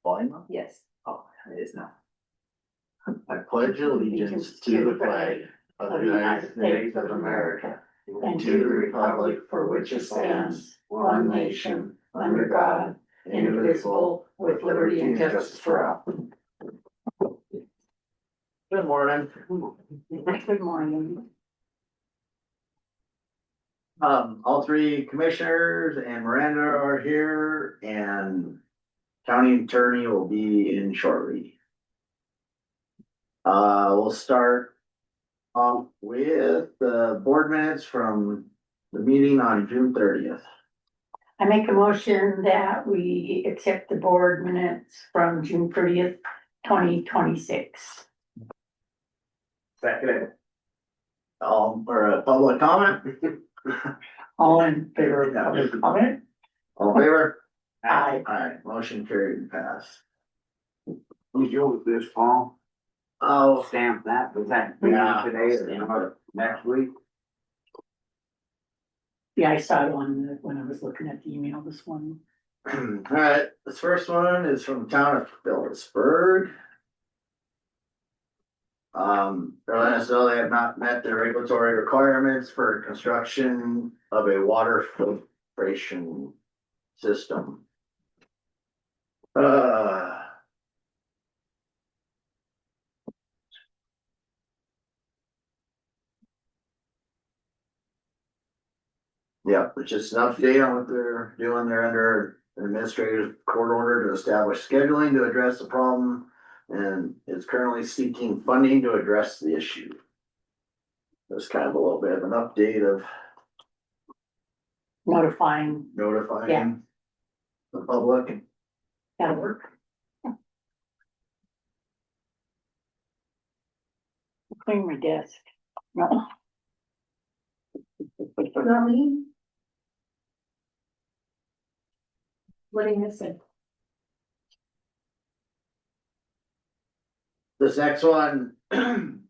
Volume? Yes. Oh, it is now. I pledge allegiance to the flag of the United States of America and to the republic for which it stands, one nation, under God, indivisible, with liberty and justice for all. Good morning. Good morning. All three commissioners and Miranda are here and county attorney will be in shortly. We'll start off with the board minutes from the meeting on June 30th. I make a motion that we accept the board minutes from June 30th, 2026. Second. Or a public comment? All in favor of public comment? All in favor? Aye. Aye, motion carried and passed. Who's yours this, Paul? Oh, Stamp that, was that Yeah. today or next week? Yeah, I saw it on when I was looking at the email this morning. alright, this first one is from the town of Phillipsburg. They're letting us know they have not met their regulatory requirements for construction of a water filtration system. Yeah, it's just an update on what they're doing. They're under an administrative court order to establish scheduling to address the problem. And is currently seeking funding to address the issue. There's kind of a little bit of an update of Notifying, notifying the public. that'll work. Clean my desk. No. Not me? What are you missing? This next one from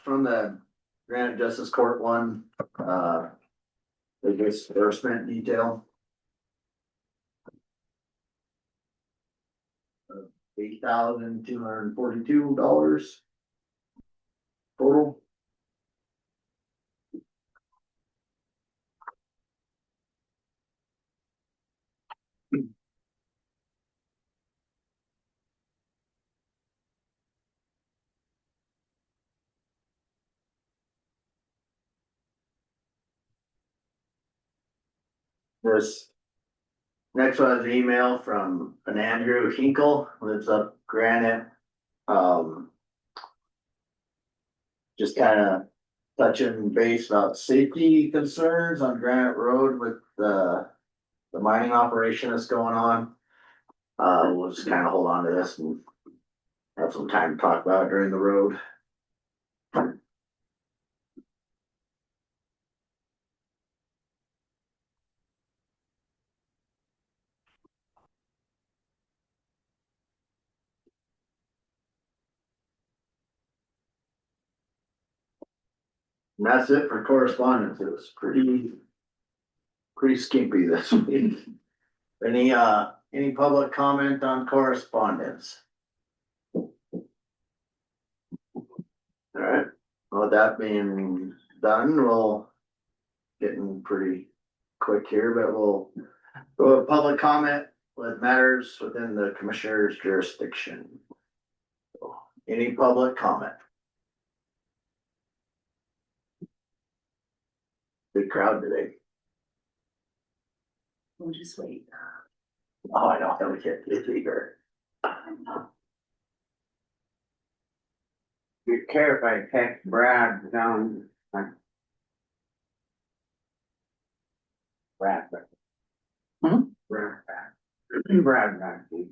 the Granite Justice Court one, the disbursement detail. $8,242 total. This next one is an email from an Andrew Hinkle, lives up Granite. Just kind of touching base about safety concerns on Granite Road with the mining operation that's going on. We'll just kind of hold on to this and have some time to talk about it during the road. And that's it for correspondence. It was pretty skimpy this week. Any public comment on correspondence? Alright, well, with that being done, we'll getting pretty quick here, but we'll go to public comment with matters within the commissioner's jurisdiction. So, any public comment? Big crowd today. We'll just wait. Oh, I know, we can't get eager. You care if I text Brad down? Brad. Hmm? Brad got the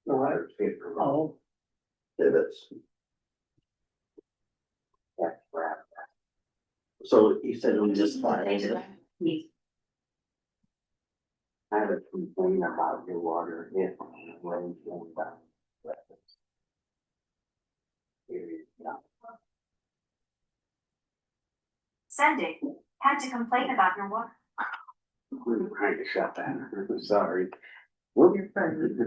letter paper. Oh, Pivots. That's Brad. So you said we just fine. I have a complaint about your water hit when it's going down. Sending, had to complain about your water. We were trying to shut that, I'm sorry. We'll be friends.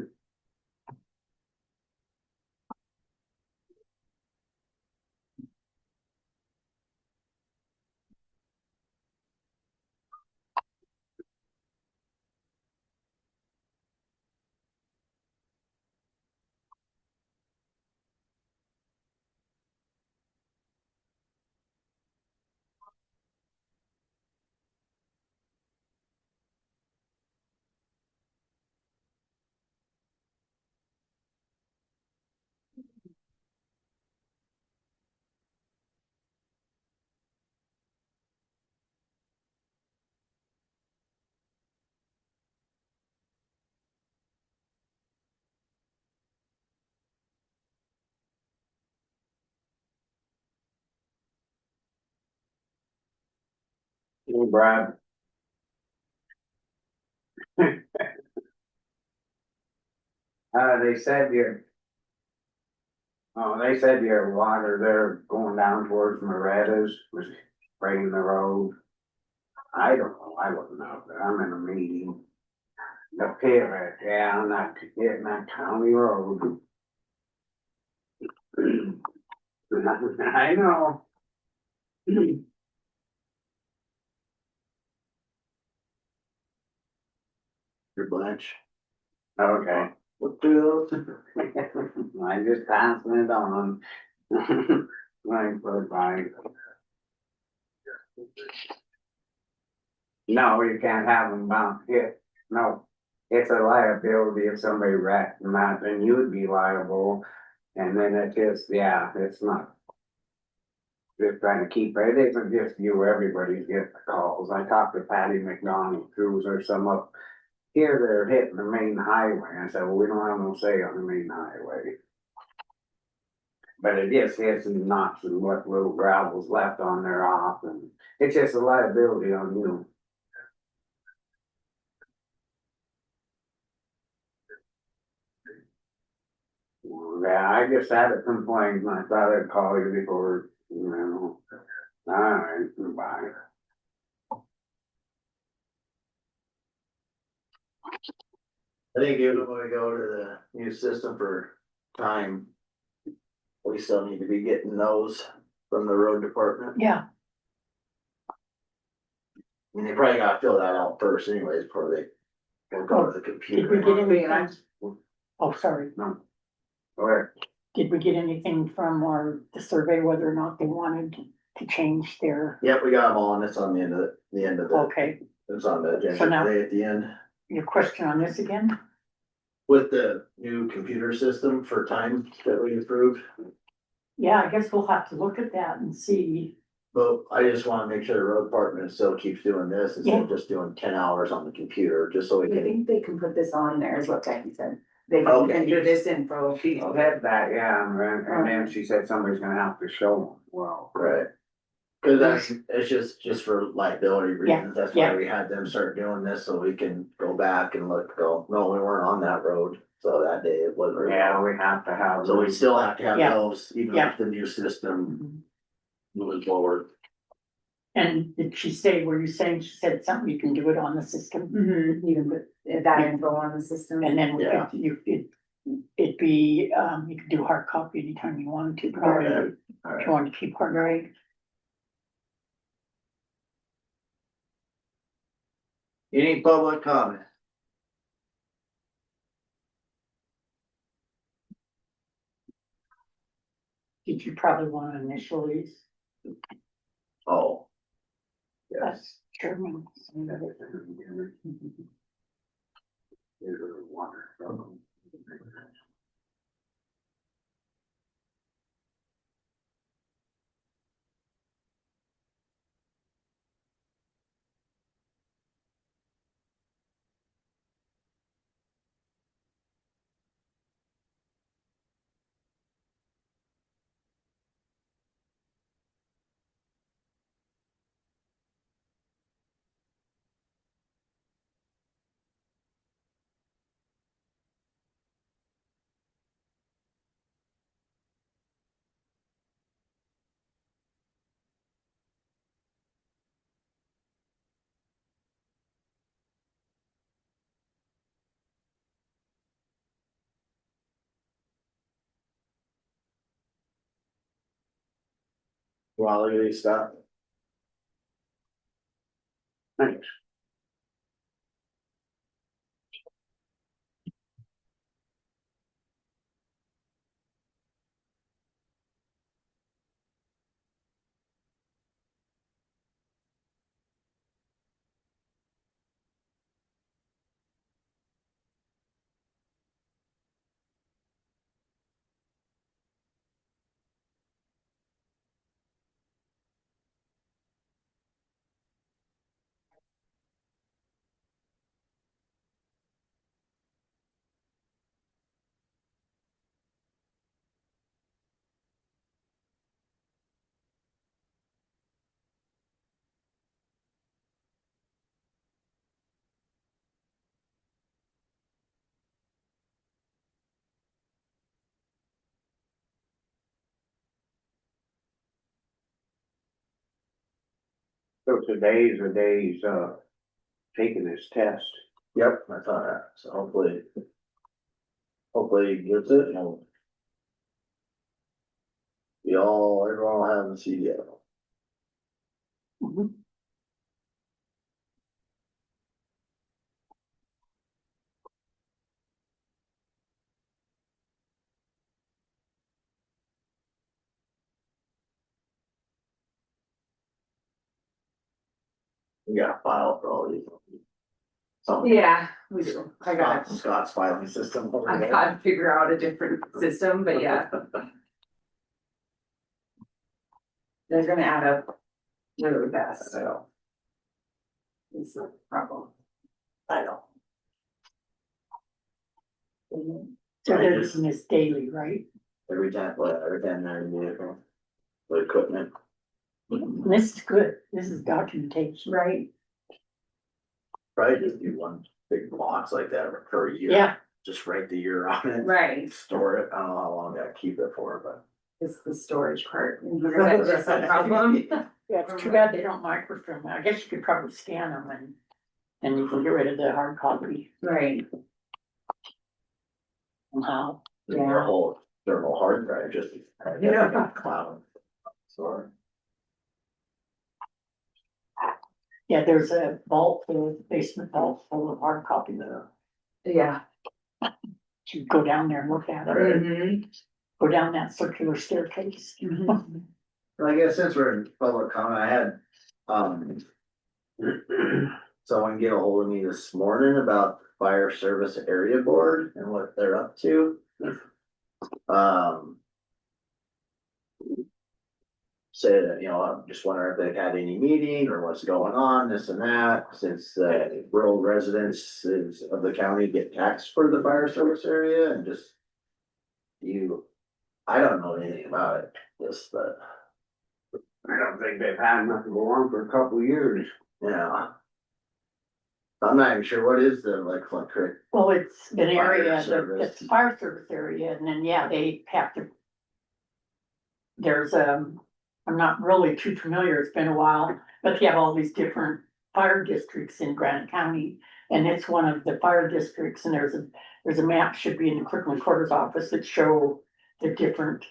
Hey, Brad. They said they said your water there going down towards Moretta's was spraying the road. I don't know, I wasn't out there, I'm in a meeting. The pit right down that, hitting that county road. I know. Your Blanche. Okay. Look through those. I'm just passing it on. Like, bye. No, you can't have them bound hit. No, it's a liability if somebody wrecked them out, then you would be liable. And then it just, yeah, it's not. Just trying to keep it isn't just you, everybody gets the calls. I talked to Patty McDonald, too, there's some up here, they're hitting the main highway. I said, well, we don't have no say on the main highway. But it just hits and knocks and what little gravel's left on there off, and it's just a liability on you. Yeah, I just had a complaint, and I thought I'd call you before, you know. Alright, bye. I think even when we go to the new system for time, we still need to be getting those from the road department. Yeah, I mean, they probably gotta fill that out first anyways, before they go to the did we computer. get anything? Oh, sorry, No. Where? did we get anything from the survey whether or not they wanted to change their, Yep, we got them all, and it's on the end of the, okay, it's on the So now- agenda today at the end. your question on this again? With the new computer system for time that we approved, Yeah, I guess we'll have to look at that and see. but I just wanna make sure the road department still keeps doing this instead of just doing 10 hours on the computer, just so we I can. think they can put this on there is what Becky said. They Okay. can enter this info. She said that, yeah, and then she said somebody's gonna have to show them, well. Right. Cause it's just for liability reasons, that's why yeah. we had them start doing this, so we can go back and no, we weren't on that road, so that day it wasn't. Yeah, we have to have. So we still have to have Yeah. those, even Yeah. with the new system Mhm. moving forward. And did she say, were you saying, she said something, you can do it on the system? Mm-hmm, you can put that info on the system. And then Yeah. it'd be, you could do hard copy anytime you wanted to, probably, Okay. if Alright, you wanted to keep hard drive. any public comment? Did you probably want to initial these? Oh. Yes, That's German. quality stuff. Thanks. So today's the days, taking this test. Yep, I thought that, so hopefully he gets it and we'll everyone will have the CDL. Mhm. We got a file for all these. So, Yeah, we do. Scott's filing system over I there. gotta figure out a different system, but yeah, they're gonna add up really fast, so. It's a problem. I know. So they're using this daily, right? Every time they're in the vehicle. The equipment. This is good, this is documentation. Right. Probably just do one big box like that for a year. Yeah, Just write the year on it. Right, Store it. I don't know how long I keep it for, but. it's the storage part, that's just a problem. yeah, it's too bad they don't microfilm. I guess you could probably scan them and you can get rid of the hard copy Right, somehow. Their whole hard drive just. Yeah. Cloud. Sorry. Yeah, there's a vault, a basement vault full of hard copy there. yeah. You go down there and look at it, Mhm. go down that circular staircase. Mhm. Well, I guess since we're in public comment, I had, someone get a hold of me this morning about the fire service area board and what they're up to. Said, that, I'm just wondering if they've had any meeting or what's going on, this and that, since rural residents of the county get taxed for the fire service area and just. I don't know anything about it, just, but, I don't think they've had nothing go on for a couple of years. I'm not even sure what is the, like, Flint Creek. Well, it's an Fire area, service. it's a fire service area, and then, yeah, they have to. There's, I'm not really too familiar, it's been a while, but you have all these different fire districts in Granite County. And it's one of the fire districts, and there's a map should be in the clerk recorder's office that show the different.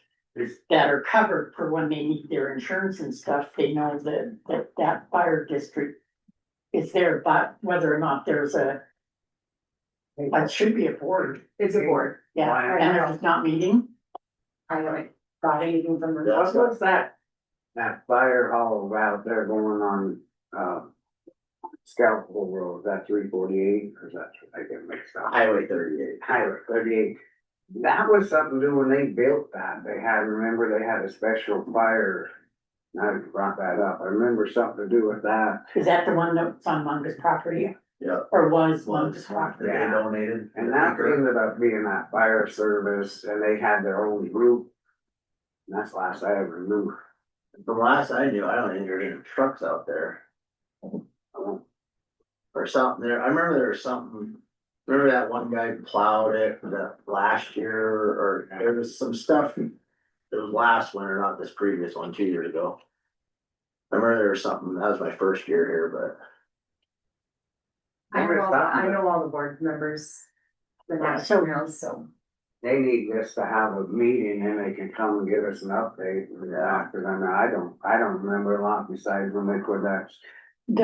That are covered for when they need their insurance and stuff, they know that fire district. Is there, but whether or not there's it should be a board, It's a board, yeah, and they're just not meeting. I haven't got anything from them. Yeah. What's that fire hall out there going on, Scalpel Road, is that 348, or is that, I get mixed up? Highway 38. Highway 38. That was something to do when they built that, remember they had a special fire. Now you brought that up, I remember something to do with that. Is that the one that's on Mungus property, Yeah. or was Well, Mungus property? They Yeah. donated. And that ended up being that fire service, and they had their own group. And that's the last I ever knew. From last I knew, I don't think there were any trucks out there. Or something there, I remember there was something, remember that one guy plowed it that last year, or there was some stuff. It was last winter, not this previous one, 2 years ago. I remember there was something, that was my first year here, I know all the board members. The national emails, so. They need this to have a meeting and they can come and give us an update. Yeah, cause I don't remember a lot besides when they put that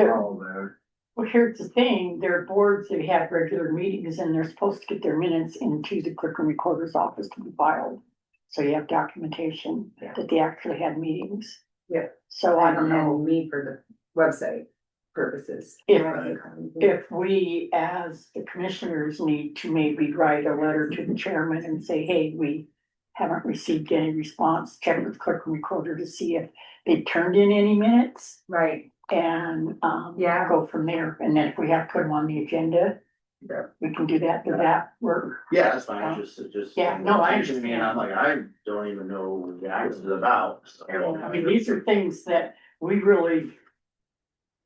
hall there. Well, here's the thing, there are boards that have regular meetings and they're supposed to get their minutes into the clerk and recorder's office to be filed. So you have documentation Yeah. that they actually had meetings. Yeah. So I don't know Me for the website purposes. if we, as the commissioners, need to maybe write a letter to the chairman and say, hey, we haven't received any response, check with clerk and recorder to see if they turned in any minutes. Right, And, Yeah. go from there, and then if we have to put them on the agenda. Yeah. We can do that, does that work? yeah, that's fine, it's just. Yeah, no, I confusing me, and I'm like, I don't even know what this is about. so. I mean, these are things that we really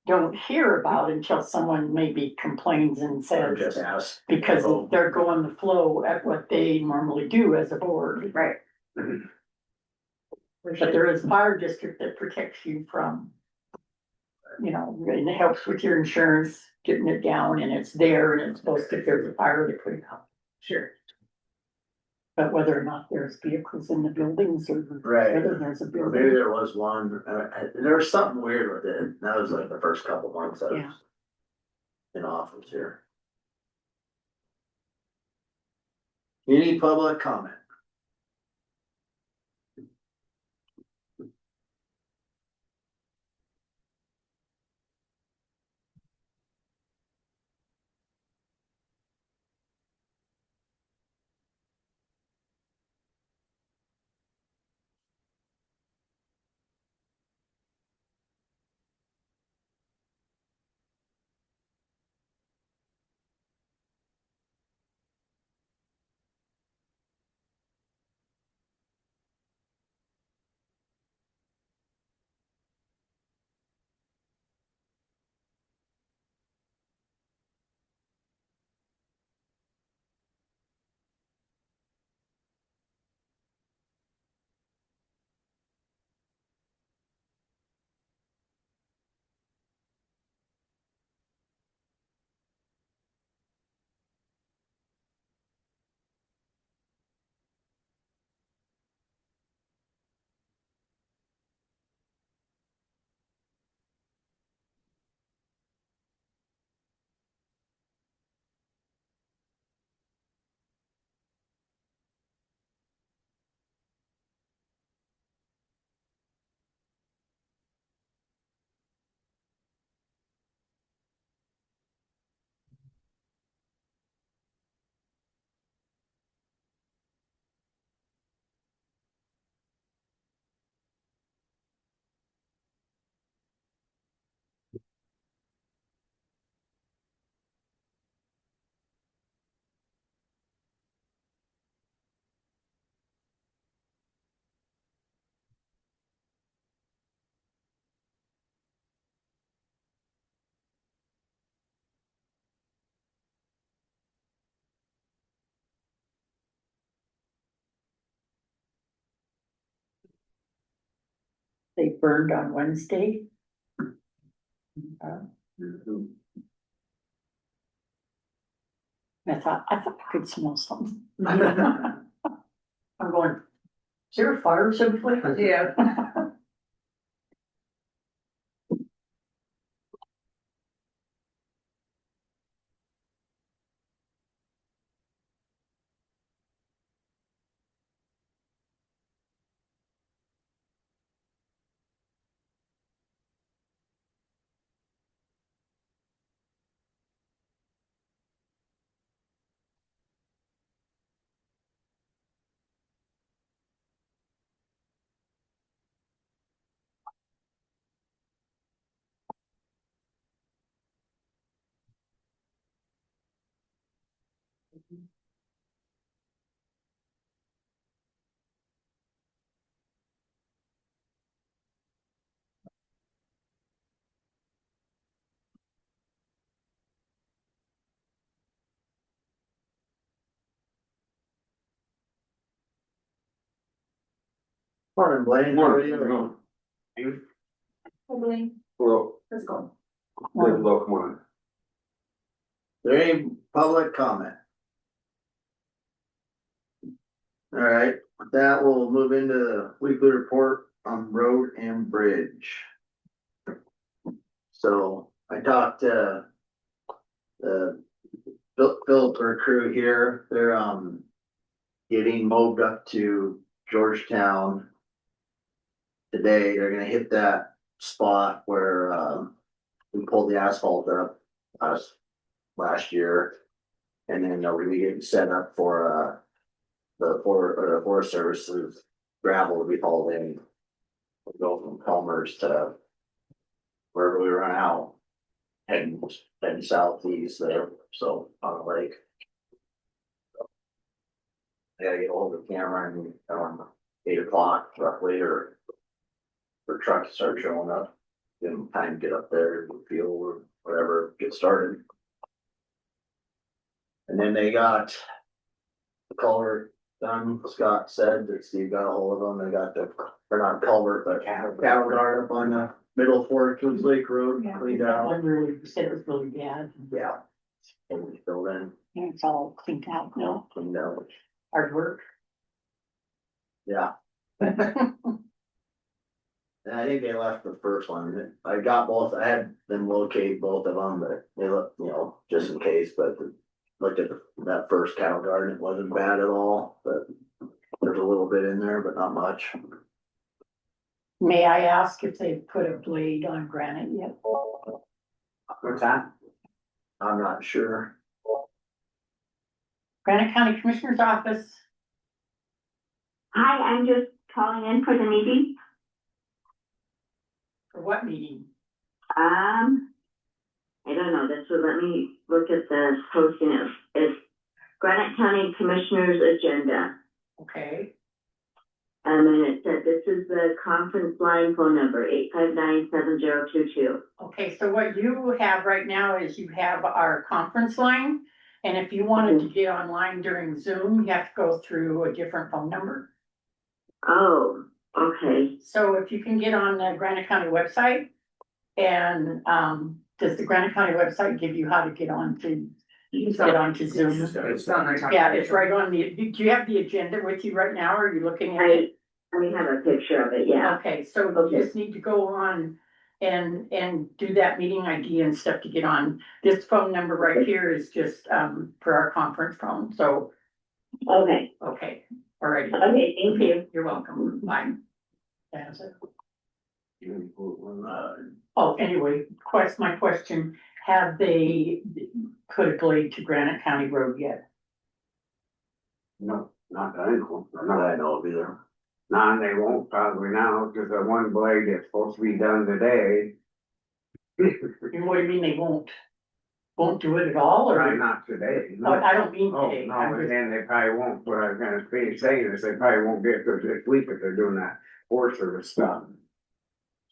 don't hear about until someone maybe complains and Or just says, ask. because they're going the flow at what they normally do as a board. right. But there is a fire district that protects you from you know, and it helps with your insurance, getting it down and it's there and it's supposed to, if there's a fire, they put it out. Sure. But whether or not there's vehicles in the buildings or Right. whether there's a Maybe building. there was one, there was something weird with it, that was like the first couple months I was Yeah. in office here. Any public comment? They burned on Wednesday. I thought I could smell something. I'm going, is there a fire someplace? Yeah. Morning, Blaine. How are you? Probably, Well, let's go. look, come on. Is there any public comment? All right, with that, we'll move into the weekly report on road and bridge. So I talked to the Philipper crew here, they're getting moved up to Georgetown today. They're gonna hit that spot where we pulled the asphalt up last year. And then they'll be getting set up for the Forest Service's gravel to be hauled in. We'll go from Commerce to wherever we run out, heading southeast there, so on the lake. I gotta get ahold of Cameron, 8 o'clock roughly, or for truck to start showing up. Give them time to get up there, feel or whatever, get started. And then they got the culvert done. Scott said that Steve got a hold of them. They got the, or not culvert, but cattle guard up on the Middle Fork Woods Lake Road Yeah, cleaned that out. one really, said it was really bad, Yeah. And we filled in, and it's all cleaned out now, cleaned out, hard work. yeah. And I think they left the first one, I got both, I had them locate both of them, but they look, just in case, but. Looked at that first cattle garden, it wasn't bad at all, but there's a little bit in there, but not much. May I ask if they put a blade on granite yet? What's that? I'm not sure. Granite County Commissioner's Office, Hi, I'm just calling in for the meeting. for what meeting? I don't know, this would let me look at the posting of, it's Granite County Commissioners Agenda. Okay, And then it said, this is the conference line phone number, 859-7022. okay, so what you have right now is you have our conference line. And if you wanted to get online during Zoom, you have to go through a different phone number. Oh, okay. So if you can get on the Granite County website and, does the Granite County website give you how to get on to, get onto Zoom? It's on there. Yeah, it's right on the, do you have the agenda with you right now, or are you looking at it? I have a picture of it, yeah. Okay, so you just need to go on and do that meeting ID and stuff to get on. This phone number right here is just, for our conference phone, so, Okay, okay, all right. okay, thank you. You're welcome, bye. That's it. Oh, anyway, my question, have they put a blade to Granite County Road yet? No, not that I know. Not that I know of either. No, and they won't probably now, because the one blade that's supposed to be done today. And what do you mean they won't do it at all, or? Probably not today. Oh, I don't mean Oh, today. no, I'm and just- then they probably won't, what I was gonna be saying is they probably won't get to this week if they're doing that Forest Service stuff.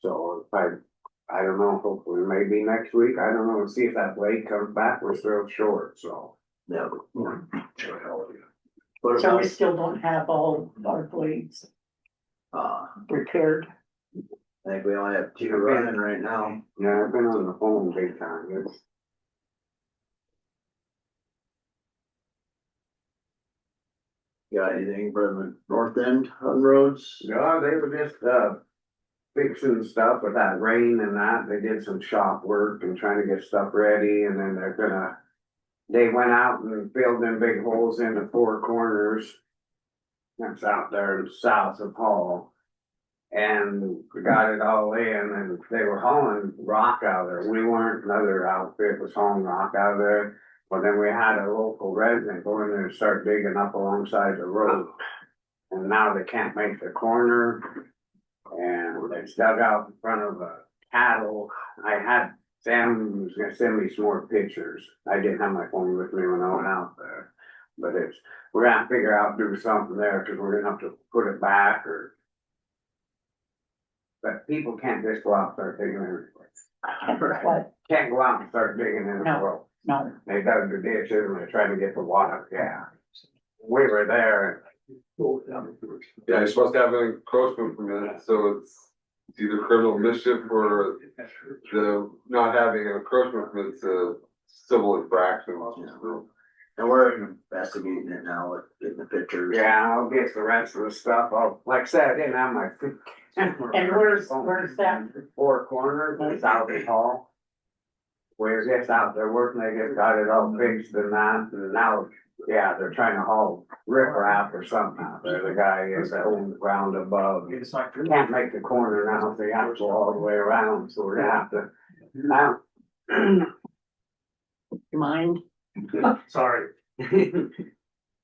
So I don't know, hopefully maybe next week, I don't know, see if that blade comes back, we're still short, so. No. So we still don't have all our blades I repaired. think we only have 2 running right now. Yeah, I've been on the phone big time, it's, Got anything for the north end on roads? yeah, they were just, fixing stuff with that rain and that, they did some shop work and trying to get stuff ready, and then they went out and filled in big holes in the 4 corners. That's out there south of Hall. And we got it all in, and they were hauling rock out there, we weren't, another outfit was hauling rock out there. But then we had a local resident go in there and start digging up alongside the road. And now they can't make the corner. And it's dug out in front of a cattle. I had Sam was gonna send me some more pictures. I didn't have my phone with me when I went out there. But we're gonna figure out, do something there, cause we're gonna have to put it back or. But people can't just go out and start digging everywhere. What? Can't go out and start digging in the No. road. No, They dug the ditches and they're trying to get the water, yeah. We were there. Yeah, you're supposed to have an encroachment permit, so it's either criminal mischief or the not having an encroachment permit, it's a civil infraction. And we're investigating it now, with getting the pictures. Yeah, I'll get the rest of the stuff. Like I said, I didn't have my. and where's that? 4 corners, it's out in Hall. We're just out there working, they just got it all fixed and that, and now, yeah, they're trying to haul riprap or something out there. The guy is that owns the ground above. Can't make the corner now, they have to go all the way around, so we're gonna have to. Now. Mind? Sorry.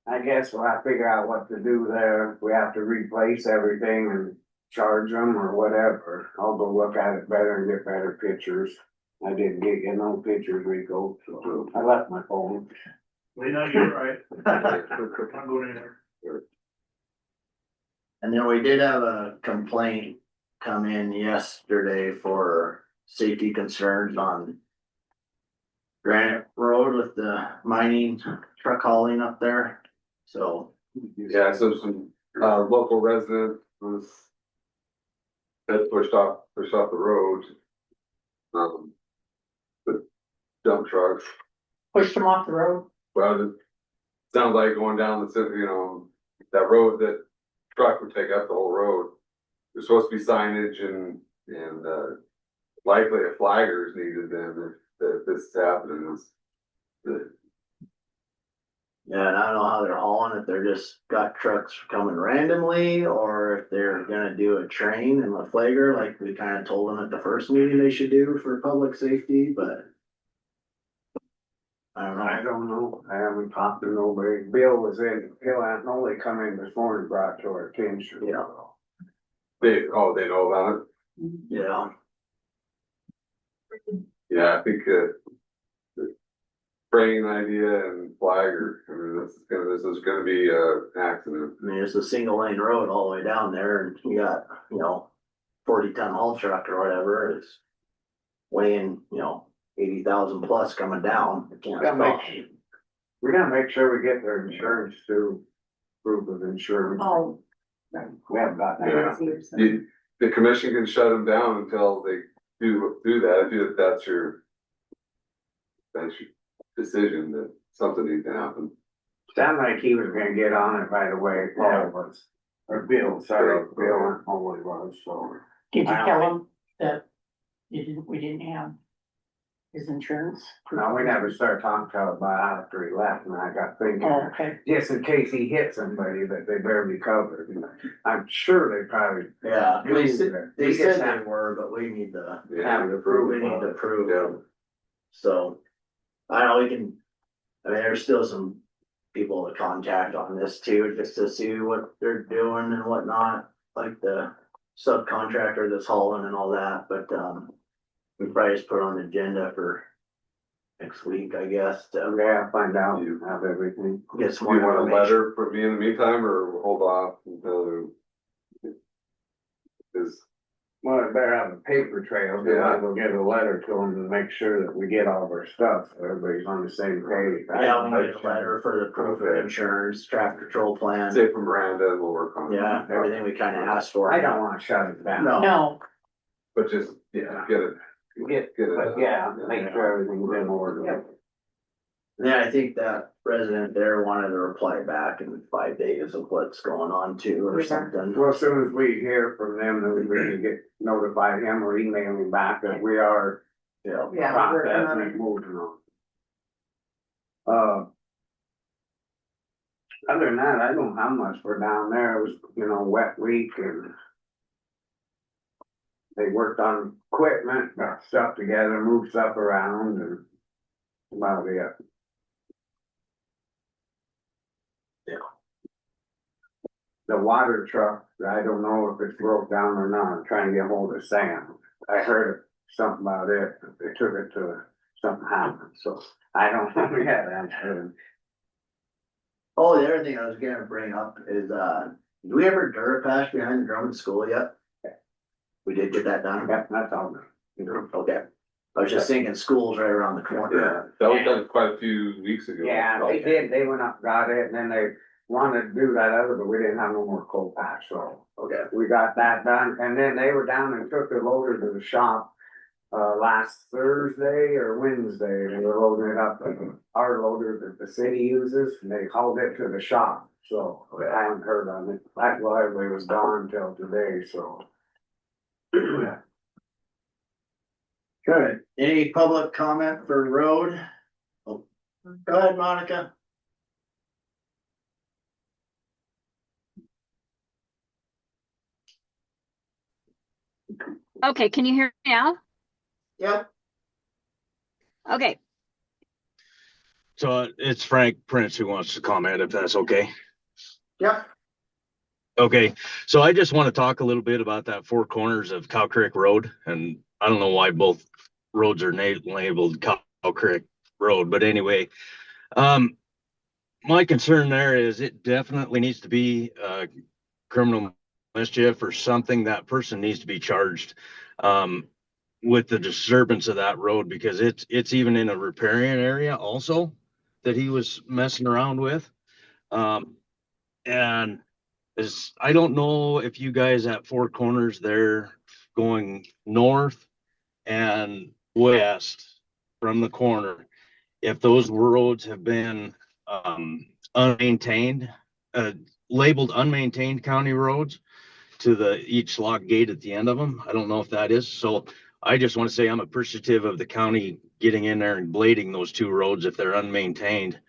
I guess we'll have to figure out what to do there, if we have to replace everything and charge them or whatever. I'll go look at it better and get better pictures. I didn't get you no pictures, Rico, so I left my phone. We know you're right. I'm going in there. And then we did have a complaint come in yesterday for safety concerns on Granite Road with the mining truck hauling up there, so. Yeah, so some, local resident was That's pushed off the road. The dump trucks, Pushed them off the road. well, it sounds like going down the city, that road that truck would take up the whole road. There's supposed to be signage and likely a flagger is needed then if this is happening. Yeah, and I don't know how they're hauling, if they're just got trucks coming randomly, or if they're gonna do a train and a flagger, like we kinda told them at the first meeting they should do for public safety, but. I don't I know, don't know, I haven't talked to nobody, Bill was in, Bill only come in this morning, brought to our attention. Yeah. They know about it. yeah, Yeah, I think, the train idea and flagger, I mean, this is gonna be an accident. I mean, it's a single lane road all the way down there, and you got, 40-ton haul truck or whatever, it's weighing, 80,000 plus coming down, it can't Gotta stop. We gotta make sure we get their insurance too, proof of insurance. Oh, We haven't got that. Yeah. The commission can shut them down until they do that, if that's your decision, that something needs to happen. Sounded like he was gonna get on it right away, Paul was, or Bill, sorry, Bill, always was, so. Did you I tell don't him that we didn't have his insurance? No, we never started talking to him about after he left, and I got thinking, Oh, okay. just in case he hit somebody that they barely covered, I'm sure they probably. Yeah, they said He they gets that- were, but we need to, Yeah, we need to prove it. So, I know we can, I mean, there's still some people to contact on this too, just to see what they're doing and whatnot, like the subcontractor that's hauling and all that, but, we probably just put on the agenda for next week, I guess, to Yeah, find out, have everything. get Do some you more want a information. letter from me in the meantime, or hold off until? Is, Well, I better have a paper trail, then I will get a letter to them to make sure that we get all of our stuff, so everybody's on the same page. Yeah, we need a letter for the proof of insurance, traffic control plan, say from Miranda, and we'll work on it. yeah, everything we kinda asked for. I don't wanna shut it down. No. No, But just, yeah, get it. But yeah, make sure everything's in order. Yeah, I think that resident there wanted to reply back in 5 days of what's going on too, or Yeah. something. Well, as soon as we hear from them, then we can get notify him or email him back that we are Yeah, yeah, we're working on processing it. and moving on. Other than that, I don't have much for down there. It was, wet week and they worked on equipment, got stuff together, moved stuff around and about it. Yeah. The water truck, I don't know if it's broke down or not. I'm trying to get hold of Sam. I heard something about it. They took it to something happened, so I don't know yet. oh, the other thing I was gonna bring up is, do we ever Durapatch behind the Drummond School yet? We did get that done? Yep, that's all. Okay, I was just thinking school's right around the Yeah, corner. that was done quite a few weeks ago. Yeah, they did. They went up, got it, and then they wanted to do that other, but we didn't have no more coal patch, so. Okay, We got that done, and then they were down and took the loader to the shop. Last Thursday or Wednesday, they were loading it up, our loader that the city uses, and they hauled it to the shop, so I haven't heard on it. That lively was gone till today, so. good. Any public comment for road? Oh, go ahead, Monica. Okay, can you hear me now? Yep. Okay, So it's Frank Prince who wants to comment, if that's okay. Yep. Okay, so I just want to talk a little bit about that four corners of Cow Creek Road, and I don't know why both roads are labeled Cow Creek Road, but anyway, my concern there is it definitely needs to be criminal mischief or something. That person needs to be charged with the disturbance of that road, because it's even in a riparian area also that he was messing around with. And I don't know if you guys at Four Corners there going north and west from the corner, if those roads have been unmaintained, labeled unmaintained county roads to the each lock gate at the end of them. I don't know if that is. So I just want to say I'm appreciative of the county getting in there and blading those two roads if they're unmaintained.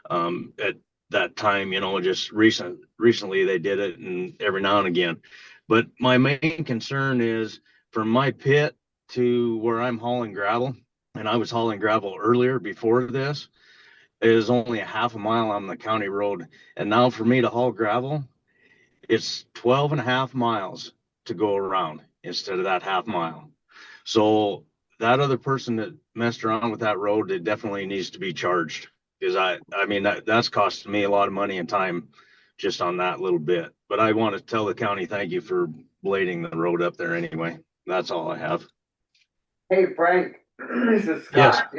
At that time, you know, just recently they did it, and every now and again. But my main concern is from my pit to where I'm hauling gravel, and I was hauling gravel earlier before this, is only a half a mile on the county road. And now for me to haul gravel, it's 12 and a half miles to go around instead of that half mile. So that other person that messed around with that road, it definitely needs to be charged. Because I mean, that's costing me a lot of money and time just on that little bit. But I want to tell the county, thank you for blading the road up there anyway. That's all I have. Hey Frank, this is Yes. Scott.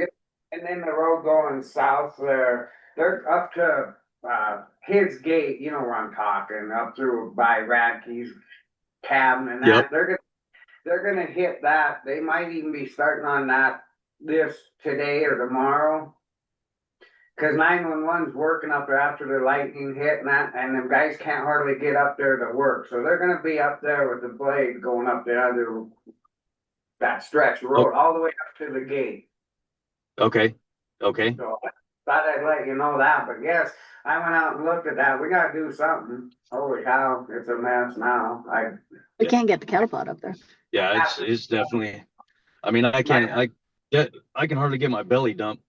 And then the road going south there, they're up to, Kids Gate, you know where I'm talking, up through by Radke's cabin and that. Yep. They're gonna hit that. They might even be starting on that this today or tomorrow. Cause 911's working up there after the lightning hit and that, and them guys can't hardly get up there to work. So they're gonna be up there with the blade going up the other, that stretch road all the way up to the gate. Okay. Okay. So I thought I'd let you know that, but yes, I went out and looked at that. We gotta do something. Holy cow, it's a mess now. We can't get the cattle pod up there. Yeah, it's definitely, I mean, I can hardly get my belly dump.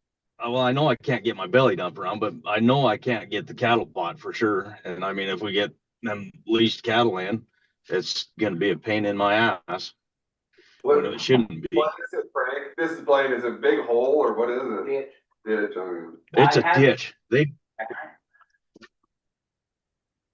Well, I know I can't get my belly dump around, but I know I can't get the cattle pot for sure. And I mean, if we get them leased cattle in, it's going to be a pain in my ass. When it shouldn't be. What is it, Frank? This is playing, is it a big hole or what is it? Ditch. It's a ditch.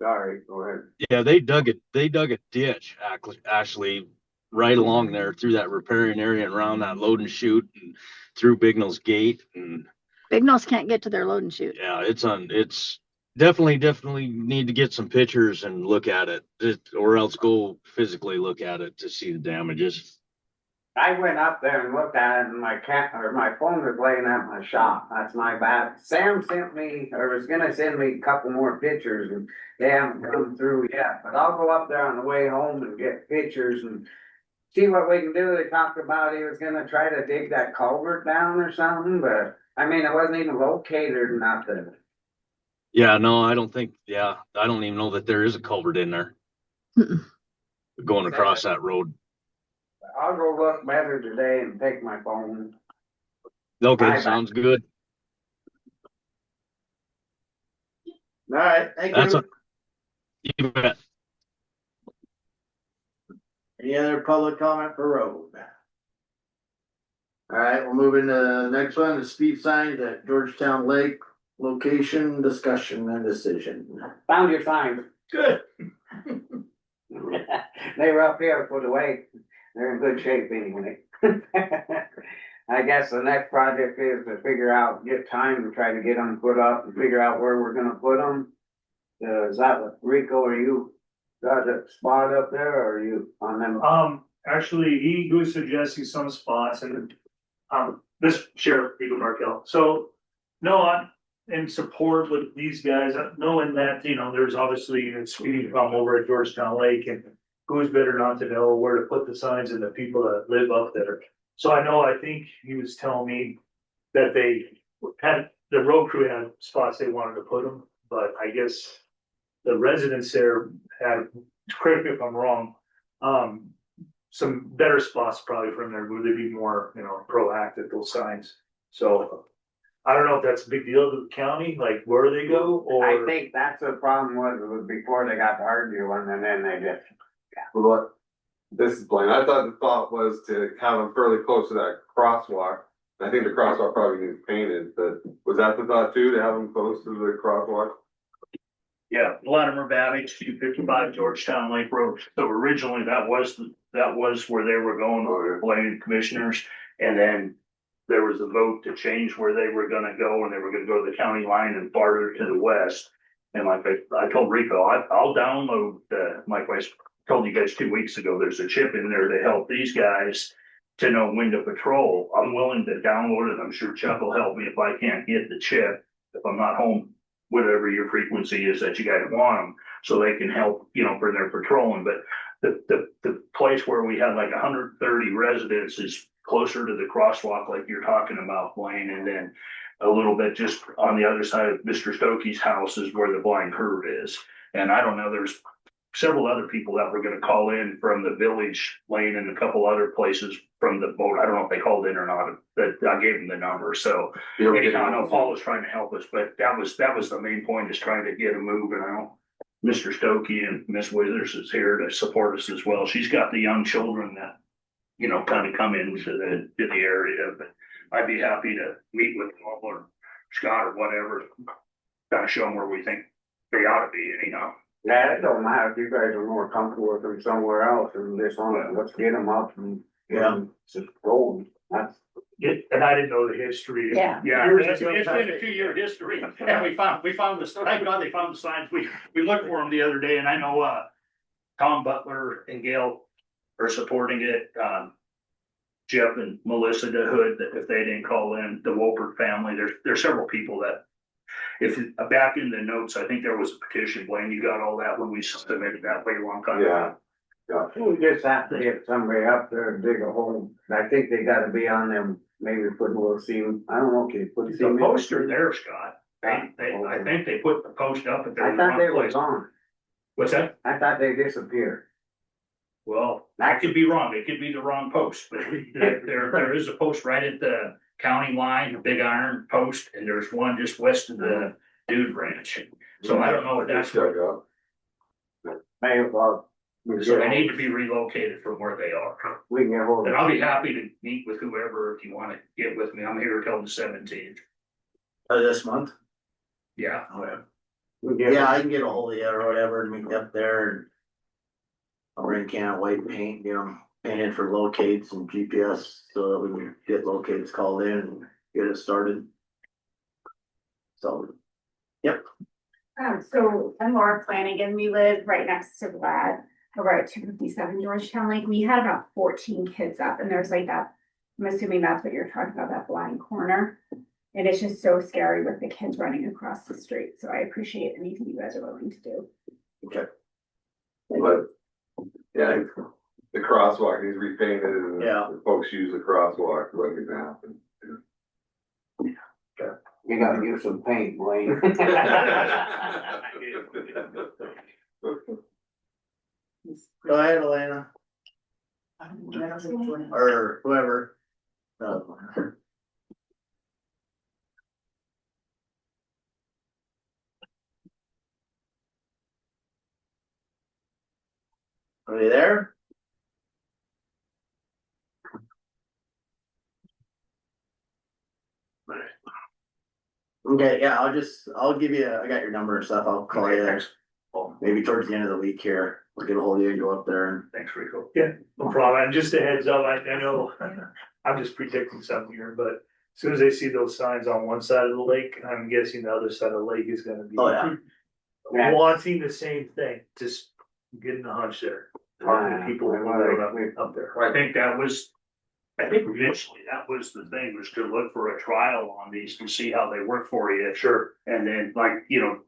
Sorry, go ahead. Yeah, they dug a ditch actually right along there through that riparian area and around that load and shoot and through Bignell's Gate. And Big Nose can't get to their load and shoot. yeah, it's definitely need to get some pictures and look at it, or else go physically look at it to see the damages. I went up there and looked at it and my phone was laying at my shop. That's my bad. Sam sent me, or was gonna send me a couple more pictures and they haven't come through yet. But I'll go up there on the way home and get pictures and see what we can do. They talked about he was gonna try to dig that culvert down or something, but I mean, it wasn't even located or nothing. Yeah, no, I don't even know that there is a culvert in there going across that road. I'll go look better today and take my phone. Okay, Bye. sounds good. All right, thank you. You bet. Any other public comment for road? All right, we'll move into the next one, the speed signs at Georgetown Lake, location, discussion and decision. Found your signs. Good. They were up here for the wait. They're in good shape anyway. I guess the next project is to figure out, get time to try to get them put up and figure out where we're gonna put them. Is that what, Rico, are you got a spot up there or are you on them? Actually, he was suggesting some spots and, this Sheriff Eagle Markel. So, no, I'm in support with these guys, knowing that, you know, there's obviously a speeding problem over at Georgetown Lake and who's better not to know where to put the signs and the people that live up there. So I think he was telling me that they had, the road crew had spots they wanted to put them, but I guess the residents there had, correct me if I'm wrong, some better spots probably from there, where they'd be more, you know, proactive, those signs. So I don't know if that's a big deal to the county, like where they go, or. I think that's the problem was before they got to arguing and then they just. What? This is plain. I thought the thought was to have them fairly close to that crosswalk. I think the crosswalk probably needs painted, but was that the thought too, to have them close to the crosswalk? Yeah, a lot of them are damaged, 255 Georgetown Lake Road. So originally that was where they were going, the planning commissioners. And then there was a vote to change where they were gonna go, and they were gonna go to the county line and farther to the west. And like I told Rico, I'll download my told you guys 2 weeks ago, there's a chip in there to help these guys to know when to patrol. I'm willing to download it. I'm sure Chuck will help me if I can't get the chip, if I'm not home, whatever your frequency is that you guys want them, so they can help, you know, for their patrolling. But the place where we had like 130 residents is closer to the crosswalk like you're talking about, Blaine, and then a little bit just on the other side of Mr. Stokey's house is where the blind curve is. And I don't know, there's several other people that were gonna call in from the village lane and a couple other places from the boat. I don't know if they called in or not, but I gave them the number. So anyhow, I know Paul was trying to help us, but that was the main point, is trying to get a move. And I know Mr. Stokey and Miss Withers is here to support us as well. She's got the young children that, you know, kind of come into the area, but I'd be happy to meet with Paul or Scott or whatever, kind of show them where we think they ought to be anyhow. Yeah, it don't matter if you guys are more comfortable with them somewhere else and this one, let's get them up and just roll. That's. And I didn't know the history. Yeah. Yeah, it's been a 2-year history, and we found the, thank God they found the signs. We looked for them the other day, and I know, Tom Butler and Gail are supporting it. Jeff and Melissa DeHood, that if they didn't call in, the Wolpert family, there's several people that, if back in the notes, I think there was a petition, Blaine, you got all that when we submitted that way a long time ago. Yeah. We just have to get somebody up there and dig a hole. I think they gotta be on them, maybe put a little seam, I don't know, can you put The seam in? poster there, Scott, I think they put the post up, but they're I in the thought they wrong were place. gone. What's that? I thought they disappeared. Well, I could be wrong. It could be the wrong post, but there is a post right at the county line, a big iron post, and there's one just west of the Dude Ranch. So I don't know if that's Stuck where, up. Hey, well. so they need to be relocated from where they are. We can get hold of. And I'll be happy to meet with whoever, if you wanna get with me. I'm here till the 17th. This month? Yeah. Okay. we can get- Yeah, I can get a hold of you or whatever and meet up there and I'll bring a can of white paint, get them painted for locates and GPS so that we can get locates called in and get it started. So, So I'm Laura Flanagan. We live right next to Vlad over at 257 Georgetown Lake. We had about 14 kids up, and there's like that. I'm assuming that's what you're talking about, that blind corner. And it's just so scary with the kids running across the street. So I appreciate anything you guys are willing to do. okay. But, yeah, the crosswalk needs repainted and Yeah. the folks use the crosswalk, what can happen. You gotta use some paint, Wayne. Go ahead, Elena, or whoever. Are you there? Okay, yeah, I'll give you, I got your number and stuff, I'll call you there. Maybe towards the end of the week here, we'll get a hold of you and go up there and. Thanks, Rico. Yeah, no problem. And just a heads up, I know, I'm just predicting something here, but as soon as they see those signs on one side of the lake, I'm guessing the other side of the lake is gonna be. Oh, yeah. Wanting the same thing, just getting a hunch there. Talking to people who live up there. I think eventually that was the thing, was to look for a trial on these to see how they work for you. Sure. And then like you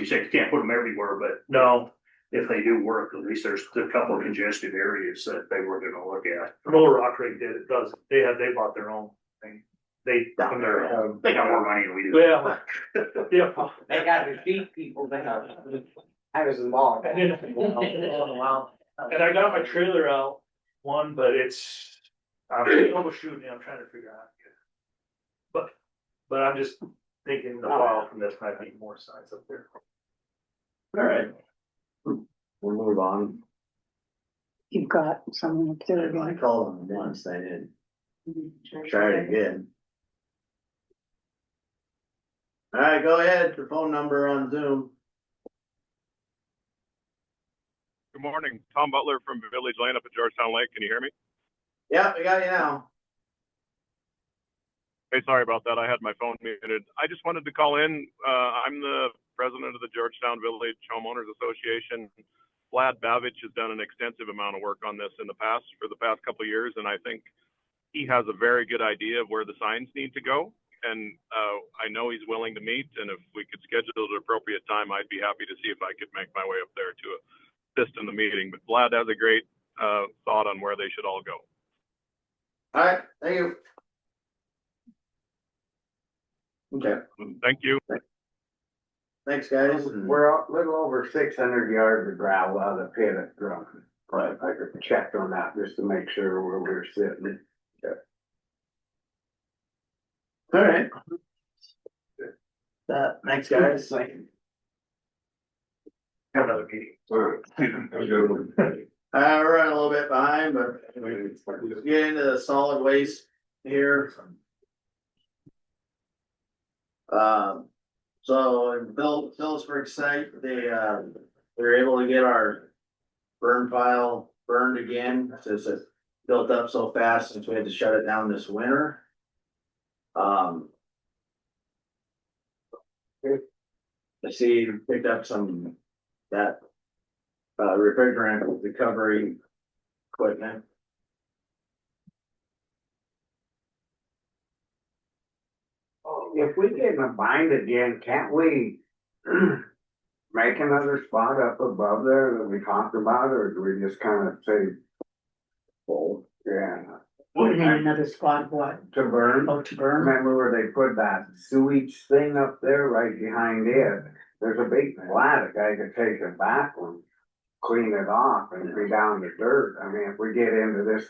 said, you can't put them everywhere, but no, if they do work, at least there's a couple of congested areas that they were gonna look at. Little Rock Creek did, it does, they bought their own thing. They got more money than we do. Yeah. Yeah. They got to feed people, I was involved. And I got my trailer out, but it's, I'm troubleshooting, I'm trying to figure out. But I'm just thinking a while from this might be more signs up there. All right. We'll move on. You've got someone up there. I called them once, they didn't try it again. All right, go ahead, the phone number on Zoom. Good morning, Tom Butler from Village Lane up at Georgetown Lake. Can you hear me? Yeah, we got you now. Hey, sorry about that. I had my phone muted. I just wanted to call in. I'm the president of the Georgetown Village Homeowners Association. Vlad Bavich has done an extensive amount of work on this in the past, for the past couple of years, and I think he has a very good idea of where the signs need to go. And I know he's willing to meet, and if we could schedule at an appropriate time, I'd be happy to see if I could make my way up there to assist in the meeting. But Vlad has a great thought on where they should all go. All right, thank you. Okay, Thank you. thanks, guys. and- We're a little over 600 yards of gravel out of the pit at Drummond. But I could check on that just to make sure where we're sitting. All right. Thanks, guys. Have another meeting. We're running a little bit behind, but we get into the solid waste here. So in Phillipsburg site, they were able to get our burn pile burned again, since it built up so fast since we had to shut it down this winter. I see you picked up some, that refrigerant recovery equipment. If we get in a bind again, can't we make another spot up above there that we talked about, or do we just kind of say, Full. yeah, We need another spot, what, to burn? oh, to burn? Remember where they put that sewage thing up there right behind it? There's a big flat, a guy could take it back and clean it off and be down to dirt. I mean, if we get into this,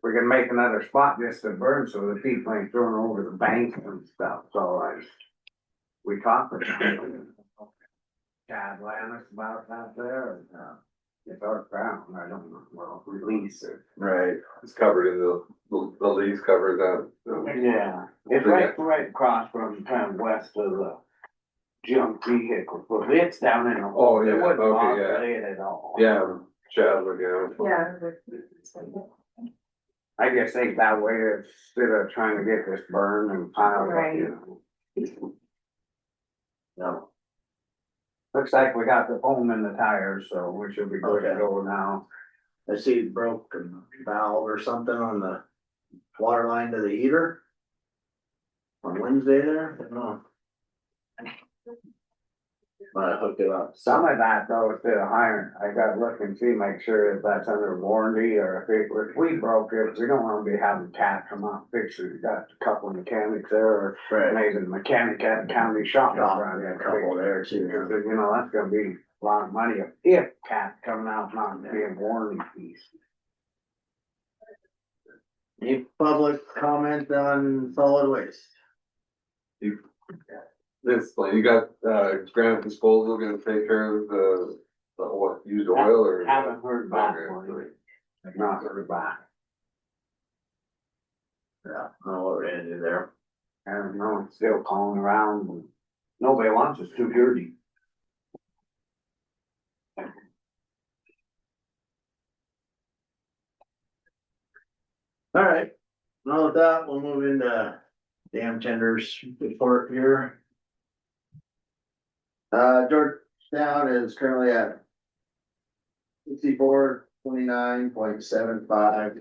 we can make another spot just to burn so the people ain't throwing over the bank and stuff, so we talked with Chad Lannis about that there, and, it's our ground, I don't know, well, release it. Right. It's covered in the lease covered that. Yeah, it's right across from kind of west of the junk vehicle, so it's down in the. Oh, yeah, It wouldn't okay, bother yeah. it at all. Yeah, Chad would, yeah. I just think that way, instead of trying to get this burned and piled up, Right. you know. No. Looks like we got the foam in the tires, so we should be good to Okay. go now. I see it broke a valve or something on the water line to the heater. On Wednesday there, I don't know. But I hooked it up. Some of that though, instead of hiring, I gotta look and see, make sure if that's under warranty, or if we broke it, we don't wanna be having Cat come out and fix it. We got a couple of mechanics there, or Right. maybe the mechanic at the county shop. Got a couple there too. Because, you know, that's gonna be a lot of money if Cat's coming out not being warranty piece. Any public comment on solid waste? This, like, you got, Granite Disposal gonna take care of the what, used oil or? Haven't heard back, Okay. on it. I've not heard back. Yeah, I don't know what we're gonna do there. I don't know, it's still calling around, and nobody wants us too dirty. All right, well, with that, we'll move into dam tenders report here. Georgetown is currently at 6429.75,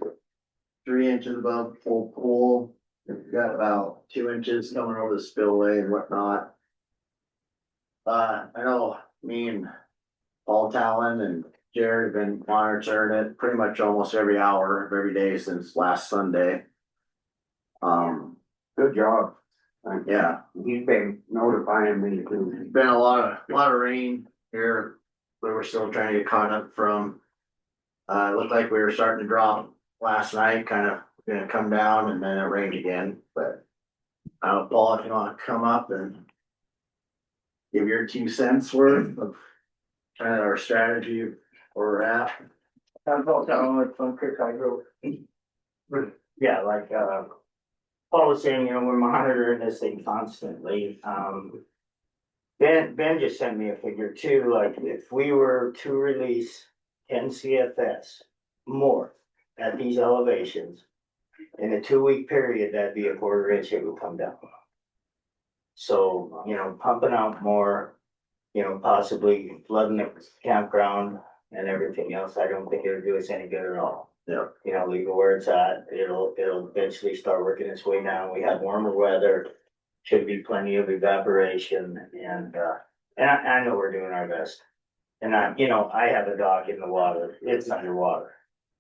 3 inches above full pool. We've got about 2 inches coming over the spillway and whatnot. I know me and Paul Talon and Jared have been monitoring it pretty much almost every hour of every day since last Sunday. Good job. Yeah, He's been notifying me it's too. been a lot of rain here, but we're still trying to get caught up from. It looked like we were starting to drop last night, kind of gonna come down and then it rained again, but. Paul, if you wanna come up and. Give your 2 cents worth of kind of our strategy where we're at. I'm Paul Talon from Creek Hydro. Yeah, like, Paul was saying, you know, we're monitoring this thing constantly. Ben just sent me a figure too, like if we were to release 10 CFS more at these elevations. In a 2-week period, that'd be a 1/4 inch it would come down. So, you know, pumping out more you know, possibly flooding the campground and everything else, I don't think it'll do us any good at all. Yeah. You know, leave it where it's at, it'll eventually start working its way down, we have warmer weather. Should be plenty of evaporation and I know we're doing our best. And I have a dock in the water, it's underwater.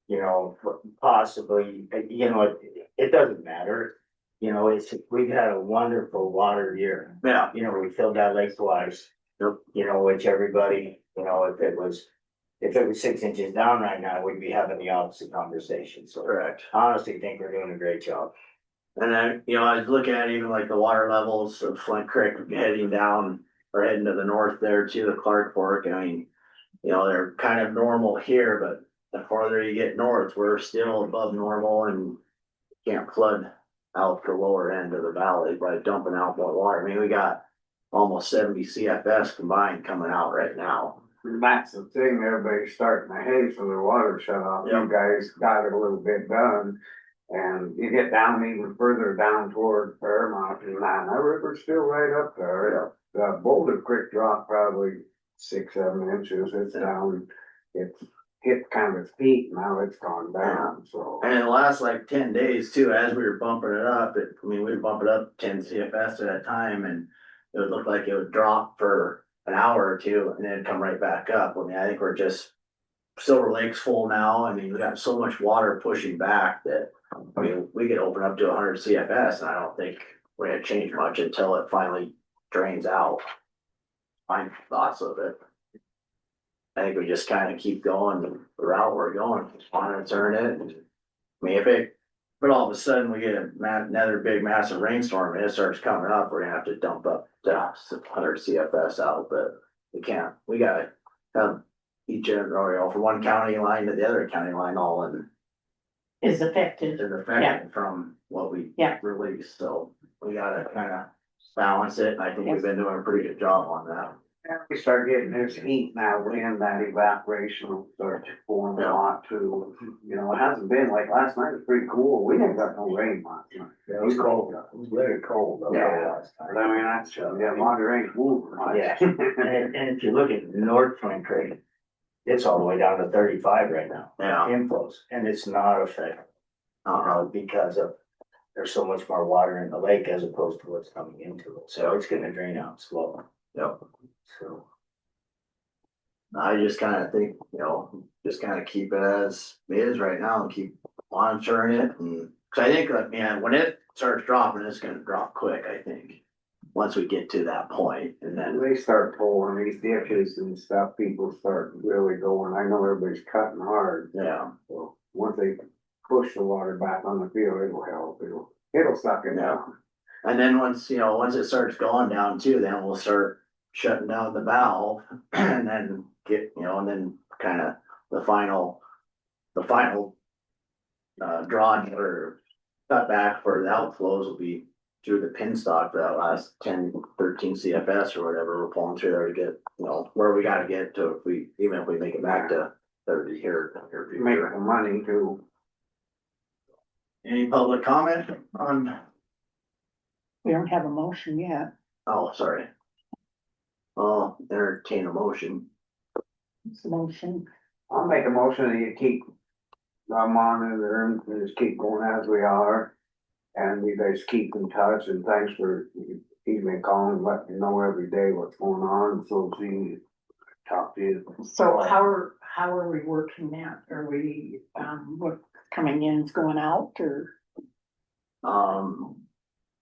You know, possibly, it doesn't matter. You know, we've had a wonderful water year. Yeah. You know, we filled that lake twice. Yep. You know, which everybody, if it was 6 inches down right now, we'd be having the opposite conversation. So Correct. I honestly think we're doing a great job. And then, I was looking at even like the water levels of Flint Creek heading down or heading to the north there to the Clark Fork. I mean, they're kind of normal here, but the farther you get north, we're still above normal and can't flood out the lower end of the valley by dumping out more water. I mean, we got almost 70 CFS combined coming out right now. That's the thing, everybody's starting to hate for their water shut off. Yeah. You guys got it a little bit done. And you get down even further down toward Fairmont and that river's still right up there. Boulder Creek dropped probably 6-7 inches. It's down, it's hit kind of its peak, now it's gone down, so. And in the last like 10 days too, as we were bumping it up, we would bump it up 10 CFS at a time and it would look like it would drop for an hour or two and then come right back up. I mean, I think we're just, Silver Lake's full now. I mean, we got so much water pushing back that, we could open up to 100 CFS and I don't think we're gonna change much until it finally drains out. My thoughts of it. I think we just kind of keep going the route we're going, monitoring it. I mean, but all of a sudden we get another big massive rainstorm and it starts coming up, we're gonna have to dump up to 100 CFS out, but we can't. We gotta have each from one county line to the other county line all in. Is affected. Is affected from what we release, so we gotta kind of balance it, and I think we've been doing a pretty good job on that. We start getting this heat now, wind, that evaporation will start to form a lot too. It hasn't been like last night was pretty cool. We didn't got no rain last night. Yeah, it was cold, it was very cold. Last time. But I mean, that's, Monterey's moving. Yeah. And if you look at North Flint Creek, it's all the way down to 35 right now. Yeah. Inflows, and it's not affected. Because there's so much more water in the lake as opposed to what's coming into it, so it's gonna drain out slow. Yep. So. I just kind of think, just kind of keep it as it is right now and keep monitoring it. And cause I think when it starts dropping, it's gonna drop quick, I think. Once we get to that point and then. They start pulling these ditches and stuff, people start really going. I know everybody's cutting hard. Yeah. So once they push the water back on the field, it'll help. It'll suck it down. And then once it starts going down too, then we'll start shutting down the valve and then and then kind of the final draw or cut back for the outflows will be through the pin stock for that last 10, 13 CFS or whatever we're pulling through there to get, where we gotta get to even if we make it back to 30 here. Make the money too. Any public comment on? We don't have a motion yet. Oh, sorry. I'll entertain a motion. It's a motion. I'll make a motion that you keep monitoring and just keep going as we are. And you guys keep in touch and thanks for even calling and letting me know every day what's going on. So see, talk to you. So how are we working that? Are we, what coming in is going out or?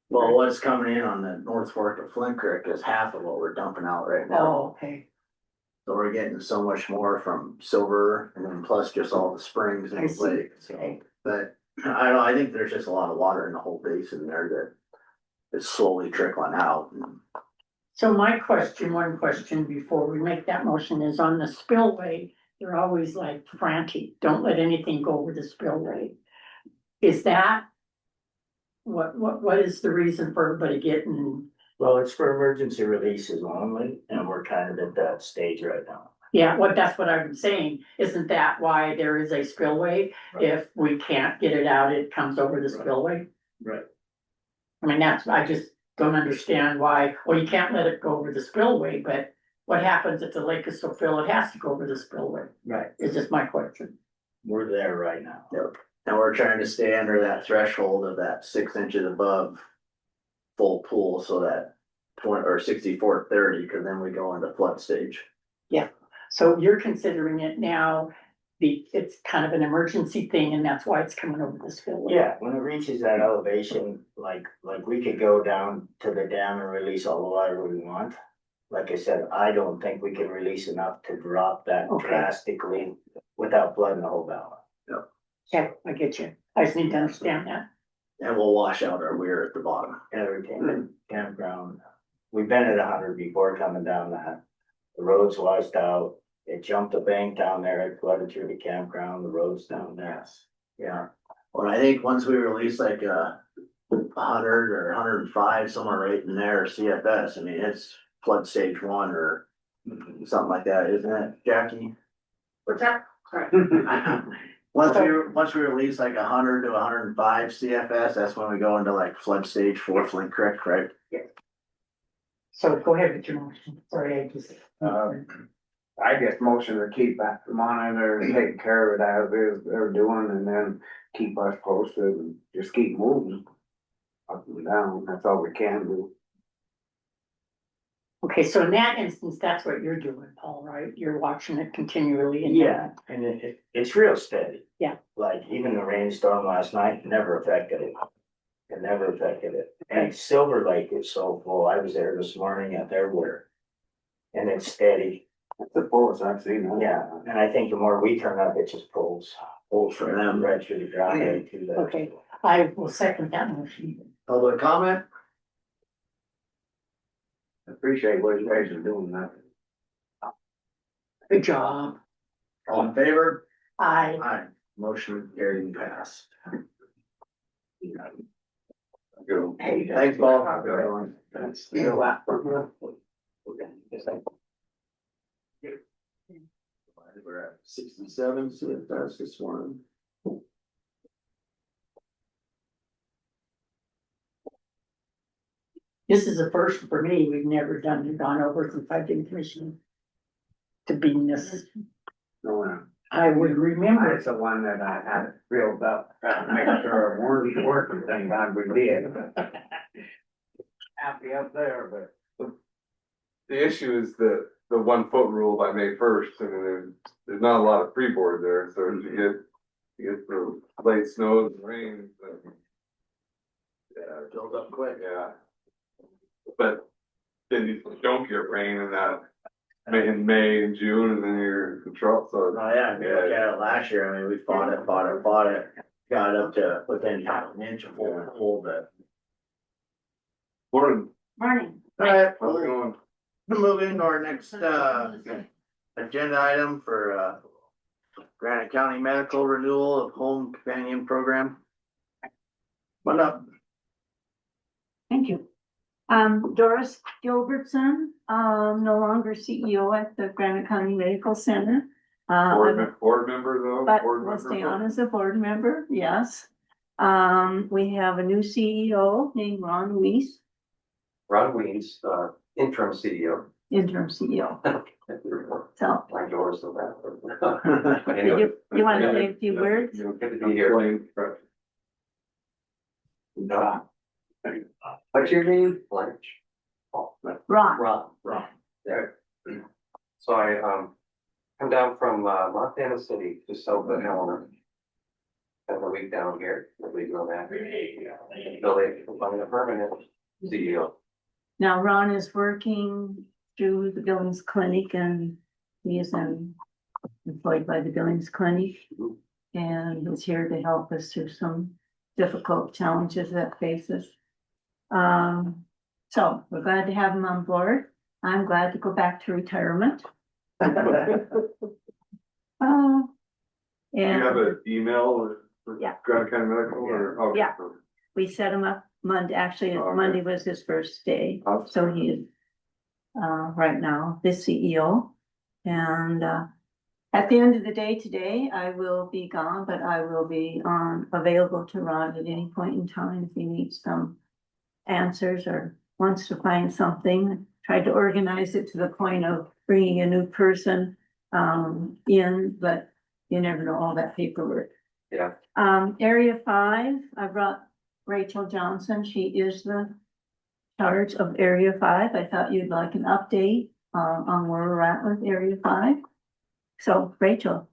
Well, what's coming in on the North Fork of Flint Creek is half of what we're dumping out right now. Oh, okay. So we're getting so much more from Silver and then plus just all the springs I and see. lakes. Okay. But I don't know, I think there's just a lot of water in the whole basin there that is slowly trickling out. So one question before we make that motion is on the spillway, they're always like frantic, don't let anything go over the spillway. Is that? What is the reason for everybody getting? Well, it's for emergency releases only, and we're kind of at that stage right now. Yeah, that's what I'm saying. Isn't that why there is a spillway? Right. If we can't get it out, it comes over the spillway. Right. I mean, I just don't understand why, well, you can't let it go over the spillway, but what happens if the lake is so full, it has to go over the spillway, Right. is just my question. We're there right now. Yep. And we're trying to stay under that threshold of that 6 inches above full pool, so that 64-30, cause then we go into flood stage. So you're considering it now, it's kind of an emergency thing and that's why it's coming over the spillway? Yeah, when it reaches that elevation, like we could go down to the dam and release all the water we want. Like I said, I don't think we can release enough to drop that Okay. drastically without flooding the whole valley. Yeah, I get you. I just need to understand that. And we'll wash out our weir at the bottom. Everything, campground. We've been at 100 before coming down that. The road's washed out. It jumped a bank down there. It flooded through the campground. The road's down there. Yeah. Well, I think once we release like 100 or 105, somewhere right in there, CFS, I mean, it's flood stage 1 or something like that, isn't it, Jackie? What's that? Sorry. Once we release like 100 to 105 CFS, that's when we go into like flood stage 4 Flint Creek, right? So go ahead with your motion. Sorry, I just. I guess motion to keep that monitor and take care of that as they're doing, and then keep us posted and just keep moving. Up and down, that's all we can do. Okay, so in that instance, that's what you're doing, Paul, right? You're watching it continually and. Yeah, and it's real steady. Yeah. Like even the rainstorm last night never affected it. It never affected it. And Silver Lake is so full. I was there this morning at their weir. And it's steady. That's the fullest I've seen. Yeah, and I think the more we turn up, it just pulls for them right through the driveway to the. Okay, I will second that motion. Public comment? Appreciate what you guys are doing that. Good job. All in favor? I, Aye. Motion carried and passed. Go. hey, Thanks, Paul. That's We're at 67 CFS this morning. this is a first for me. We've never gone over since I've been commissioner. To be this, no, I would remember. that's the one that I had reeled up, to make sure it weren't working, thank God we did. Happy up there, but. The issue is the 1 foot rule by May 1st. I mean, there's not a lot of freeboard there, so if you get the late snows and rains, then. Yeah, Build up quick. yeah. But then you don't get rain in that, in May and June, and then you're in trouble, so. Oh, yeah, I mean, look at it last year. I mean, we fought it. Got up to within half an inch of full, but. Morning, Morning. Alright, how's it going? we'll move into our next, agenda item for, Granite County Medical Renewal of Home Companion Program. What up? Thank you. Doris Gilbertson, no longer CEO at the Granite County Medical Center. Board member though? But Board will member? stay on as a board member, yes. We have a new CEO named Ron Weiss, Ron Weeds, interim CEO. interim CEO. So, My doors so bad. Anyway. you want to say a few words? Good to be here. No. What's your name? Blanche. Ron, Ron. There. So I, come down from, Montana City, just south of Helena. Spent a week down here, believe it or not. Until they find a permanent CEO. now Ron is working through the Billings Clinic and he is employed by the Billings Clinic. And he's here to help us through some difficult challenges that face us. So we're glad to have him on board. I'm glad to go back to retirement. Do you have And an email for Yeah. Granite County Medical or? Okay. Yeah. we set him up Monday, actually Okay. Monday was his first day, Awesome. so he is right now the CEO. And at the end of the day today, I will be gone, but I will be available to Ron at any point in time if he needs some answers or wants to find something, tried to organize it to the point of bringing a new person, in, but you never know all that paperwork. Yeah. Area 5, I brought Rachel Johnson. She is the charge of Area 5. I thought you'd like an update, on where we're at with Area 5. So, Rachel.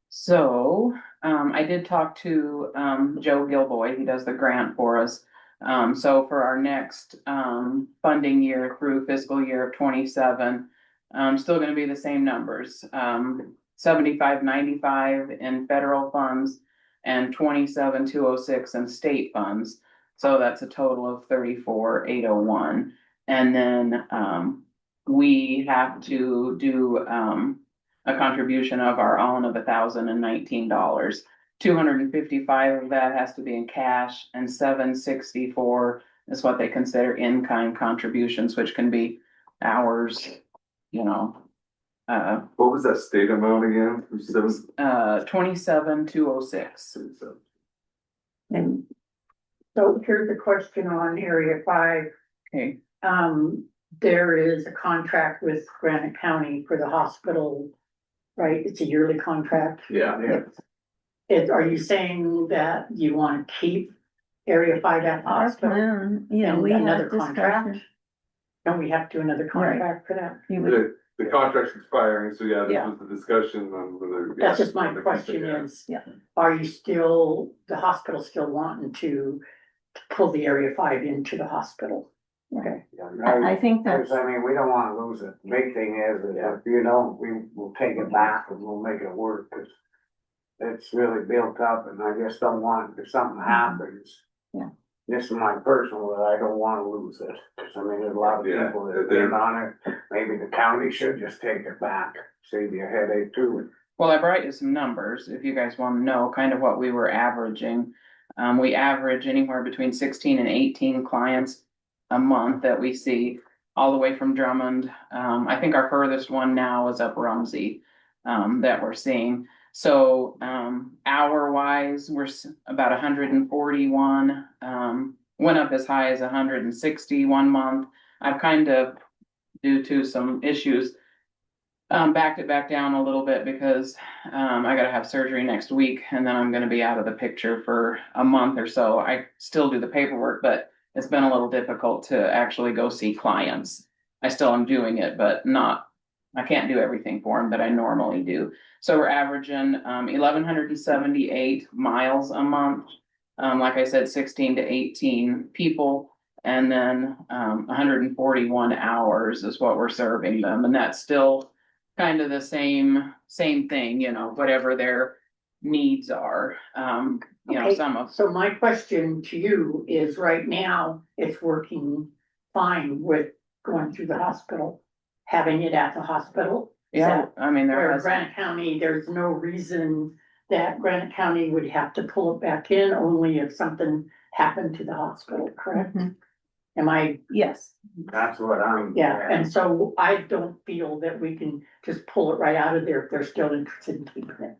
So, I did talk to, Joe Gilboy, he does the grant for us. So for our next, funding year through fiscal year of 27, still gonna be the same numbers. 7595 in federal funds and 27,206 in state funds. So that's a total of 34,801. And then, we have to do, a contribution of our own of $1,019. 255 of that has to be in cash, and 764 is what they consider in-kind contributions, which can be hours, you know. What was that state amount again? 27,206. And So here's a question on Area 5. Okay, There is a contract with Granite County for the hospital, right? It's a yearly contract. Yeah. Are you saying that you want to keep Area 5 at the our hospital? plan, yeah, And we had another contract? discussion. Don't we have to do another contract for that? You would- The contract's expiring, so yeah, this Yeah. was the discussion on whether. That's just my question is, Yeah. are you still, the hospital still wanting to pull the Area 5 into the hospital? Okay. I think that's, I mean, we don't wanna lose it. The big thing is, if you don't, we will take it back and we'll make it work, cause it's really built up and I just don't want, if something happens. Yeah. This is my personal, that I don't wanna lose it, cause I mean, there's a lot of Yeah, people that they're- depend on it. Maybe the county should just take it back, save you a headache too. well, I brought you some numbers, if you guys wanna know kind of what we were averaging. We average anywhere between 16 and 18 clients a month that we see, all the way from Drummond. I think our furthest one now is up Rumsey, that we're seeing. So, hour wise, we're about 141, went up as high as 160 one month. I've kind of, due to some issues, backed it back down a little bit because, I gotta have surgery next week and then I'm gonna be out of the picture for a month or so. I still do the paperwork, but it's been a little difficult to actually go see clients. I still am doing it, but I can't do everything for them that I normally do. So we're averaging, 1,178 miles a month. Like I said, 16 to 18 people, and then, 141 hours is what we're serving them, and that's still kind of the same thing, you know, whatever their needs are. You know, Okay, some of, so my question to you is, right now, it's working fine with going through the hospital, having it at the hospital? Is yeah, that I mean, there Where has, Granite County, there's no reason that Granite County would have to pull it back in, only if something happened to the hospital, correct? Mhm. Am I, yes, That's what I'm. yeah, and so I don't feel that we can just pull it right out of there if they're still interested in keeping it.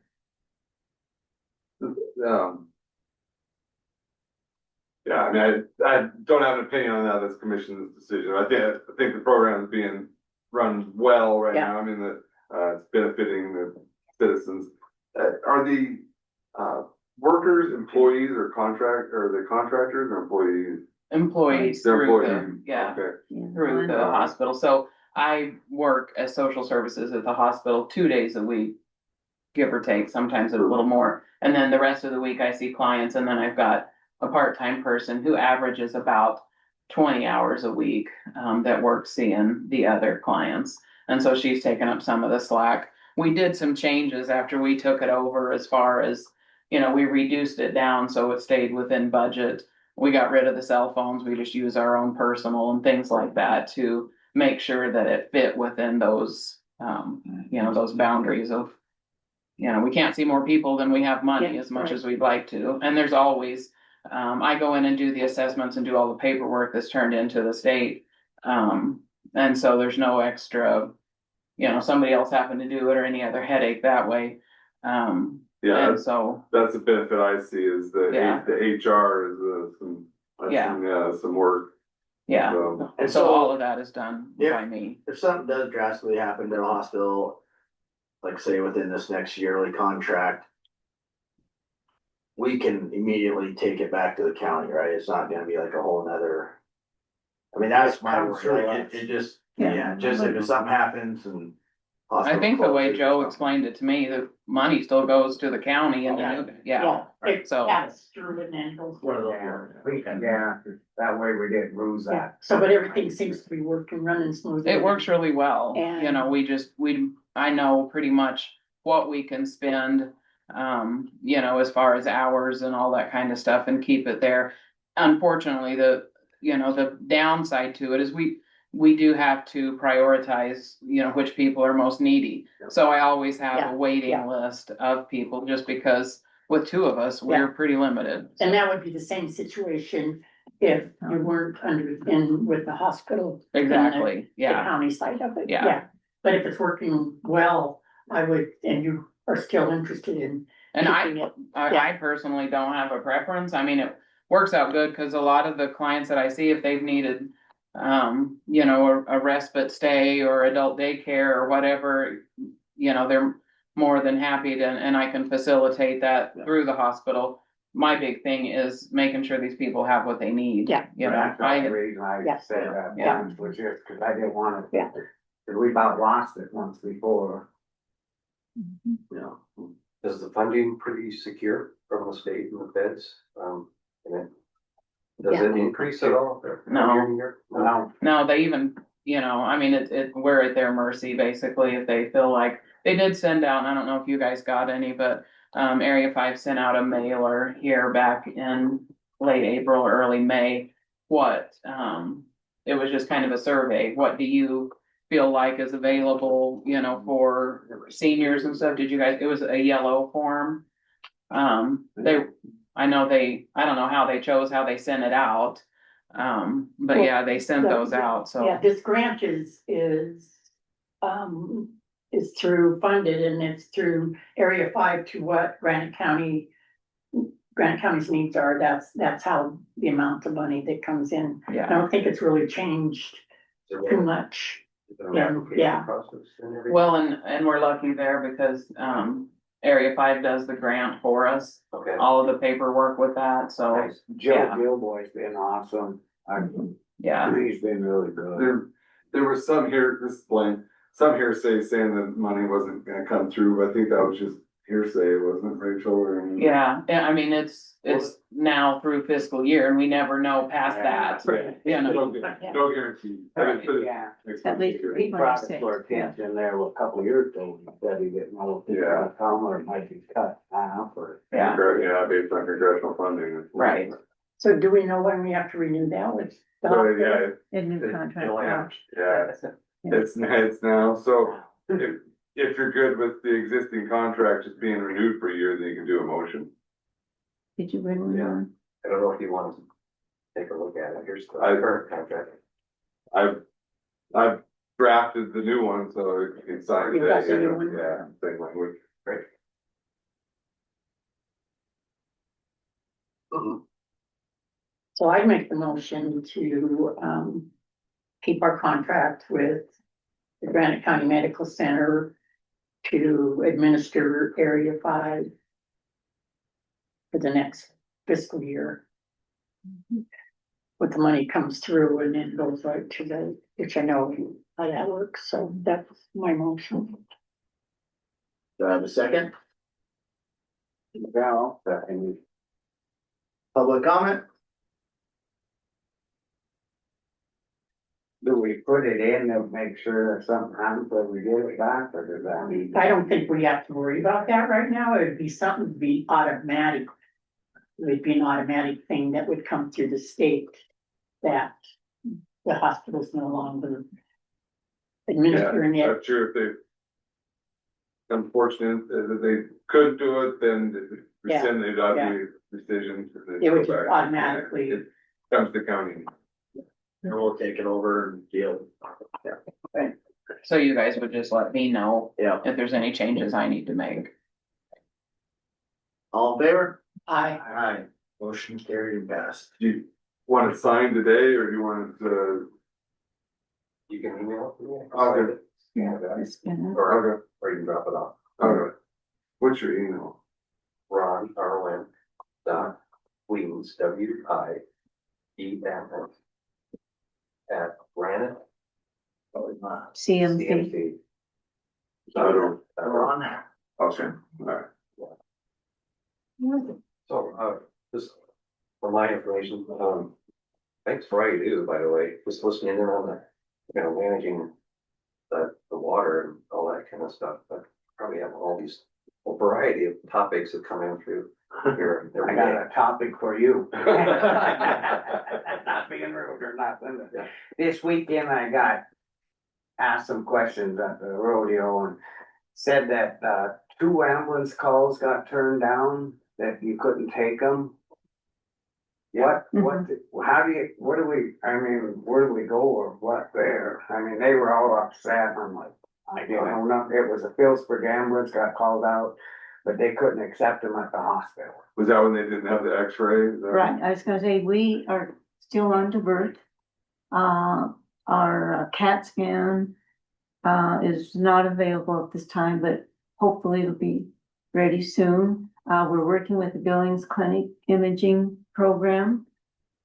Yeah, I mean, I don't have an opinion on that, that's commission's decision. I think the program is being run well right Yeah. now. I mean, it's benefiting the citizens. Are the, workers, employees or the contractors or employees? employees They're through the, employees, yeah. okay. Through the hospital. So I work as social services at the hospital 2 days a week, give or take, sometimes a little more. And then the rest of the week I see clients, and then I've got a part-time person who averages about 20 hours a week, that works seeing the other clients. And so she's taken up some of the slack. We did some changes after we took it over, as far as, you know, we reduced it down so it stayed within budget. We got rid of the cell phones, we just use our own personal and things like that to make sure that it fit within those, you know, those boundaries of, you know, we can't see more people than we have money Yeah, as much right. as we'd like to. And there's always, I go in and do the assessments and do all the paperwork that's turned into the state. And so there's no extra, you know, somebody else happened to do it or any other headache that way. Yeah, And so, that's the benefit I see is Yeah. the HR is some, Yeah. some work. Yeah, So, And so all so of that is done Yeah. by me. if something does drastically happen to the hospital, like say within this next yearly contract, we can immediately take it back to the county, right? It's not gonna be like a whole nother. I mean, that's my Comes worry, through like, us. it just, Yeah. yeah, just if something happens and. I think the way hospital Joe closes, explained it to me, the money still goes to the county and then, yeah, It so- passes through and then goes. One of those. Yeah, we can, yeah, that way we didn't lose Yeah, that. so but everything seems to be working, running smoothly. it works really well. You And- know, I know pretty much what we can spend, you know, as far as hours and all that kind of stuff and keep it there. Unfortunately, the downside to it is we do have to prioritize, you know, which people are most needy. So I always have Yeah, a waiting yeah. list of people just because with two of us, we're Yeah. pretty limited. And that would be the same situation if you weren't in with the hospital. in the- Exactly, The yeah. county side of it, Yeah. yeah. But if it's working well, I would, and you are still interested in And keeping it. I personally don't have a preference. I mean, it works out good because a lot of the clients that I see, if they've needed, you know, a respite stay or adult daycare or whatever, you know, they're more than happy to, and I can facilitate that through the hospital. My big thing is making sure these people have what they need. Yeah. You know, That's the only reason I Yeah. said that, Yeah. was just because I didn't want to. Yeah. Cause we about lost it once before. You know, Is the funding pretty secure from the state and the feds? And it- Does Yeah. it increase at all? No. Year to year? Well, no, they even, you know, I mean, we're at their mercy basically if they feel like, they did send out, and I don't know if you guys got any, but Area 5 sent out a mailer here back in late April, or early May. It was just kind of a survey. What do you feel like is available, you know, for seniors and stuff? Did you guys, it was a yellow form. I don't know how they chose, how they sent it out. But yeah, they sent those out, so. Yeah, this grant is through funded and it's through Area 5 to what Granite County's needs are. That's how the amount of money that comes in. I Yeah, don't think it's really changed too much. Is there an Yeah, application yeah. process and everything? well, and we're lucky there because, Area 5 does the grant for us, Okay. all of the paperwork with that, so, nice. Joe Yeah. Gilboy's been awesome. yeah. He's been really good. there was some here, this is blank, some hearsay saying that money wasn't gonna come through, but I think that was just hearsay, wasn't it, Rachel, or? Yeah, I mean, it's now through fiscal year and we never know past that, Right. you know. No guarantee. Yeah. At least He brought it to our attention there a couple of years ago, he said he didn't know if it was gonna come or it might be cut now or. Yeah, Yeah, based on congressional funding. right. So do we know when we have to renew that with? the So, hospital? yeah, A new contract. yeah, it's now, so if you're good with the existing contract just being renewed for a year, then you can do a motion. Did you bring one Yeah. on? I don't know if you want to take a look at it. Here's the I- current contract. I've drafted the new one, so it's signed You've got today, the new one? yeah, same language. Great. So I'd make the motion to, keep our contract with the Granite County Medical Center to administer Area 5 for the next fiscal year. What the money comes through and then goes right to the, which I know how that works, so that's my motion. do I have a second? Well, and Public comment? do we put it in to make sure that something happens when we get it back, or does that mean? I don't think we have to worry about that right now. It'd be something to be automatic. It would be an automatic thing that would come through the state that the hospital's no longer administering it. Not sure if they, unfortunate that they couldn't do it, then Yeah, rescind the adopted decision. It would just automatically. It comes to county. And we'll take it over and deal. So you guys would just let me know Yeah, if there's any changes I need to make. all in favor? I, Aye. Motion carried and passed. Do Want it signed today, or do you want it to? You can email it to me. Okay. Yeah, it's been- Or you can drop it off. Okay. What's your email? Ron Arlen dot Weems, WIEMS at Granite CMC. CMC. We're on there. Okay, alright. So, just for my information, thanks for all you do, by the way, just listening in on the, managing the water and all that kind of stuff, but probably have all these, a variety of topics that come in through here. I got a topic for you. Not being rude or nothing. This weekend I got asked some questions at the rodeo and said that, 2 ambulance calls got turned down, that you couldn't take them. What, how do you, where do we go or what there? I mean, they were all upset. I'm like, I don't know, it was a Phillipsburg ambulance got called out, but they couldn't accept them at the hospital. Was that when they didn't have the x-ray? Is that- Right, I was gonna say, we are still on divert. Our CAT scan is not available at this time, but hopefully it'll be ready soon. We're working with the Billings Clinic imaging program.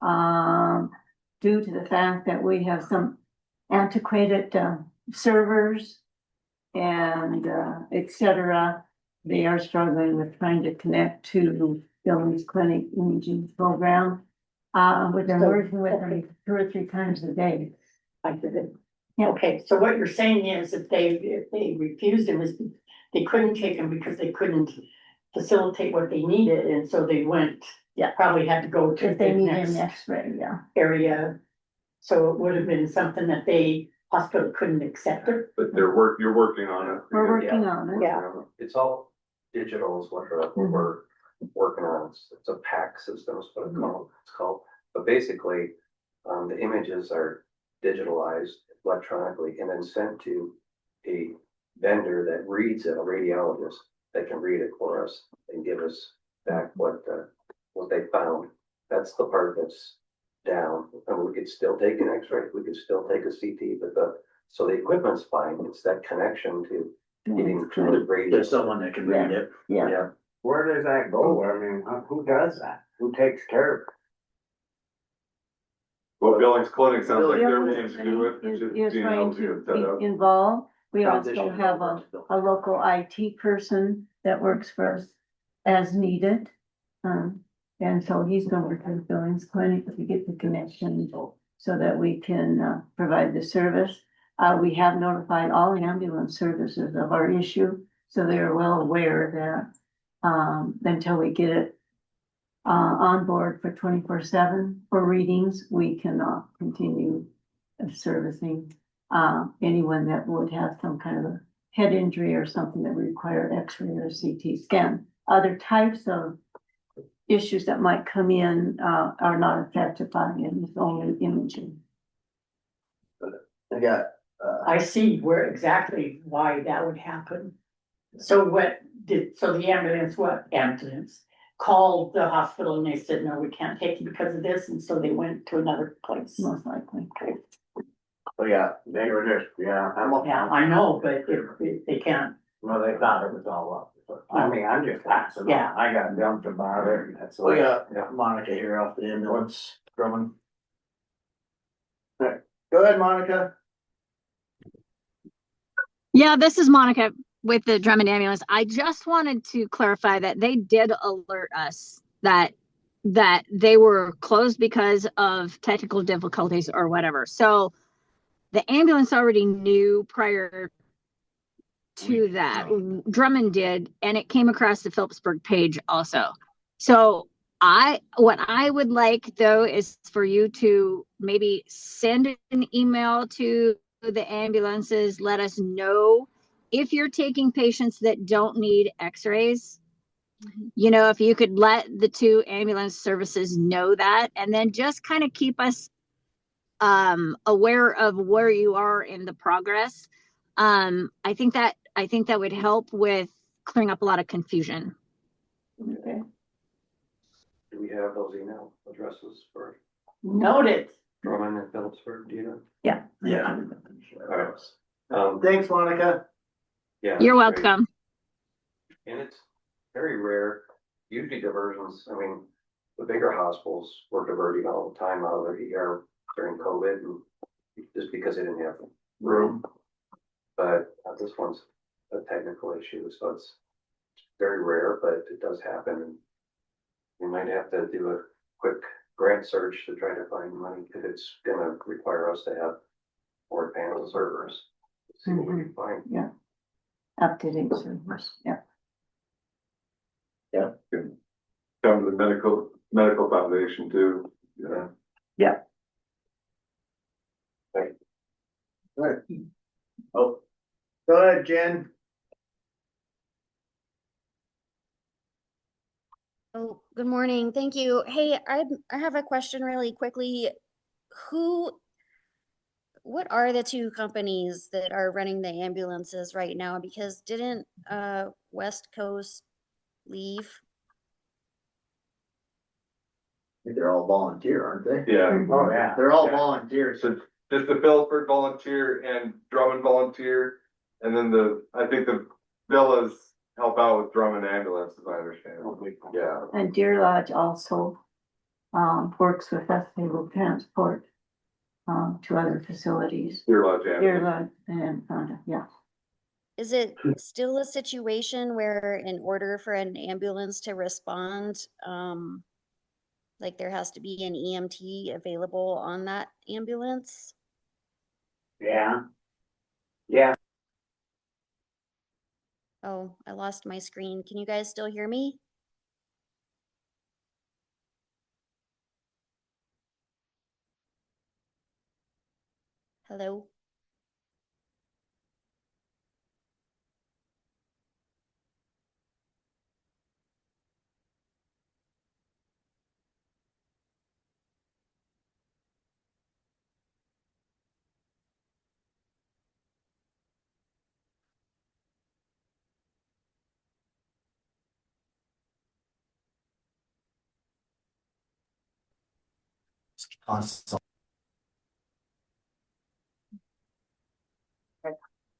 Due to the fact that we have some antiquated servers and et cetera, they are struggling with trying to connect to Billings Clinic imaging program. We've been working with them 2 or 3 times a day. I did it. Yeah. Okay, so what you're saying is if they refused him, is they couldn't take him because they couldn't facilitate what they needed, and so they went, probably had to go to If they the need next an X-ray, yeah. area. So it would have been something that hospital couldn't accept it. But you're working on it. We're working on it. Yeah. It's all digital is what we're working on. It's a PAC system is what it's called. But basically, the images are digitalized electronically and then sent to a vendor that reads it, a radiologist that can read it for us and give us back what they found. That's the part that's down. And we could still take an X-ray, we could still take a CT, but so the equipment's fine. It's that connection to getting to the radio. There's someone that can read it. Yeah. Where does that go? I mean, who does that? Who takes care of it? Well, Billings Clinic sounds like they're willing Billings to do it. Clinic It's just is being trying able to to get set up. be involved. We also Transition have over to a local IT person that works for us as needed. And so he's gonna work with Billings Clinic to get the connection so that we can provide the service. We have notified all ambulance services of our issue, so they are well aware that until we get it on board for 24/7 for readings, we cannot continue servicing anyone that would have some kind of a head injury or something that would require X-ray or CT scan. Other types of issues that might come in are not affected by it, it's only imaging. I got, I see exactly why that would happen. So the ambulance called the hospital and they said, no, we can't take you because of this, and so they went to another place. Most likely. Okay. oh yeah, they were just, Yeah, I know, but they can't. well, they thought it was all up. I mean, I'm just asking. Yeah. I got dumped about it. That's We all. got Monica here off the ambulance, Drummond. Alright, go ahead, Monica. Yeah, this is Monica with the Drummond Ambulance. I just wanted to clarify that they did alert us that they were closed because of technical difficulties or whatever. So the ambulance already knew prior to that. Drummond did, and it came across the Phillipsburg page also. So what I would like though is for you to maybe send an email to the ambulances, let us know if you're taking patients that don't need x-rays. You know, if you could let the 2 ambulance services know that, and then just kind of keep us aware of where you are in the progress. I think that would help with clearing up a lot of confusion. Okay. Do we have those email addresses for Noted. Drummond and Phillipsburg, do you know? Yeah. Yeah. Alright. Thanks, Monica. Yeah. You're that's great. welcome. And it's very rare, usually diversions, I mean, the bigger hospitals were diverting all the time out of their ER during COVID and just because they didn't have room. But this one's a technical issue, so it's very rare, but it does happen. And we might have to do a quick grant search to try to find money, because it's gonna require us to have more panel servers. See what we can find. Yeah. Up to date servers, yeah. Yeah. Come to the medical foundation too, yeah. Yeah. Right. Oh, go ahead, Jen. Oh, good morning. Thank you. Hey, I have a question really quickly. What are the two companies that are running the ambulances right now? Because didn't West Coast leave? I think they're all volunteer, aren't they? Yeah. Oh, yeah. They're all volunteers. So just the Phillipsburg volunteer and Drummond volunteer, and then I think the villas help out with Drummond ambulance, as I understand. Yeah. And Deer Lodge also, works with us, they will transport, to other facilities. Deer Lodge Deer ambulance. Lodge and, yeah. Is it still a situation where in order for an ambulance to respond, like there has to be an EMT available on that ambulance? Yeah. Yeah, Oh, I lost my screen. Can you guys still hear me? Hello?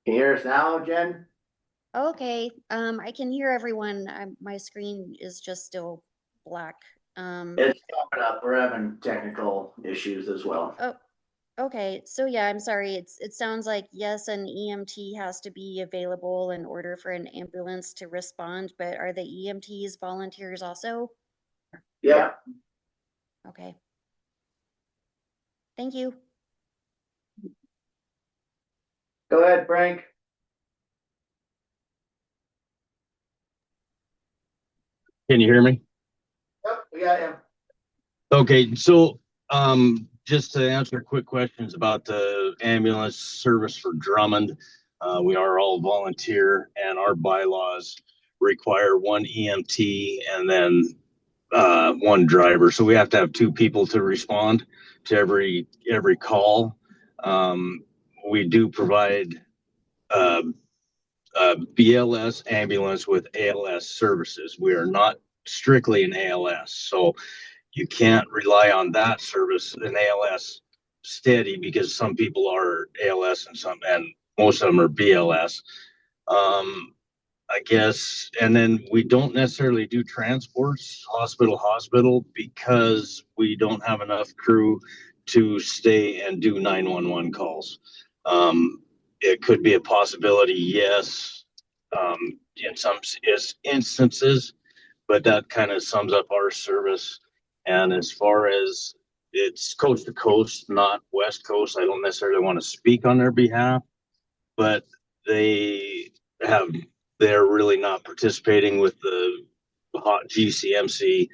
Can you hear us now, Jen? Okay, I can hear everyone. My screen is just still black. It's coming up. We're having technical issues as well. Oh, okay. So yeah, I'm sorry. It sounds like yes, an EMT has to be available in order for an ambulance to respond, but are the EMTs volunteers also? Yeah. Okay. Thank you. Go ahead, Frank. Can you hear me? Yep, we got him. Okay, so just to answer quick questions about the ambulance service for Drummond, we are all volunteer, and our bylaws require one EMT and then one driver. So we have to have two people to respond to every call. We do provide BLS ambulance with ALS services. We are not strictly an ALS, so you can't rely on that service in ALS steady, because some people are ALS and most of them are BLS. I guess, and then we don't necessarily do transports hospital because we don't have enough crew to stay and do 911 calls. It could be a possibility, yes, in some instances, but that kind of sums up our service. And as far as it's coast to coast, not West Coast, I don't necessarily want to speak on their behalf, but they're really not participating with the hot GCMC.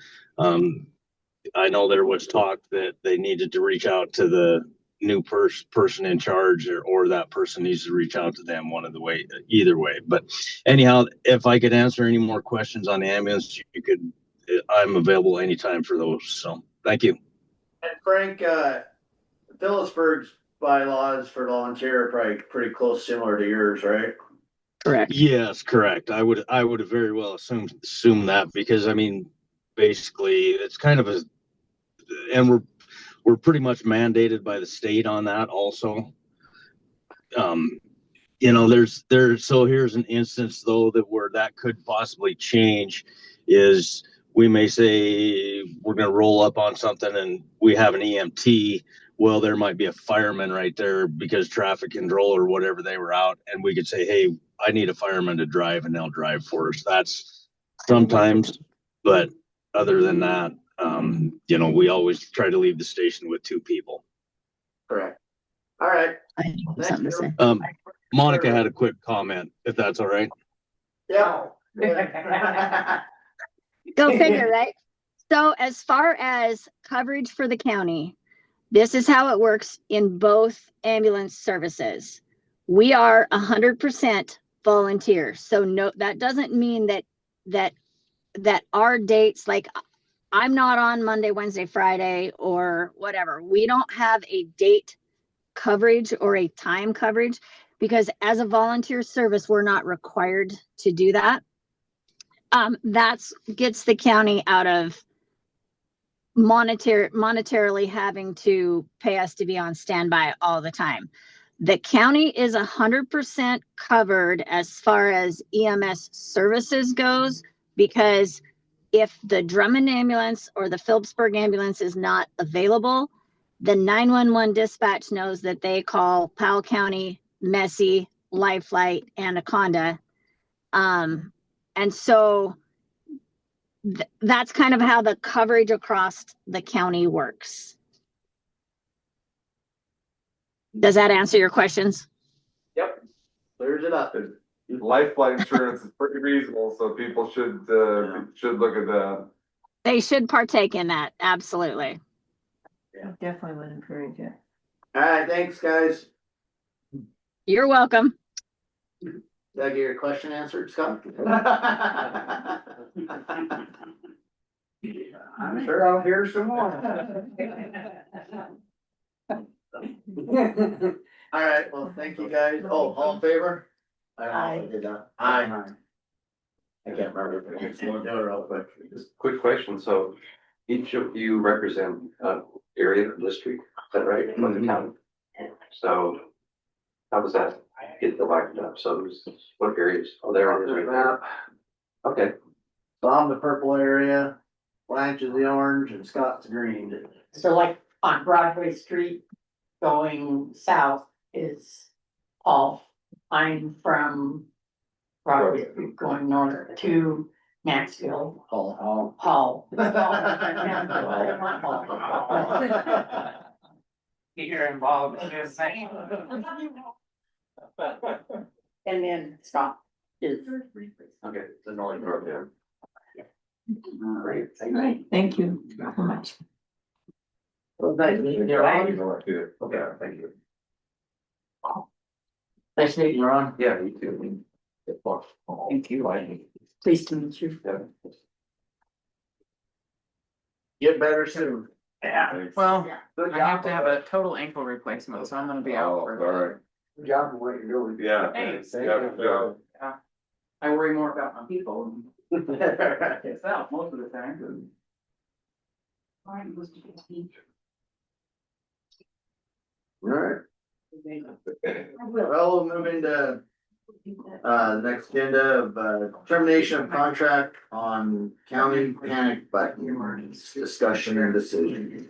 I know there was talk that they needed to reach out to the new person in charge, or that person needs to reach out to them either way. But anyhow, if I could answer any more questions on the ambulance, I'm available anytime for those. So thank you. And Frank, Phillipsburg's bylaws for volunteer are probably pretty close, similar to yours, right? Correct. Yes, correct. I would very well assume that, because I mean, basically it's kind of and we're we're pretty much mandated by the state on that also. You know, so here's an instance though that where that could possibly change is we may say we're going to roll up on something and we have an EMT. Well, there might be a fireman right there because traffic control or whatever they were out, and we could say, hey, I need a fireman to drive, and they'll drive for us. That's sometimes, but other than that, you know, we always try to leave the station with 2 people. Correct. All right. I have something to say. Monica had a quick comment, if that's all right. Yeah. Go figure, right? So as far as coverage for the county, this is how it works in both ambulance services. We are 100% volunteer. So no, that doesn't mean that our dates, like I'm not on Monday, Wednesday, Friday, or whatever. We don't have a date coverage or a time coverage because as a volunteer service, we're not required to do that. That's gets the county out of monetarily having to pay us to be on standby all the time. The county is 100% covered as far as EMS services goes, because if the Drummond ambulance or the Phillipsburg ambulance is not available, the 911 dispatch knows that they call Powell County, Messy, Life Flight, Anaconda. And so that's kind of how the coverage across the county works. Does that answer your questions? Yep. Clears it up. Life flight insurance is pretty reasonable, so people should look at that. They should partake in that. Absolutely. I definitely would encourage it. All right, thanks, guys. You're welcome. Did I get your question answered, Scott? I'm sure I'll hear some more. All right, well, thank you, guys. Oh, all in favor? I don't know if I did that. Aye. I can't remember. It's going down real quick. Just quick question, so each of you represent an area or district, is that right, from the county? So how does that get divided up? So what areas are there on this map? Okay, So I'm the purple area, Blanche is the orange, and Scott's the green. So like on Broadway Street going south is Paul. I'm from Broadway Street going north to Maxfield. Paul. You're involved in this thing. And then Scott is. okay, the north, yeah. Great, All right, thank you so much. Well, nice meeting you, Ron. Okay, thank you. Nice meeting you, Ron. Yeah, you too. Thank you. Pleased to meet you. Yeah. Get better soon. Yeah, well, I have to have a total ankle replacement, so I'm gonna be out for. All right. Good job on what you're doing. Yeah. Thanks. Yeah, good job. I worry more about my people than myself most of the time. All right. Well, we'll move into next agenda of termination of contract on county panic button discussion and decision.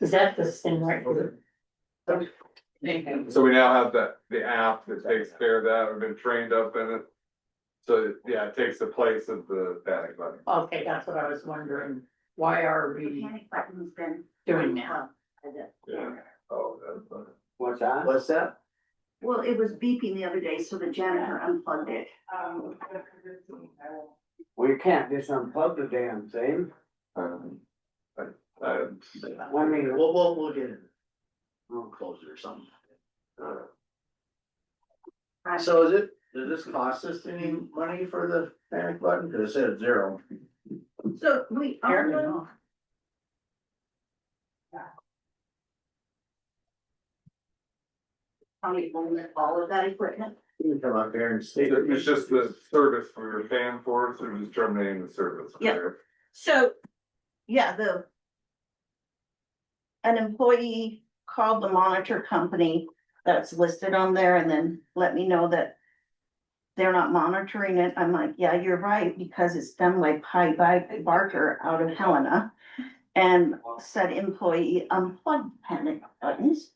Is that this thing right here? So we now have the app that takes care of that. We've been trained up in it. So, yeah, it takes the place of the panic button. Okay, that's what I was wondering. Why are we doing that? Yeah. Oh, that's funny. What's that? What's that? Well, it was beeping the other day, so the janitor unplugged it. We can't just unplug the damn thing. I mean, We'll get it. We'll close it or something. So does this cost us any money for the panic button? Cause it said 0. So we own them. We own all of that equipment. You can come up there and see. It's just the service we were paying for, so we're just terminating the service. Yeah. So, yeah, an employee called the monitor company that's listed on there and then let me know that they're not monitoring it. I'm like, yeah, you're right, because it's done by Barker out of Helena. And said employee unplugged panic buttons.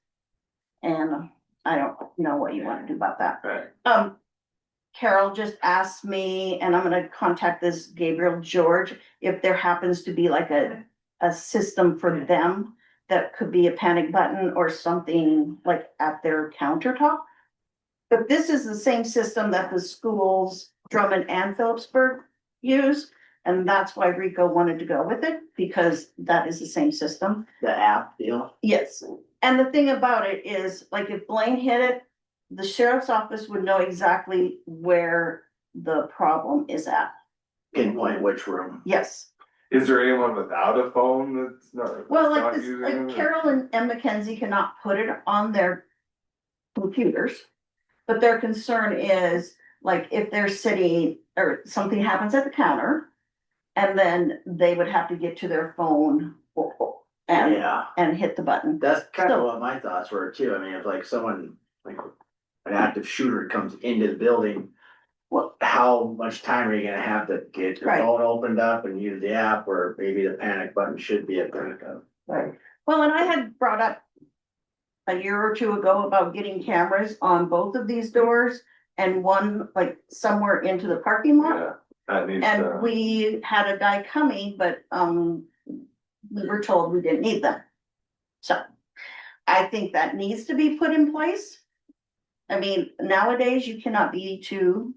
And I don't know what you wanna do about that. Right. Carol just asked me, and I'm gonna contact this Gabriel George, if there happens to be like a system for them that could be a panic button or something like at their countertop. But this is the same system that the schools, Drummond and Phillipsburg use, and that's why Rico wanted to go with it, because that is the same system. The app deal. Yes, and the thing about it is, like, if Blaine hit it, the sheriff's office would know exactly where the problem is at. Pinpoint which room. Yes, Is there anyone without a phone that's not? well, that's like not this, using like it? Carol and Mackenzie cannot put it on their computers. But their concern is, like, if they're sitting, or something happens at the counter, and then they would have to get to their phone and, Yeah, and hit the button. that's kind of So- what my thoughts were too. I mean, if like someone, like an active shooter comes into the building, well, how much time are you gonna have to get your Right. phone opened up and use the app, where maybe the panic button should be at the. Right. Well, and I had brought up a year or two ago about getting cameras on both of these doors and one like somewhere into the parking lot. Yeah, that needs And to, we had a guy coming, but, we were told we didn't need them. So I think that needs to be put in place. I mean, nowadays you cannot be too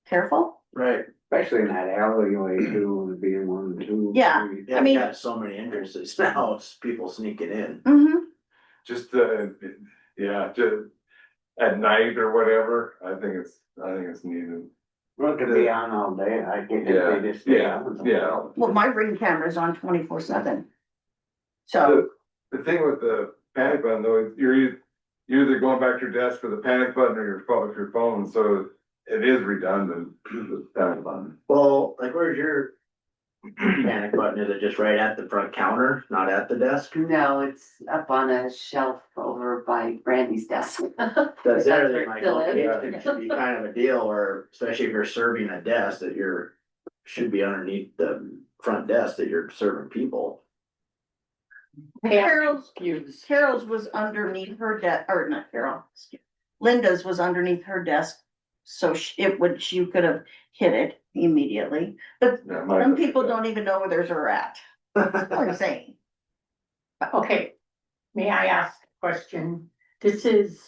careful. Right. Especially in that alleyway too, being 1, 2. Yeah. 3. Yeah, I we mean- got so many entrances now, it's people sneaking in. Mm-hmm. just, yeah, just at night or whatever, I think it's needed. Well, it could be on all day, I think Yeah, they just. stay yeah, on. yeah. Well, my Ring camera's on 24/7. So, The thing with the panic button though, is you're either going back to your desk for the panic button or your phone, so it is redundant, the panic button. Well, like, where's your panic button? Is it just right at the front counter, not at the desk? No, it's up on a shelf over by Brandy's desk. That's where everything, it like, still okay, is. it should be kind of a deal where, especially if you're serving a desk, that you're, should be underneath the front desk that you're serving people. Carol's Use. Carol's was underneath her desk, or not Carol, Linda's was underneath her desk. So you could have hit it immediately, but Yeah, mine some doesn't people do that. don't even know where theirs are at. That's what I'm saying. Okay, may I ask a question? This is,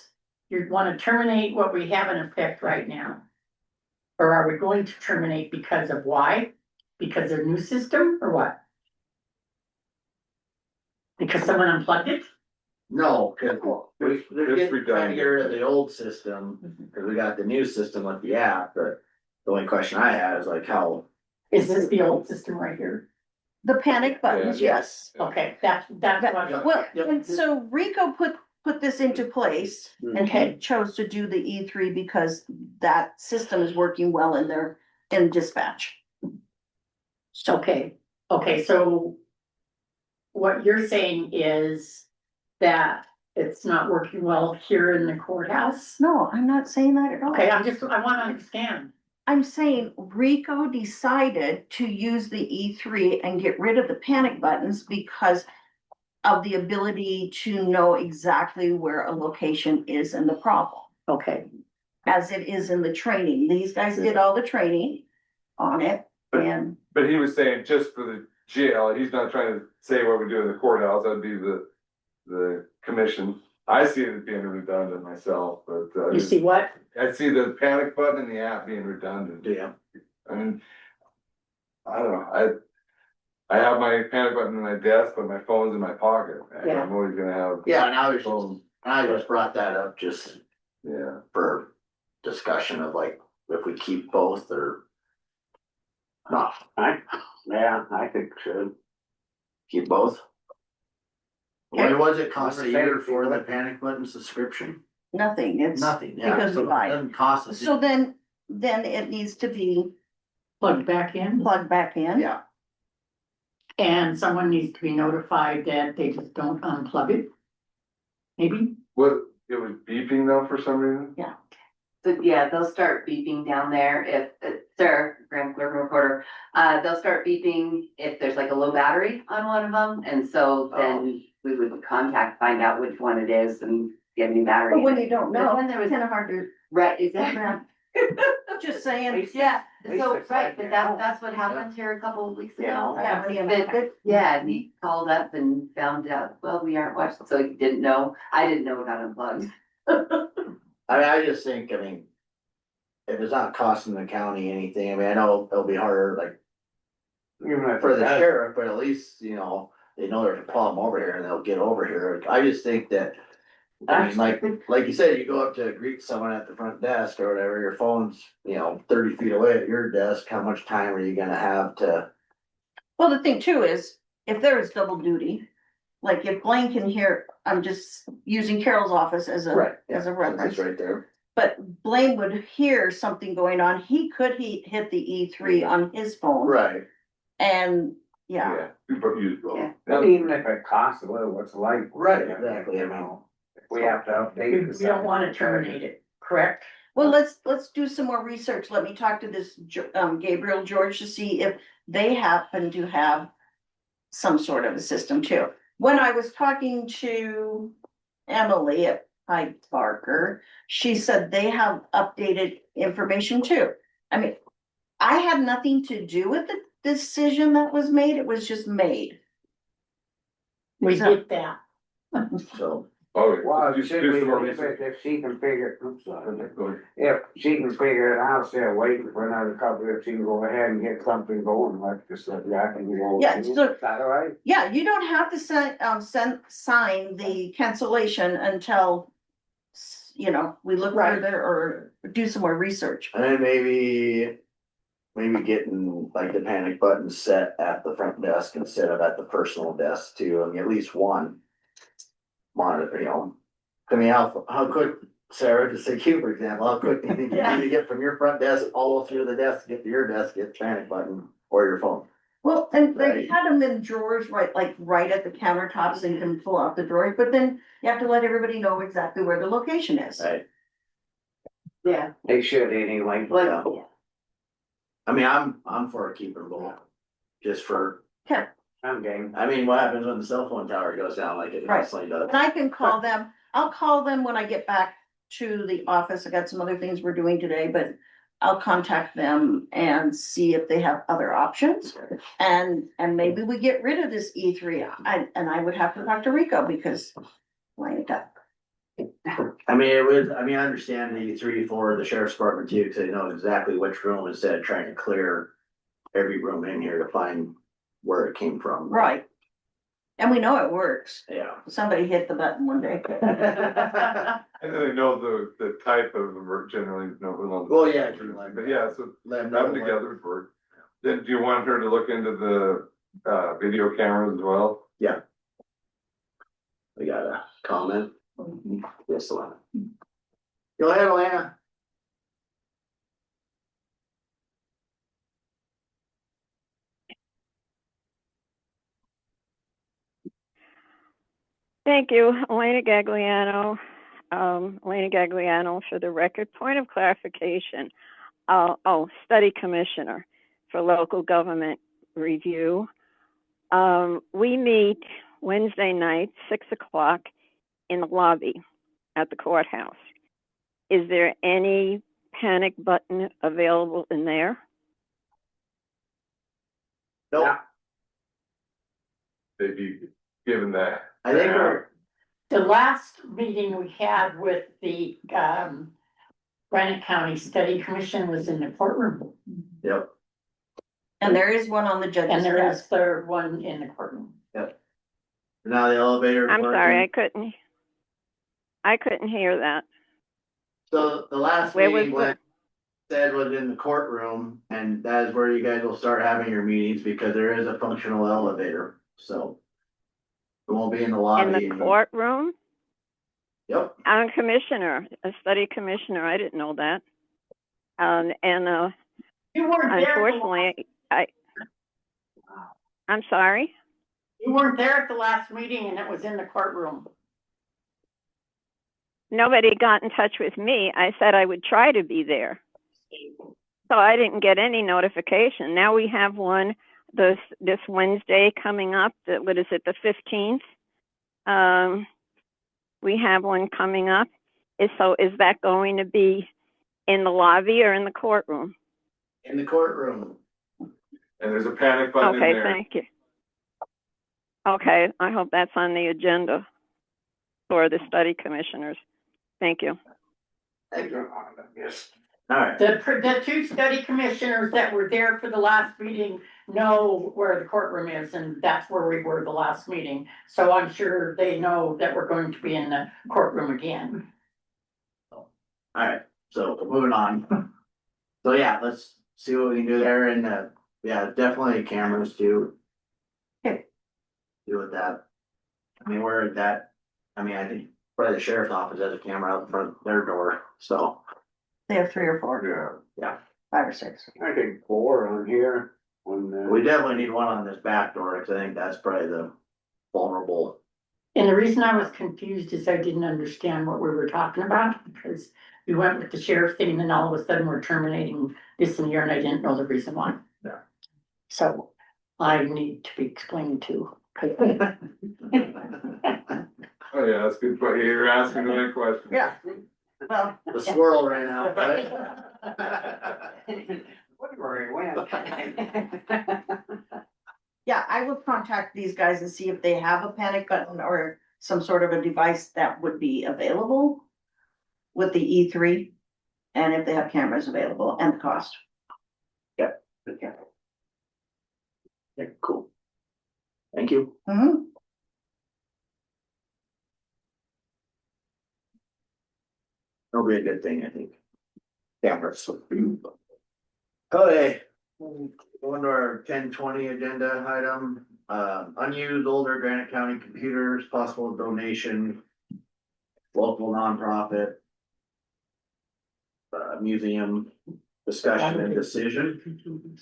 you wanna terminate what we have in effect right now? Or are we going to terminate because of why? Because their new system or what? Because someone unplugged it? No, cause we're It's getting, trying to redundant. get rid of the old system, cause we got the new system with the app, but the only question I had is like, how? Is this the old system right here? The panic buttons, Yeah. yes. Okay, that's what. Well, Yep. and so Rico put this into place and he chose to do the E3 because that system is working well in dispatch. Okay, so what you're saying is that it's not working well here in the courthouse? No, I'm not saying that at all. Okay, I wanna understand. I'm saying Rico decided to use the E3 and get rid of the panic buttons because of the ability to know exactly where a location is in the problem, Okay, as it is in the training. These guys did all the training on it and But he was saying just for the jail, he's not trying to say what we do in the courthouse, that'd be the commission. I see it as being redundant myself, but. you see what? I see the panic button and the app being redundant. Yeah. I mean, I don't know, I have my panic button in my desk, but my phone's in my pocket. Yeah. I'm always gonna have. Yeah, and I just brought that up just Yeah, for discussion of like, if we keep both or not, Yeah, I think so. keep both. Okay. What does it cost a year for the panic button subscription? nothing, it's. Nothing, yeah, Because we so buy it it. doesn't cost us. So then it needs to be Plugged back in? plugged back in. Yeah, And someone needs to be notified that they just don't unplug it. Maybe, What, it was beeping though for some reason? So yeah, they'll start beeping down there if, Sarah, Grand Clerk Recorder, they'll start beeping if there's like a low battery on one of them. And so then we would contact, find out which one it is and get a new battery. But when you don't know, Then there was it's kind of hard to. Right, exactly. Just saying. Yeah, At least so, it's right, like but that. that's what happened here a couple of weeks Yeah. ago. Yeah, when you But- unplug it. Yeah, and he called up and found out, well, we aren't watching, so he didn't know, I didn't know it got unplugged. I just think, if it's not costing the county anything, I know it'll be harder, like, Even if for it the does, sheriff, but at least, they know there's a problem over here and they'll get over here. I just think that, like you said, you go up to greet someone at the front desk or whatever, your phone's, 30 feet away at your desk, how much time are you gonna have to? Well, the thing too is, if there is double duty, like if Blaine can hear, I'm just using Carol's office as a, as a Since reference. it's right there. But Blaine would hear something going on, he could hit the E3 on his phone. Right. And, yeah, People use both. Yeah. and even if it costs a little, what's the light? Right, exactly, You know, if we have to update. the we don't wanna system, terminate it, correct? well, let's do some more research, let me talk to this Gabriel George to see if they happen to have some sort of a system too. When I was talking to Emily at Hyde Barker, she said they have updated information too. I mean, I had nothing to do with the decision that was made, it was just made. We So- get that. So, Oh, Well, you it should do be, some more if research. she can figure, oops, sorry. Go ahead. If she can figure it out, instead of waiting for another couple, if she can go ahead and get something going, like just like that and go. Yeah, Is so- that all right? Yeah, you don't have to sign the cancellation until, we look Right. further or do some more research. and then maybe getting like the panic button set at the front desk instead of at the personal desk too, at least one monitor, how quick, Sarah, just take you for example, how quick do you think you need to get from your front desk all the way through the desk, to get to your desk, get the panic button or your phone? Well, and they Right. had them in drawers, right at the countertops and can pull out the drawers, but then you have to let everybody know exactly where the location is. Right, Yeah. They should anyway. yeah. I'm for keeping them both, just for, I'm game. what happens when the cell phone tower goes down like it Right. constantly does? And I can call them, I'll call them when I get back to the office, I got some other things we're doing today, but I'll contact them and see if they have other options. And maybe we get rid of this E3, and I would have to talk to Rico because why ain't that? I understand the 3, 4, the sheriff's department too, cause they know exactly which room instead of trying to clear every room in here to find where it came from. Right. And we know it works. Yeah. Somebody hit the button one day. And then they know the type of, generally know who owns. Well, yeah, But yeah, so let them have know them what- together would work. Then do you want her to look into the, video cameras as well? Yeah. We got a comment? Yes, Alana. Go ahead, Alana. Thank you, Elena Gagliano. Elena Gagliano, for the record. Point of clarification. Study commissioner for local government review. We meet Wednesday night, 6:00 in the lobby at the courthouse. Is there any panic button available in there? Nope. They'd be given that. I think The last meeting we had with the, Granite County Study Commission was in the courtroom. Yep. And there is one on the judge's And there desk. is the one in the courtroom. Yep. Now the elevator. I'm sorry, I couldn't hear that. So the last Where was meeting Glenn said was in the courtroom, and that is where you guys will start having your meetings because there is a functional elevator, so. It won't be in the lobby. In the anymore. courtroom? Yep. I'm a commissioner, a study commissioner. I didn't know that. You weren't there. Unfortunately, I'm sorry? You weren't there at the last meeting and it was in the courtroom. Nobody got in touch with me. I said I would try to be there. So I didn't get any notification. Now we have one this Wednesday coming up. What is it, the 15th? We have one coming up. Is that going to be in the lobby or in the courtroom? In the courtroom. And there's a panic button in Okay, there. thank you. Okay, I hope that's on the agenda for the study commissioners. Thank you. Yes. All right. The two study commissioners that were there for the last meeting know where the courtroom is, and that's where we were the last meeting. So I'm sure they know that we're going to be in the courtroom again. All right, so moving on. So yeah, let's see what we can do there, and yeah, definitely cameras too. Okay. Do with that. I mean, I think probably the sheriff's office has a camera out in front of their door, so. They have 3 or 4. Yeah. 5 or 6. I think 4 on here, We definitely need one on this back door, cause I think that's probably the vulnerable. And the reason I was confused is I didn't understand what we were talking about, because we went with the sheriff thing and then all of a sudden we're terminating this and year and I didn't know the reason why. Yeah. So I need to be explained to. Oh, yeah, that's good. You're asking the right question. Yeah. Well. The squirrel ran out, right? where he went. Yeah, I will contact these guys and see if they have a panic button or some sort of a device that would be available with the E3, and if they have cameras available and the cost. Yep. Okay. Yeah, cool. Thank you. Mm-hmm. That'll be a good thing, I think. Cameras. Okay. Going to our 10-20 agenda item, unused older Granite County computers, possible donation. Local nonprofit. Museum discussion and decision.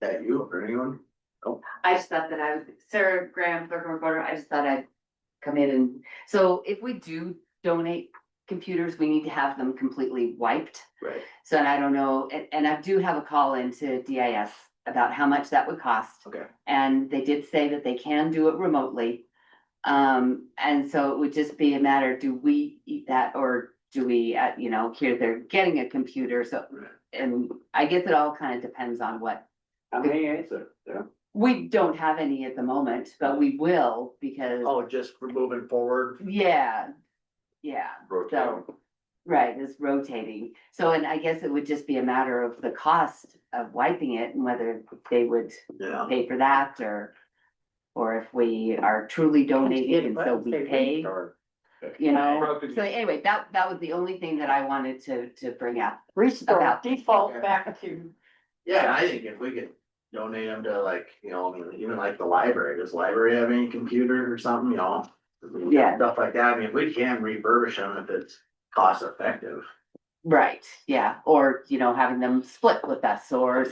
That you or anyone? Oh, I just thought that Sarah Graham, clerk recorder, I just thought I'd come in and, so if we do donate computers, we need to have them completely wiped. right. So and I don't know, and I do have a call into DIS about how much that would cost. Okay. And they did say that they can do it remotely. And so it would just be a matter, do we eat that or do we, here they're getting a computer, so, and I guess it all kind of depends on what. How many is it? Yeah. We don't have any at the moment, but we will because. Oh, just for moving forward. Yeah, Rotating. so, right, it's rotating. So, and I guess it would just be a matter of the cost of wiping it and whether they would Yeah. pay for that or if we are truly donating and so we pay, Probably- So anyway, that was the only thing that I wanted to bring up. Restore, About- default back to. Yeah, I think if we could donate them to like, even like the library, does the library have any computer or something, Yeah. Stuff like that, I mean, we can refurbish them if it's cost effective. Right, yeah, or, having them split with us or,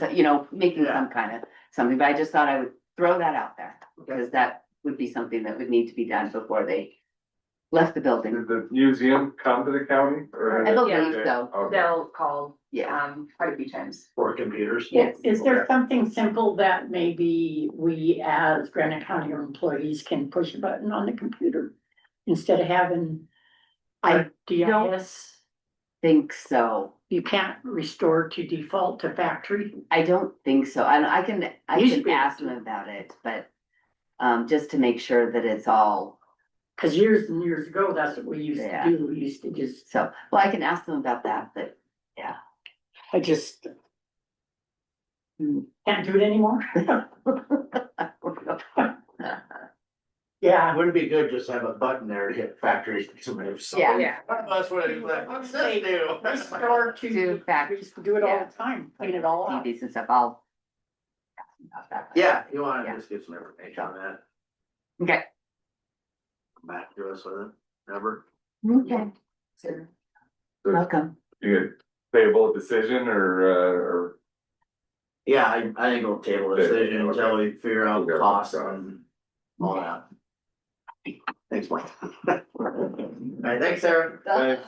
making some kind of something, but I just thought I would throw that out there. Because that would be something that would need to be done before they left the building. Did the museum come to the county or? I believe so. Okay. They'll call, quite a few times. For computers. Yes. Is there something simple that maybe we as Granite County employees can push a button on the computer instead of having IDIS? Think so. You can't restore to default to factory? I don't think so. And I can Used to be. ask them about it, but just to make sure that it's all. Cause years and years ago, that's what we used to Yeah. do. We used to just, So, well, I can ask them about that, but yeah. I just can't do it anymore. Yeah. Wouldn't it be good just to have a button there to hit factories? Yeah. That's what it's like, what's this do? Restore To to, factory. we used to do it all the time, clean it all out. TVs and stuff, I'll. ask them about that. Yeah, you wanna Yeah. just get some information on that, Okay. come back to us with it, remember? Okay. Sure. Welcome. You get payable decision or Yeah, I think we'll table the decision until we figure out the costs and all that. Thanks, Mike. Alright, thanks, Sarah. Thanks.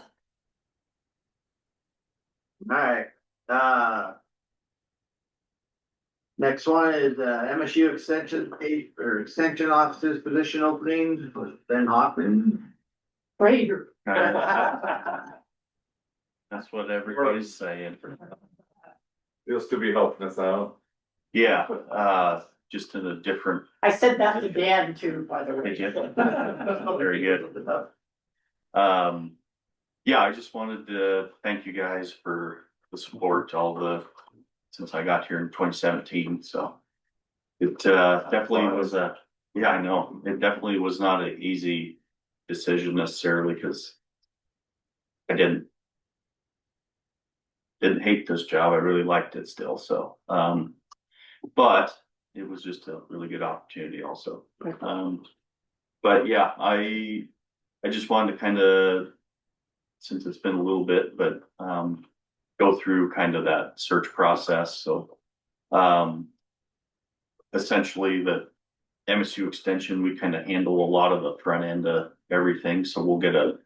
Alright, next one is MSU extension officer's position opening with Ben Hoffman. Raider. That's what everybody's saying. You'll still be helping us out. Yeah, just in a different. I said that to Dan too, by the way. Did you? Very good. Yeah, I just wanted to thank you guys for the support since I got here in 2017, so. It definitely was yeah, I know, it definitely was not an easy decision necessarily, because I didn't hate this job. I really liked it still, so, but it was just a really good opportunity also. But yeah, I just wanted to kind of, since it's been a little bit, but, go through kind of that search process. So, essentially the MSU extension, we kind of handle a lot of the front end of everything. So we'll get a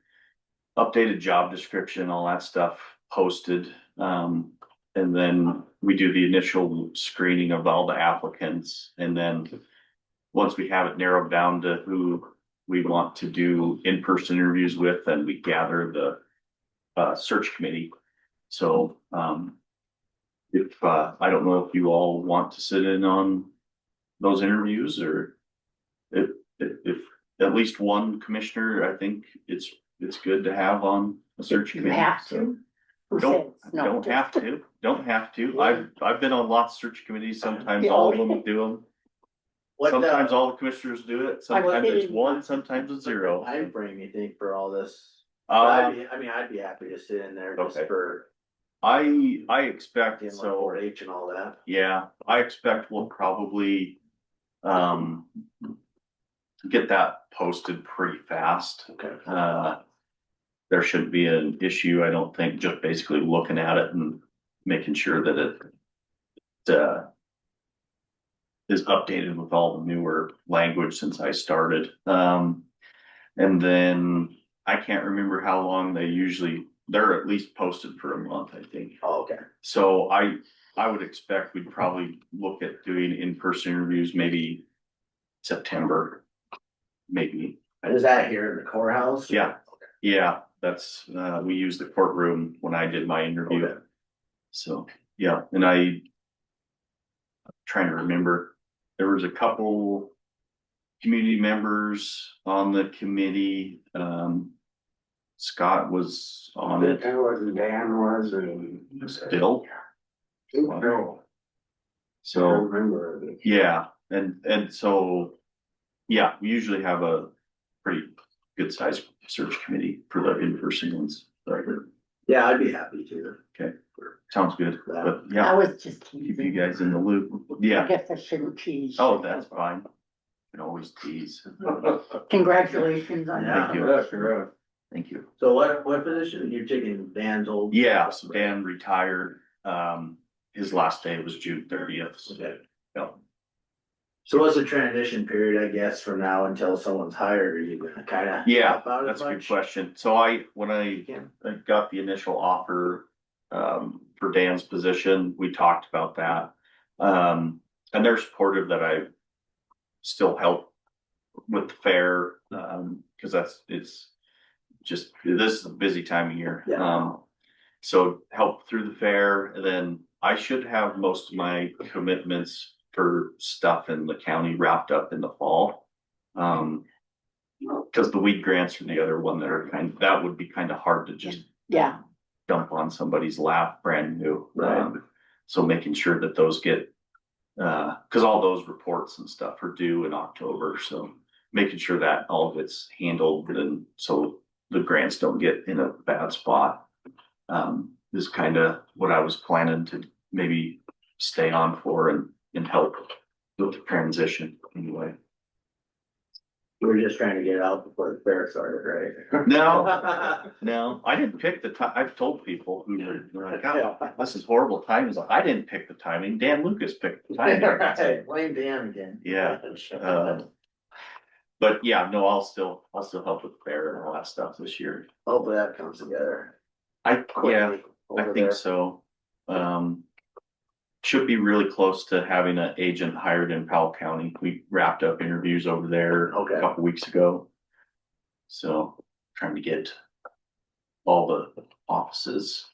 updated job description, all that stuff posted. And then we do the initial screening of all the applicants. And then once we have it narrowed down to who we want to do in-person interviews with, then we gather the search committee. So if I don't know if you all want to sit in on those interviews, or if at least one commissioner, I think it's good to have on a search committee. You have to. Who Don't says no? don't have to. Don't have to. I've been on lots of search committees. Sometimes all of them do them. Sometimes all the commissioners do it. Sometimes it's one. Sometimes it's zero. Time frame you think for all this? I'd be happy to sit in there just for I expect in so. 4-H and all that. Yeah, I expect we'll probably get that posted pretty fast. Okay. There shouldn't be an issue, I don't think, just basically looking at it and making sure that it is updated with all the newer language since I started. And then I can't remember how long they're at least posted for a month, I think. Oh, okay. So I would expect we'd probably look at doing in-person interviews, maybe September, maybe. Is that here in the courthouse? Yeah, yeah, that's, we used the courtroom when I did my interview. Okay. So, yeah, and I'm trying to remember, there was a couple community members on the committee. Scott was on it. That was Dan was and. Still. No. So, Remember. yeah, and so, yeah, we usually have a pretty good sized search committee for the in-person ones. Yeah, I'd be happy to. Okay, sounds good, but I yeah, was just keep teasing. you guys in the loop. I Yeah, guess I shouldn't tease. oh, that's fine. You can always tease. Congratulations on Yeah. that. Thank you. Thank you. So what position? You're taking Dan's old? Yeah, so Dan retired. His last day was June 30th. Okay. Yeah. So what's the transition period, I guess, from now until someone's hired? Are you gonna kinda? Yeah, help out as that's a good much? question. So when I got the initial offer, for Dan's position, we talked about that. And they're supportive that I still help with the fair, cause this is a busy time of year. Yeah. So help through the fair, and then I should have most of my commitments for stuff in the county wrapped up in the fall. Cause the weed grants are the other one that would be kind of hard to just Yeah, dump on somebody's lap brand new. Right. So making sure that those get, cause all those reports and stuff are due in October, so making sure that all gets handled and so the grants don't get in a bad spot. Is kind of what I was planning to maybe stay on for and help with the transition anyway. We're just trying to get out before the fair started, right? No, no, I didn't pick the time. I've told people who were like, oh, this is horrible timing. It's like, I didn't pick the timing. Dan Lucas picked the timing. Right, blame Dan again. Yeah. But yeah, no, I'll still help with the fair and all that stuff this year. Hopefully that comes together. Yeah, quickly I over think there. so. Should be really close to having an agent hired in Powell County. We wrapped up interviews over there Okay. a couple weeks ago. So trying to get all the offices,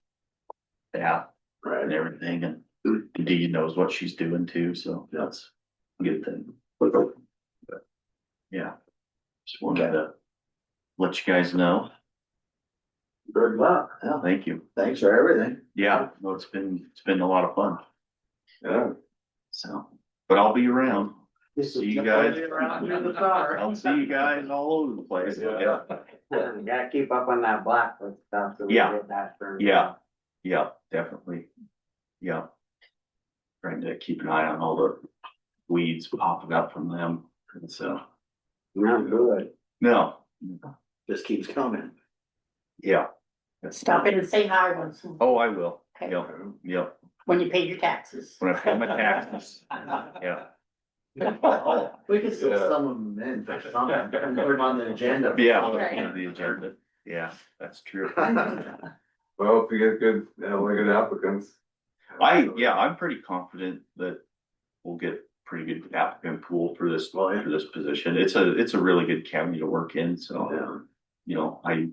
staff Right. and everything, and Dee knows what she's doing too, so that's a good thing. But yeah, just wanted to let you guys know. Good luck. Yeah. Thank you. Thanks for everything. Yeah, no, it's been a lot of fun. Yeah. So, but I'll be around. See you guys. Around in the summer. I'll see you guys all over the place. Yeah. Gotta keep up on that Blackfoot stuff. So we Yeah. get that turned Yeah, yeah, definitely. Yeah. Trying to keep an eye on all the weeds popping up from them. And so, Not good. no, Just keeps coming. yeah. Stop in and say hi once in- Oh, I will. Okay. Yep, yep. when you pay your taxes. When I pay my taxes. Yeah. We could still sum them in for something, and put them on the agenda. Yeah, Right. on the agenda. Yeah, that's true. Well, if you get good, good applicants. I'm pretty confident that we'll get pretty good applicant pool for this position. It's a really good county to work in, so, Yeah. you know, I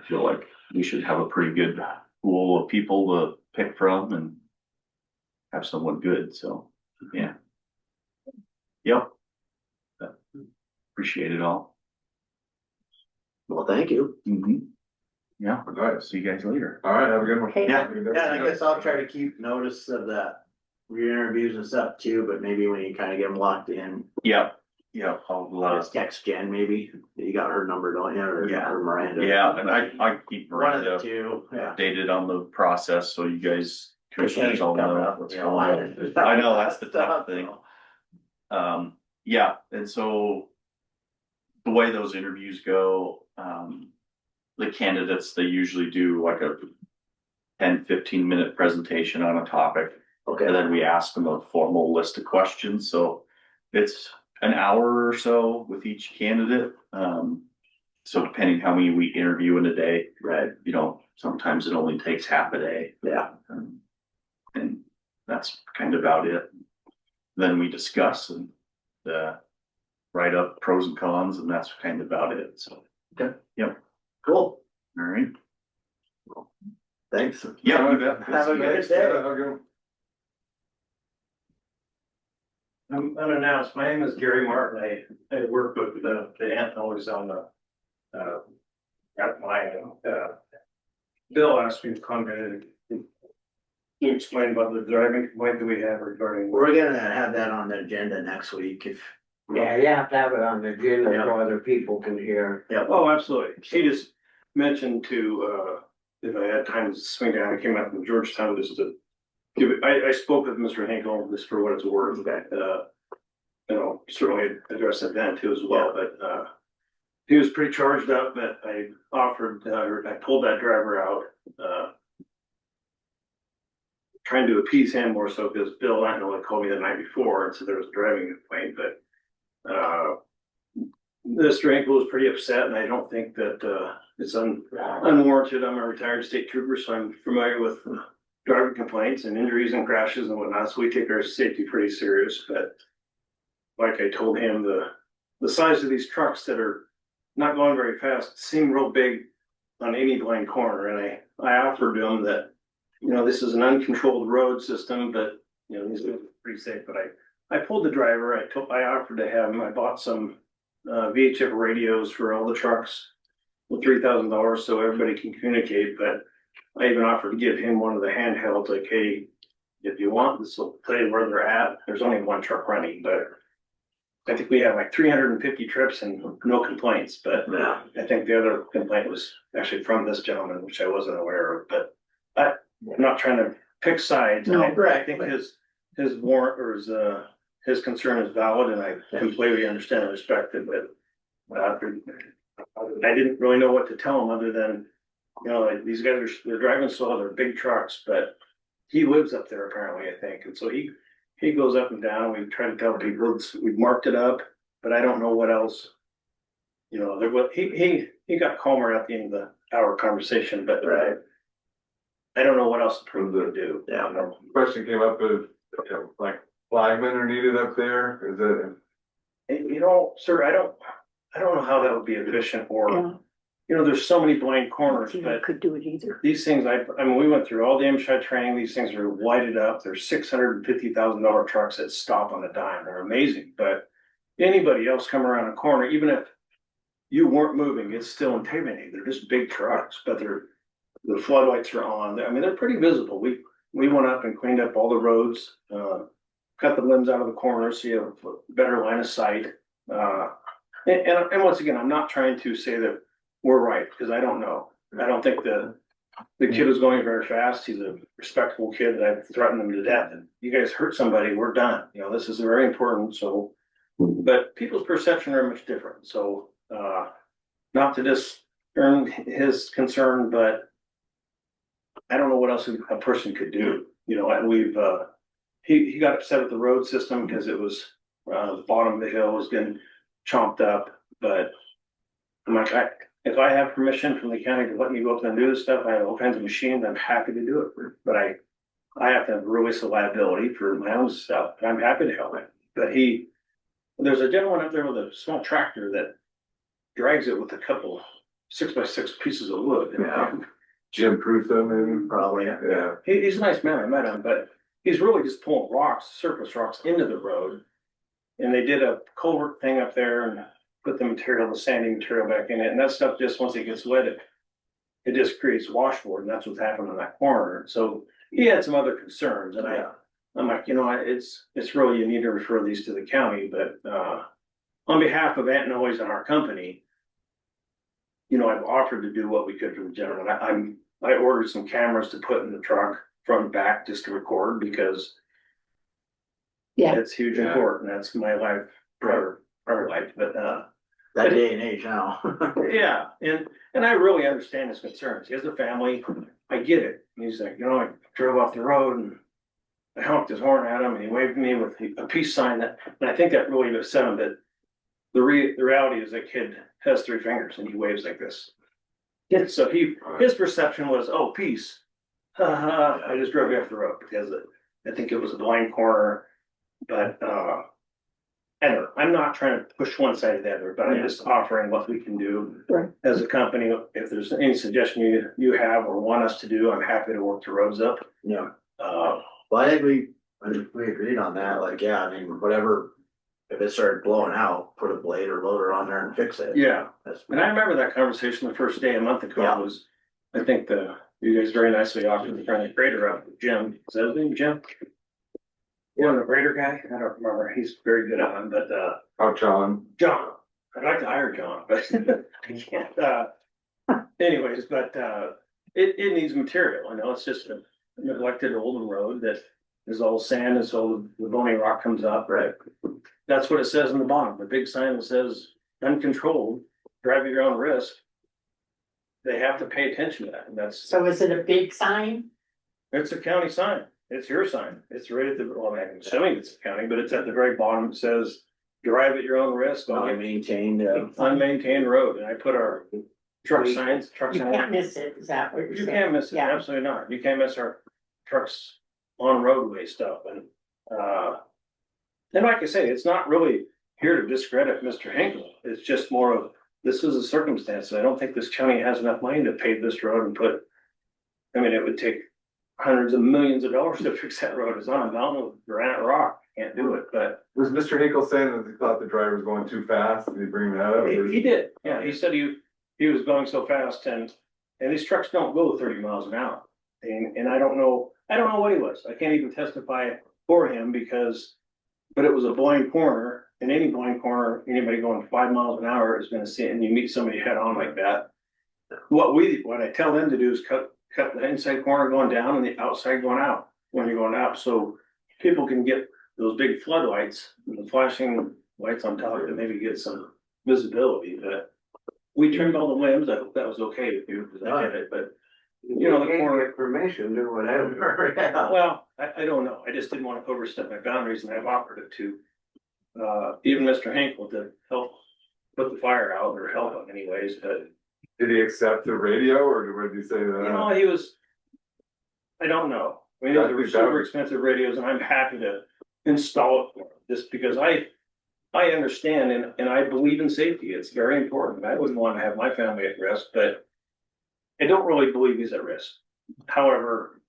feel like we should have a pretty good pool of people to pick from and have someone good, so, yeah. Yep. Appreciate it all. Well, thank you. Yeah, All right. see you guys later. All right, have a good one. Okay. Yeah. Yeah, I guess I'll try to keep notice of that, your interviews and stuff too, but maybe when you kind of get them locked in, Yep, I'll, just text Jen maybe. You got her number, don't you? Or Yeah. or Miranda? yeah, and I keep One of the Miranda two, yeah. updated on the process, so you guys, commissioners all Coming know up, what's you going know. on. I know, that's the tough thing. Yeah, and so the way those interviews go, the candidates, they usually do like a 10-15 minute presentation on a topic. Okay. And then we ask them a formal list of questions, so it's an hour or so with each candidate. So depending how many we interview in a day, Right. you know, sometimes it only takes half a day. Yeah. And that's kind of about it. Then we discuss and write up pros and cons, and that's kind of about it, so. Okay. Yep, Cool. all right. Thanks. Yeah, you bet. Have a good Yeah, day. have a good one. I'm unannounced. My name is Gary Martin. I work with the Anthony's on the, at my, Bill asked me to come in and explain about the driving complaint that we have regarding. We're gonna have that on the agenda next week if. Yeah, you have to have it on the agenda so other people can hear. Yeah. Oh, absolutely. She just mentioned to, if I had time to swing down, I came out from Georgetown just to give it, I spoke with Mr. Hinkle just for what it's worth. You know, certainly address it then too as well, but, he was pretty charged up that I offered, I pulled that driver out, trying to appease him more so because Bill Lanton had called me the night before and said there was a driving complaint, but, Mr. Hinkle was pretty upset and I don't think that, it's unwarranted. I'm a retired state trooper, so I'm familiar with driving complaints and injuries and crashes and whatnot, so we take our safety pretty serious, but like I told him, the size of these trucks that are not going very fast seem real big on any blind corner, and I offered him that, you know, this is an uncontrolled road system, but, you know, these are pretty safe, but I pulled the driver, I offered to have him, I bought some VHF radios for all the trucks with $3,000 so everybody can communicate, but I even offered to give him one of the handhelds, like, hey, if you want, this will tell you where they're at. There's only one truck running, but I think we have like 350 trips and no complaints, but I think the other complaint was actually from this gentleman, which I wasn't aware of, but I'm not trying to pick sides. No, I think his warrant or his concern is valid and I completely understand and respect it, but I didn't really know what to tell him other than, you know, like these guys they're driving slow, they're big trucks, but he lives up there apparently, I think. And so he goes up and down. We try to tell people we've marked it up, but I don't know what else. You know, he got calmer at the end of our conversation, but I don't know what else the crew would do. Yeah. Question came up of, you know, like flagmen are needed up there, is it? You know, sir, I don't know how that would be efficient or, you know, there's so many blind corners, but could do it either. these things, I mean, we went through all the MSHA training. These things are lighted up. There's $650,000 trucks that stop on a dime. They're amazing, but anybody else come around a corner, even if you weren't moving, it's still intimidating. They're just big trucks, but the floodlights are on. I mean, they're pretty visible. We went up and cleaned up all the roads, cut the limbs out of the corners so you have a better line of sight. And once again, I'm not trying to say that we're right, because I don't know. I don't think the kid was going very fast. He's a respectable kid, and I threatened him to death. And you guys hurt somebody, we're done. You know, this is very important. So, but people's perception are much different. So, not to discern his concern, but I don't know what else a person could do. You know, and he got upset at the road system because it was, the bottom of the hill was getting chomped up, but I'm like, if I have permission from the county to let me go up there and do this stuff, I have all kinds of machines, I'm happy to do it. But I have to have release of liability for my own stuff. I'm happy to help him. But there's a gentleman up there with a small tractor that drags it with a couple 6x6 pieces of wood. Yeah. Jim Prusa, maybe? Probably, Yeah. He's a nice man, I met him, but he's really just pulling rocks, surface rocks into the road. And they did a culvert thing up there and put the sandy material back in it. And that stuff just, once it gets wet, it just creates washboard, and that's what's happened on that corner. So he had some other concerns, and I'm like, you know, it's really, you need to refer these to the county, but, on behalf of Aunt Noyes and our company, you know, I've offered to do what we could for the gentleman. I ordered some cameras to put in the truck front and back just to record, because it's huge important. That's my life, our life, but, that day and age now. yeah, and I really understand his concerns. He has a family. I get it. And he's like, you know, I drove off the road and I honked his horn at him and he waved me with a peace sign and I think that really upset him, that the reality is that kid has 3 fingers and he waves like this. So his perception was, oh, peace. I just drove you off the road because I think it was a blind corner, but, anyway, I'm not trying to push one side or the other, but I'm just offering what we can do as a company. If there's any suggestion you have or want us to do, I'm happy to work the roads up. Yeah. Well, I think we agreed on that. Like, yeah, I mean, whatever, if it started blowing out, put a blade or loader on there and fix it. Yeah. And I remember that conversation the first day a month ago. Was, I think you guys very nicely offered to bring the grader up. Jim, is that his name, Jim? Yeah, the grader guy. I don't remember. He's very good at them, but John. I'd like to hire John, but I can't. Anyways, but it needs material. I know it's just a neglected old road that is all sand, and so the bony rock comes up. Right. That's what it says on the bottom. The big sign that says uncontrolled, drive at your own risk. They have to pay attention to that, and that's. So is it a big sign? It's a county sign. It's your sign. It's right at well, I'm assuming it's a county, but it's at the very bottom. It says, drive at your own risk on unmaintained road. And I put our truck signs. You can't miss it. Is that what you're saying? You can't miss it. Absolutely not. You can't miss our trucks on roadway stuff. And like I say, it's not really here to discredit Mr. Hinkle. It's just more of, this is a circumstance. I don't think this county has enough money to pave this road and it would take hundreds of millions of dollars to fix that road. It's on a mountain with granite rock. Can't do it, but. Was Mr. Hinkle saying that he thought the driver was going too fast? Did he bring that up? He did. Yeah, he said he was going so fast and these trucks don't go 30 miles an hour. And I don't know what he was. I can't even testify for him but it was a blind corner, and any blind corner, anybody going 5 miles an hour is gonna see it, and you meet somebody head on like that. What I tell them to do is cut the inside corner going down and the outside going out when you're going up, so people can get those big floodlights and the flashing lights on top of it, maybe get some visibility, but we trimmed all the limbs. I hope that was okay with you, because I did it, but you know, the corner. Permission, do whatever. Well, I don't know. I just didn't want to overstep my boundaries, and I've offered it to, even Mr. Hinkle to help put the fire out, or help him anyways, but. Did he accept the radio, or did he say that? You know, he was, I don't know. I mean, those are super expensive radios, and I'm happy to install it for him, just because I understand and I believe in safety. It's very important. I wouldn't want to have my family at risk, but I don't really believe he's at risk. However,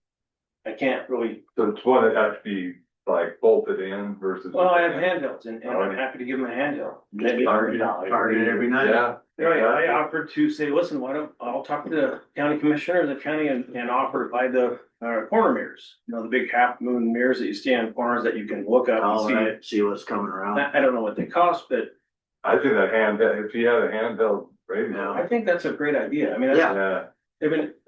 I can't really. So it's one that has to be like bolted in versus. Well, I have handhelds, and I'm happy to give him a handheld. Target every night. Yeah. Right, I offered to say, listen, why don't, I'll talk to the county commissioner, the county, and offer to buy the corner mirrors. You know, the big half moon mirrors that you see on corners that you can look up and see it. See what's coming around. I don't know what they cost, but I think that if he had a handheld radio. I think that's a great idea. I mean, that's,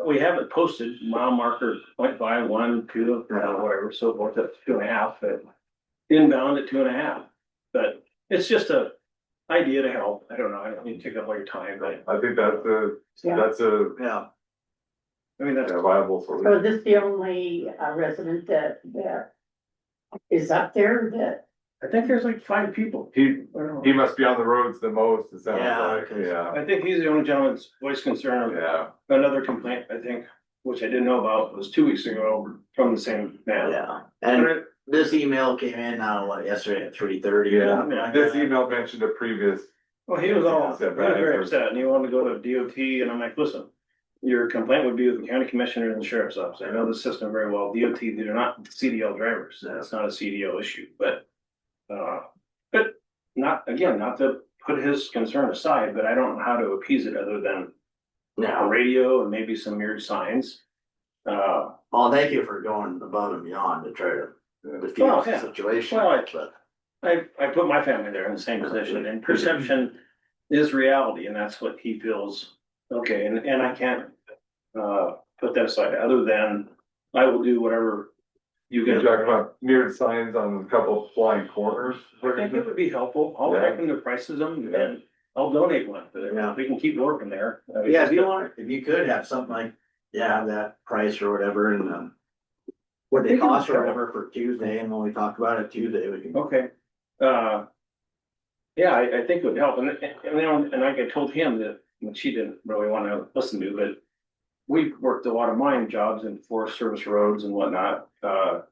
we have it posted, mile marker 0.5, 1, 2, whatever, so forth, up to 2.5, but inbound at 2.5. But it's just a idea to help. I don't know. I don't need to take up all your time, but I think that's a I mean, that's viable solution. So is this the only resident that is up there that? I think there's like 5 people. He must be on the roads the most, it sounds like, I think he's the only gentleman's voice concern of another complaint, I think, which I didn't know about, was 2 weeks ago from the same man. Yeah, and this email came in, yesterday at 3:30. This email mentioned a previous. Well, he was very upset, and he wanted to go to DOT, and I'm like, listen, your complaint would be with the county commissioner and the sheriff's office. I know the system very well. DOT, they're not CDL drivers. That's not a CDL issue, but not to put his concern aside, but I don't know how to appease it other than a radio and maybe some mirrored signs. Well, thank you for going above and beyond to try to defuse the situation. Well, I put my family there in the same position, and perception is reality, and that's what he feels. Okay, and I can't put that aside, other than I will do whatever you You're guys. talking about mirrored signs on a couple of flying corners. I think it would be helpful. I'll check into prices them, and I'll donate one. We can keep working there. Yeah, if you could have something like, have that price or whatever, and what they cost or whatever for Tuesday, and when we talk about it Tuesday, we can. Okay. Yeah, I think it would help, and like I told him that, she didn't really want to listen to, but we worked a lot of mine jobs in Forest Service roads and whatnot. A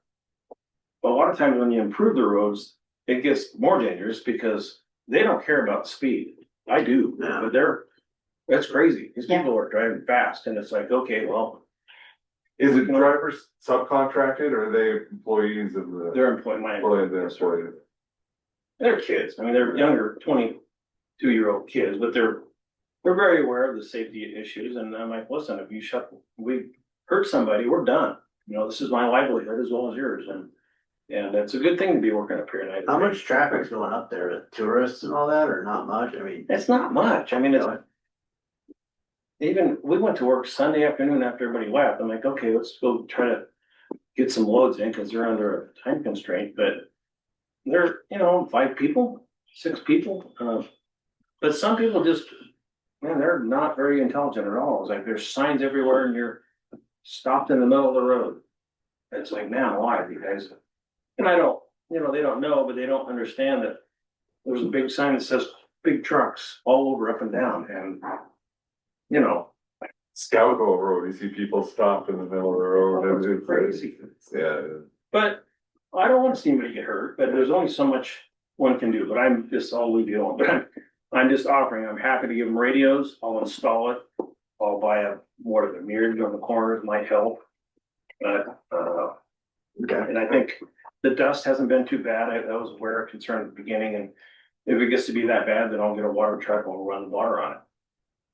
lot of times when you improve the roads, it gets more dangerous because they don't care about the speed. I do, but that's crazy. These people are driving fast, and it's like, okay, well. Is it drivers subcontracted, or are they employees of the? They're employees. They're kids. I mean, they're younger, 22-year-old kids, but they're very aware of the safety issues. And I'm like, listen, if we hurt somebody, we're done. You know, this is my livelihood as well as yours. And it's a good thing to be working up here. How much traffic's going up there with tourists and all that, or not much? I mean, it's not much. I mean, we went to work Sunday afternoon after everybody left. I'm like, okay, let's go try to get some loads in because they're under a time constraint. But they're, 5 people, 6 people. But some people just, they're not very intelligent at all. It's like there's signs everywhere and you're stopped in the middle of the road. It's like, man, why, you guys? And I don't, they don't know, but they don't understand that there's a big sign that says big trucks all over, up and down. And, Scout Road, you see people stopped in the middle of the road. It's crazy. Yeah. But I don't want to see anybody get hurt, but there's only so much one can do. But I'm just, I'll leave you alone. But I'm just offering, I'm happy to give them radios. I'll install it. I'll buy a mirror on the corners, might help. But, and I think the dust hasn't been too bad. I was aware of concern at the beginning, and if it gets to be that bad, then I'll get a water truck and we'll run the water on it.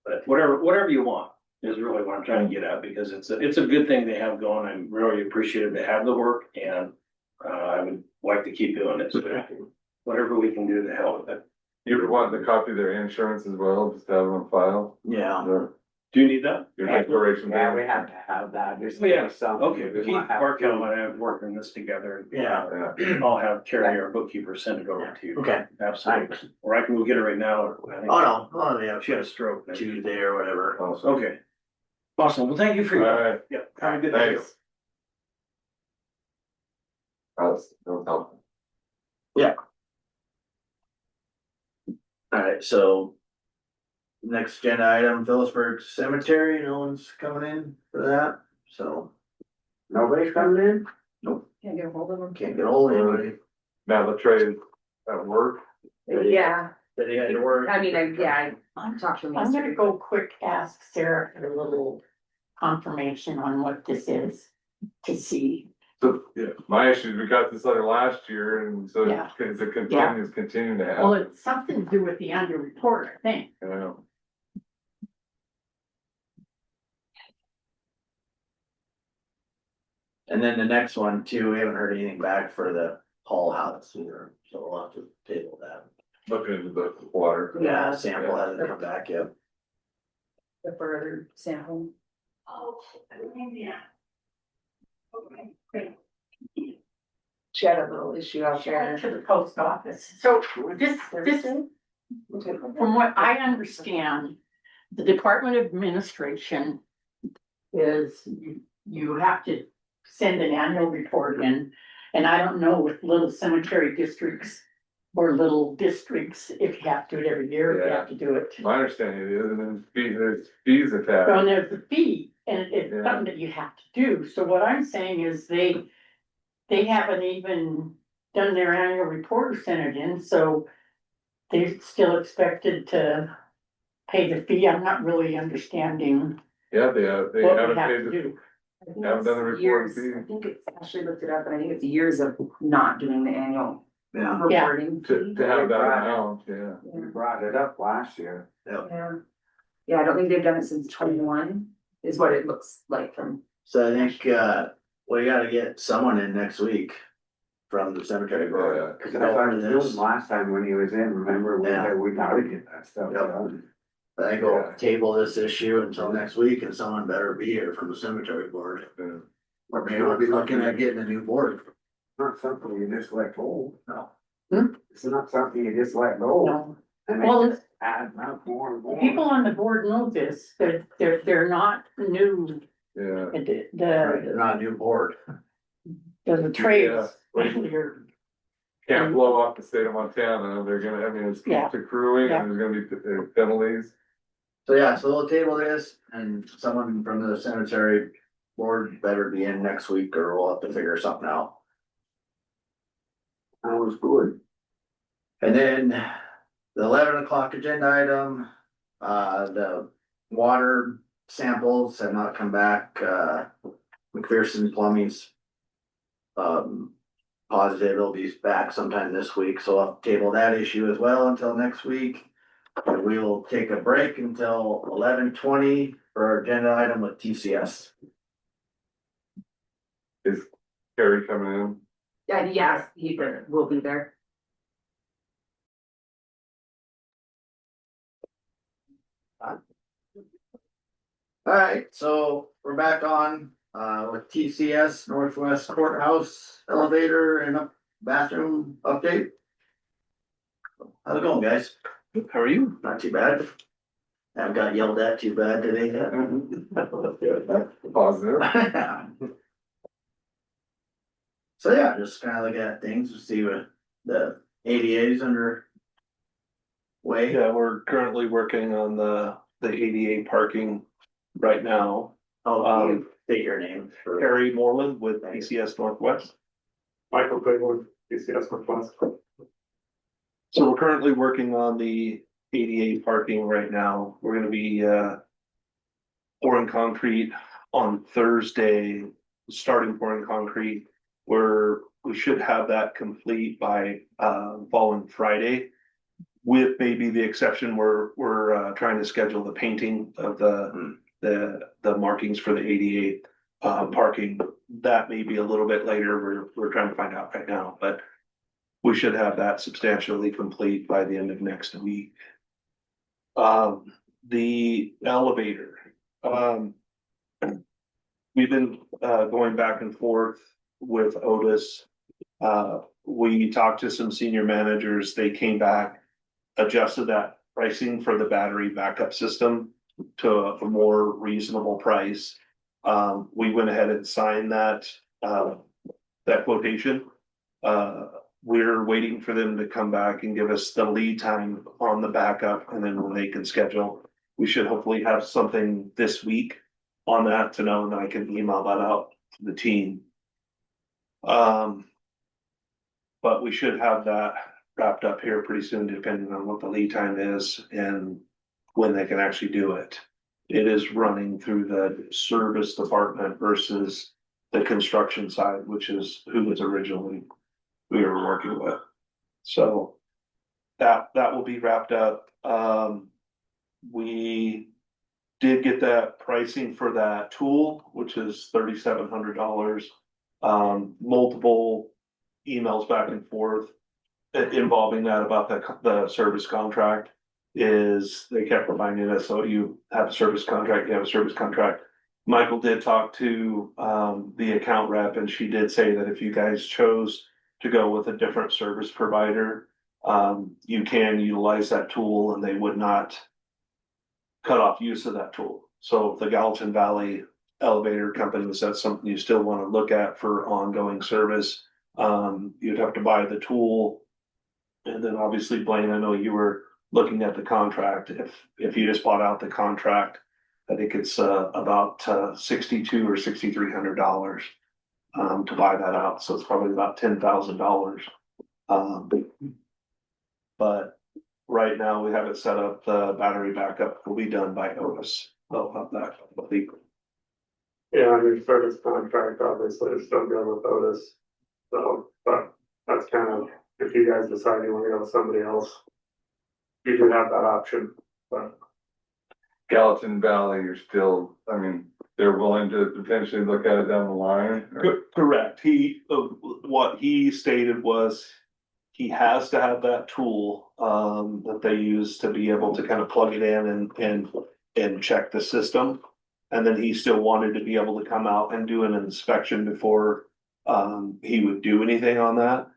But whatever you want is really what I'm trying to get at, because it's a good thing they have going. I'm really appreciative to have the work, and I would like to keep doing it. So whatever we can do to help. You would want to copy their insurance as well, just have them on file? Yeah. Do you need that? Your declaration. Yeah, we have to have that. There's Yeah, something. okay, we Keith, might have Mark, to- and I have worked on this together. Yeah. I'll have Carrie, our bookkeeper, send it over to you. Okay. Absolutely. Or I can go get it right now. Or I think Oh, no, yeah, She had a stroke. Tuesday or whatever. Okay. Awesome. Well, thank you for All your, right, yeah, have a good day. thanks. That was helpful. Alright, so. Next agenda item, Phillipsburg Cemetery, no one's coming in for that, so. Nobody's coming in? Can't get a hold of them. Can't get hold of anybody. Now the trade at work. Yeah, Did he had to work? I mean, I talked to him I'm gonna yesterday. go quick ask Sarah for a little confirmation on what this is to see. So, yeah, my issue is we got this letter last year and so Yeah. it's a Yeah. continuing to Well, happen. it's something to do with the annual report, I think. I know. And then the next one too, we haven't heard anything back for the Hall House either, so we'll have to table that. Looking into the water. Yeah, sample hasn't come back yet. The further sample. Oh, yeah. Okay, great. She had a little issue out there. To the post office. So this, from what I understand, the Department of Administration is, you have to send an annual report in. And I don't know with little cemetery districts or little districts, if you have to do it every year, if you have to do it. My understanding is, and then there's fees attached. Well, there's the fee, and it's Yeah. something that you have to do, so what I'm saying is they haven't even done their annual report or sent it in, so they're still expected to pay the fee, I'm not really understanding Yeah, they what we haven't have paid to the, do. haven't done the report Years, fee. I think it's, Ashley looked it up, and I think it's years of not doing the annual Yeah. reporting. To have that amount, yeah. We brought it up last year. Yeah. Yeah, I don't think they've done it since 21, is what it looks like from. So I think, we gotta get someone in next week from the cemetery board. Cause I thought this last time when he was in, remember, Yeah. we gotta get that stuff Yep. done. I think we'll table this issue until next week and someone better be here from the cemetery board. Or maybe we'll be looking at getting a new board. Not something you just let go. No. It's not something you just let go. No. And Well, it just adds up more and more. People on the board know this, they're not new, Yeah. They're not a new board. the trades, Yeah. especially are. Can't blow off the state of Montana, they're gonna, I mean, it's Yeah. accruing Yeah. and there's gonna be penalties. So yeah, so we'll table this and someone from the cemetery board better be in next week or we'll have to figure something out. That was good. And then the 11 o'clock agenda item, the water samples have not come back, McPherson Plumbing's. Positive it'll be back sometime this week, so I'll table that issue as well until next week. And we will take a break until 11:20 for our agenda item with TCS. Is Carrie coming in? Yes, he will be there. Alright, so we're back on, with TCS Northwest Courthouse elevator and bathroom update. How's it going, guys? How are you? Not too bad. Haven't got yelled at too bad today yet. Positive. So yeah, just kind of look at things to see what the ADA's under way. Yeah, we're currently working on the ADA parking right now. Oh, you state your name. for- Harry Moreland with PCS Northwest. Michael Goodwood, PCS Northwest. So we're currently working on the ADA parking right now. We're gonna be pouring concrete on Thursday, starting pouring concrete. We should have that complete by following Friday. With maybe the exception, we're trying to schedule the painting of the markings for the ADA parking. That may be a little bit later. We're trying to find out right now, but we should have that substantially complete by the end of next week. The elevator, We've been, going back and forth with Otis. We talked to some senior managers, they came back, adjusted that pricing for the battery backup system to a more reasonable price. We went ahead and signed that quotation. We're waiting for them to come back and give us the lead time on the backup, and then when they can schedule. We should hopefully have something this week on that to know, and I can email that out to the team. But we should have that wrapped up here pretty soon, depending on what the lead time is and when they can actually do it. It is running through the service department versus the construction side, which is who was originally we were working with. So that will be wrapped up. We did get that pricing for that tool, which is $3,700. Multiple emails back and forth involving that about the service contract. Is they kept reminding us, so you have a service contract, you have a service contract. Michael did talk to the account rep, and she did say that if you guys chose to go with a different service provider, you can utilize that tool and they would not cut off use of that tool. So if the Gallatin Valley Elevator Company, is that something you still want to look at for ongoing service? You'd have to buy the tool. And then obviously, Blaine, I know you were looking at the contract. If you just bought out the contract, I think it's about $6,200 or $6,300 to buy that out. So it's probably about $10,000. But right now we have it set up. The battery backup will be done by Otis. They'll have that complete. Yeah, I mean, service contract obviously is still good with Otis. So, but that's kind of, if you guys decide you want to go with somebody else, you do have that option, but. Gallatin Valley, you're still, I mean, they're willing to potentially look at it down the line? Correct. What he stated was he has to have that tool, that they use to be able to kind of plug it in and check the system. And then he still wanted to be able to come out and do an inspection before, he would do anything on that.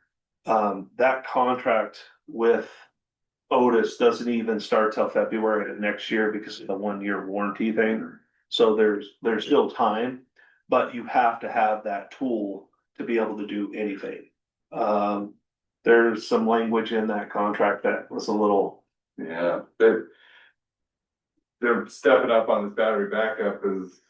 That contract with Otis doesn't even start till February of next year because of the 1-year warranty thing. So there's still time, but you have to have that tool to be able to do anything. There's some language in that contract that was a little. Yeah, they're stepping up on this battery backup is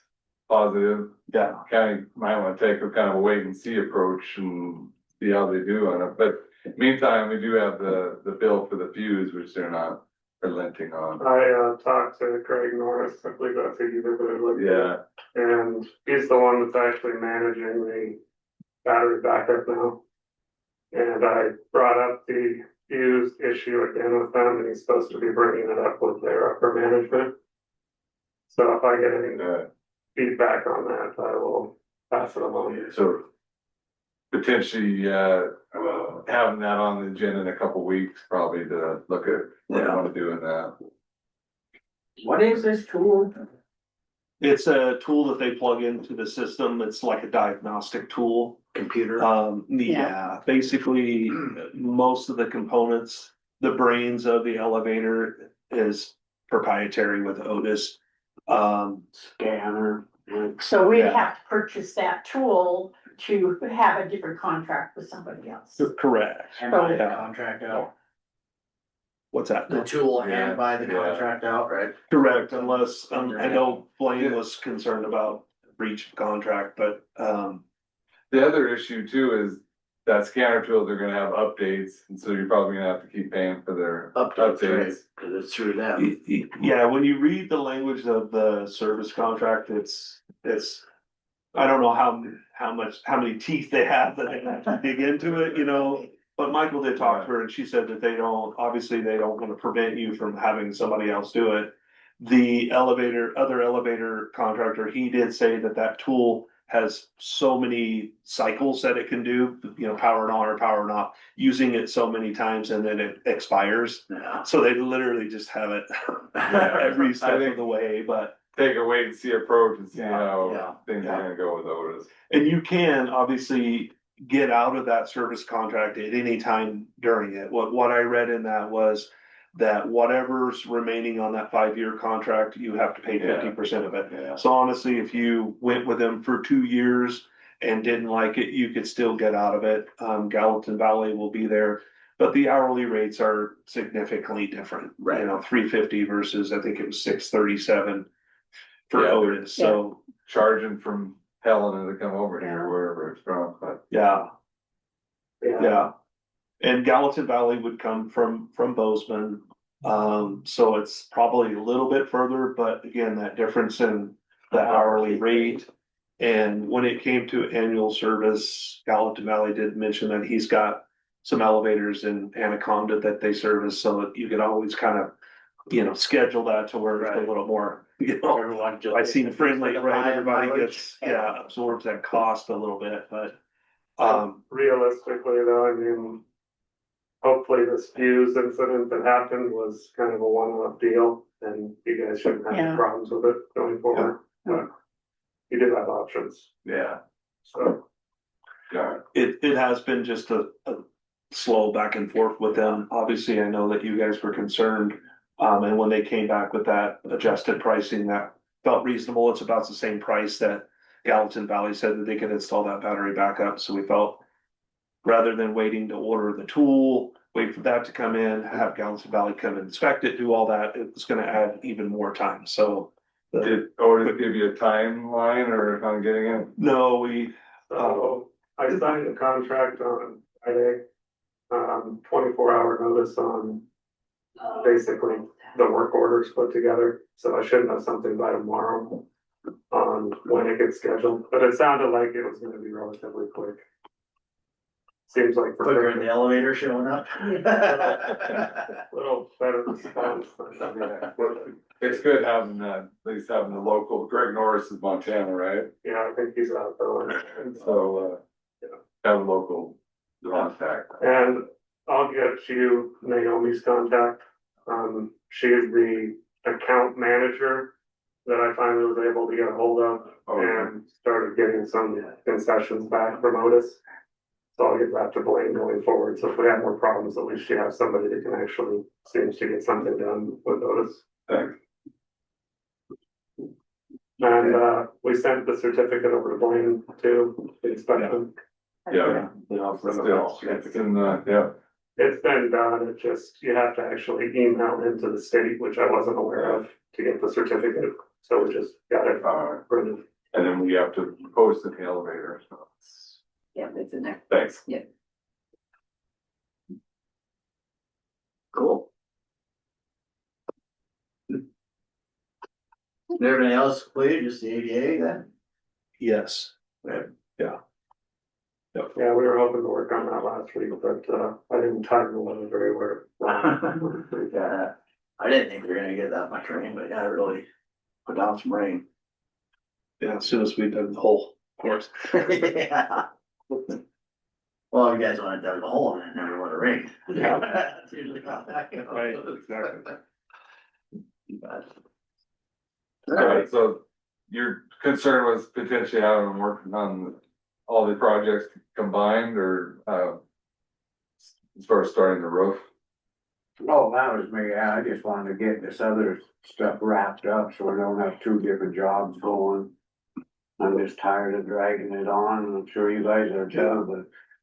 positive. Yeah. County might want to take a kind of a wait and see approach and see how they do on it, but meantime, we do have the bill for the fuse, which they're not relenting on. I talked to Craig Norris, I believe that's who you visited with. Yeah. And he's the one that's actually managing the battery backup now. And I brought up the fuse issue again with them, and he's supposed to be bringing it up with their upper management. So if I get any feedback on that, I will pass it along. So potentially, having that on the agenda in a couple weeks, probably to look at what I want to do in that. What is this tool? It's a tool that they plug into the system. It's like a diagnostic tool. Computer? Yeah, basically, most of the components, the brains of the elevator is proprietary with Otis. Scanner. So we Yeah. have to purchase that tool to have a different contract with somebody else. Correct. And buy the Yeah. contract out. What's that? The tool and Yeah. buy the Yeah. contract out, right? Correct, unless, I know Blaine was concerned about breach of contract, but, The other issue too is that scanner tool, they're gonna have updates, and so you're probably gonna have to keep paying for their Updates, right? updates. Cause it's through them. yeah, when you read the language of the service contract, it's, I don't know how many teeth they have that they have to dig into it, you know? But Michael did talk to her and she said that obviously they don't want to prevent you from having somebody else do it. The other elevator contractor, he did say that tool has so many cycles that it can do, you know, power on or power off, using it so many times and then it expires. Yeah. So they literally just have it every step of the way, but take a wait and see approach and see Yeah. how things are gonna go with Otis. And you can obviously get out of that service contract at any time during it. What I read in that was that whatever's remaining on that 5-year contract, you have to pay 50% of it. Yeah. So honestly, if you went with them for 2 years and didn't like it, you could still get out of it. Gallatin Valley will be there, but the hourly rates are significantly different. Right. You know, 350 versus I think it was 637 for Yeah. Otis. So Charging from Helena to come over here, wherever it's from, but. yeah. Yeah. Yeah, and Gallatin Valley would come from Bozeman. So it's probably a little bit further, but again, that difference in the hourly rate. And when it came to annual service, Gallatin Valley did mention that he's got some elevators in Anaconda that they service, so that you could always kind of, you know, schedule that to where it's a little more, you know. Everyone just. I seen friendly, right, everybody mileage. gets, absorbs that cost a little bit, but, Realistically though, I mean, hopefully this fuse incident that happened was kind of a one-off deal and you guys shouldn't have any Yeah. problems with it going forward. But you do have options, Yeah. so. Yeah. it has been just a slow back and forth with them. Obviously, I know that you guys were concerned. And when they came back with that adjusted pricing, that felt reasonable. It's about the same price that Gallatin Valley said that they could install that battery backup. So we felt rather than waiting to order the tool, wait for that to come in, have Gallatin Valley come and inspect it, do all that, it was gonna add even more time. So Did Otis give you a timeline or on getting it? no, we, So I signed the contract on Friday, 24-hour notice on basically the work orders put together. So I should have something by tomorrow on when it gets scheduled, but it sounded like it was gonna be relatively quick. Seems like. Quicker in the elevator showing up. Little better response. It's good having, at least having the local, Greg Norris is Montana, right? Yeah, I think he's out there. And so, have a local contact. And I'll get you Naomi's contact. She is the account manager that I finally was able to get a hold of and started getting some concessions back from Otis. So I'll get that to Blaine going forward. So if we have more problems, at least you have somebody that can actually seems to get something done with Otis. Thanks. And we sent the certificate over to Blaine to inspect them. Yeah. Still, it's in the, yeah. It's been done, it just, you have to actually email into the state, which I wasn't aware of, to get the certificate, so we just got it printed. And then we have to post in the elevator, so. Yeah, it's in there. Thanks. Yeah. Cool. Everything else completed, just the ADA then? yes. Yeah, we were hoping to work on that last week, but I didn't time the weather very well. Yeah, I didn't think we were gonna get that much rain, but yeah, it really put down some rain. Yeah, as soon as we dug the hole, of course. Yeah. Well, you guys wanna dug the hole and it never would have rained. Yeah. That's usually how that goes. Right, exactly. But- Alright, so your concern was potentially having them working on all the projects combined or, as far as starting the roof? Oh, that was me, yeah, I just wanted to get this other stuff wrapped up so we don't have 2 different jobs going. I'm just tired of dragging it on, and I'm sure you guys are too,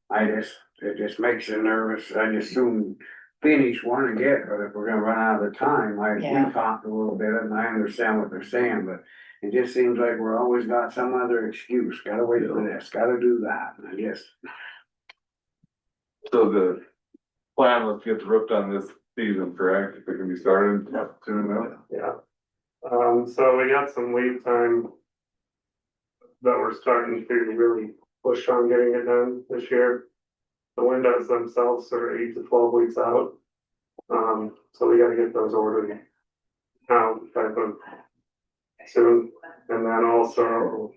but it just makes you nervous, I just soon finish one and get, but if we're gonna run out of time, Yeah. we talked a little bit and I understand what they're saying, but it just seems like we're always got some other excuse, gotta wait for this, gotta do that, and I guess. So the plan was to get the roof done this season, correct? If it can be started soon enough? Yeah. So we got some lead time that we're starting to really push on getting it done this year. The windows themselves are 8 to 12 weeks out. So we gotta get those ordered now type of soon. And then also,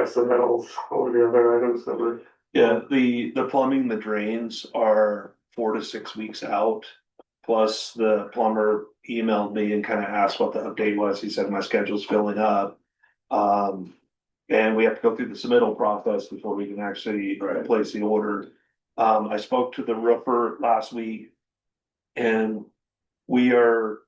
some metals, all the other items that were. Yeah, the plumbing, the drains are 4 to 6 weeks out. Plus the plumber emailed me and kind of asked what the update was. He said my schedule's filling up. And we have to go through the submittal process before we can actually place the order. I spoke to the roofer last week and we are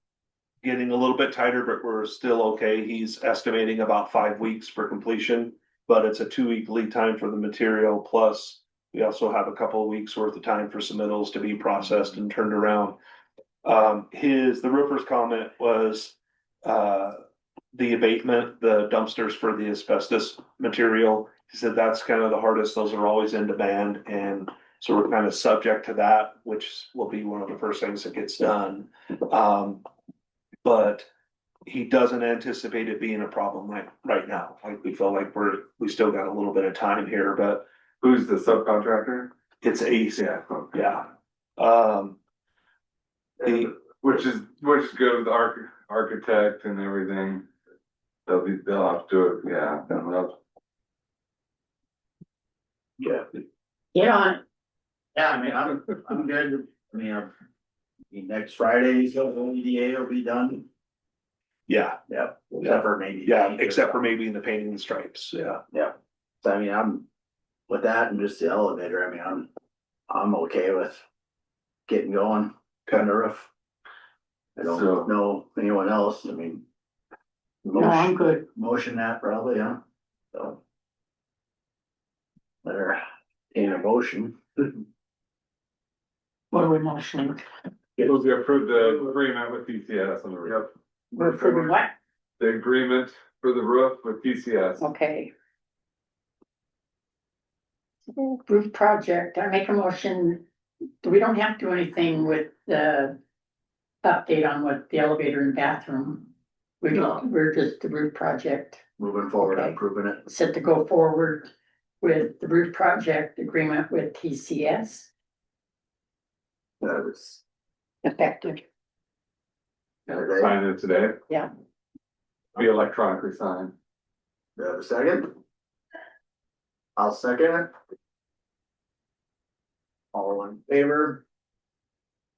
getting a little bit tighter, but we're still okay. He's estimating about 5 weeks for completion, but it's a 2-week lead time for the material. Plus we also have a couple of weeks worth of time for submittals to be processed and turned around. The roofer's comment was, the abatement, the dumpsters for the asbestos material. He said that's kind of the hardest. Those are always in demand. And so we're kind of subject to that, which will be one of the first things that gets done. But he doesn't anticipate it being a problem right now. Like we feel like we still got a little bit of time here, but. Who's the subcontractor? It's Ace. Yeah. Which is good with the architect and everything. They'll have to do it, yeah. Yeah, I mean, I'm good. I mean, next Friday, so the EDA will be done. Yeah. Except for maybe. Yeah, except for maybe in the painting and stripes, yeah. Yeah, so I mean, I'm with that and just the elevator, I mean, I'm okay with getting going, on the roof. I don't know anyone else, I mean. No, I'm good. Motion that probably, huh? So. Better in a motion. What are we motioning? It was to approve the agreement with TCS on the roof. We're approving what? The agreement for the roof with TCS. Okay. Roof project, I make a motion, we don't have to do anything with the update on what the elevator and bathroom. We're just the roof project. Moving forward, Okay. approving it. Set to go forward with the roof project agreement with TCS That is. effective. Sign it today. Yeah. Be electronically signed. Do you have a second? I'll second it. All in favor?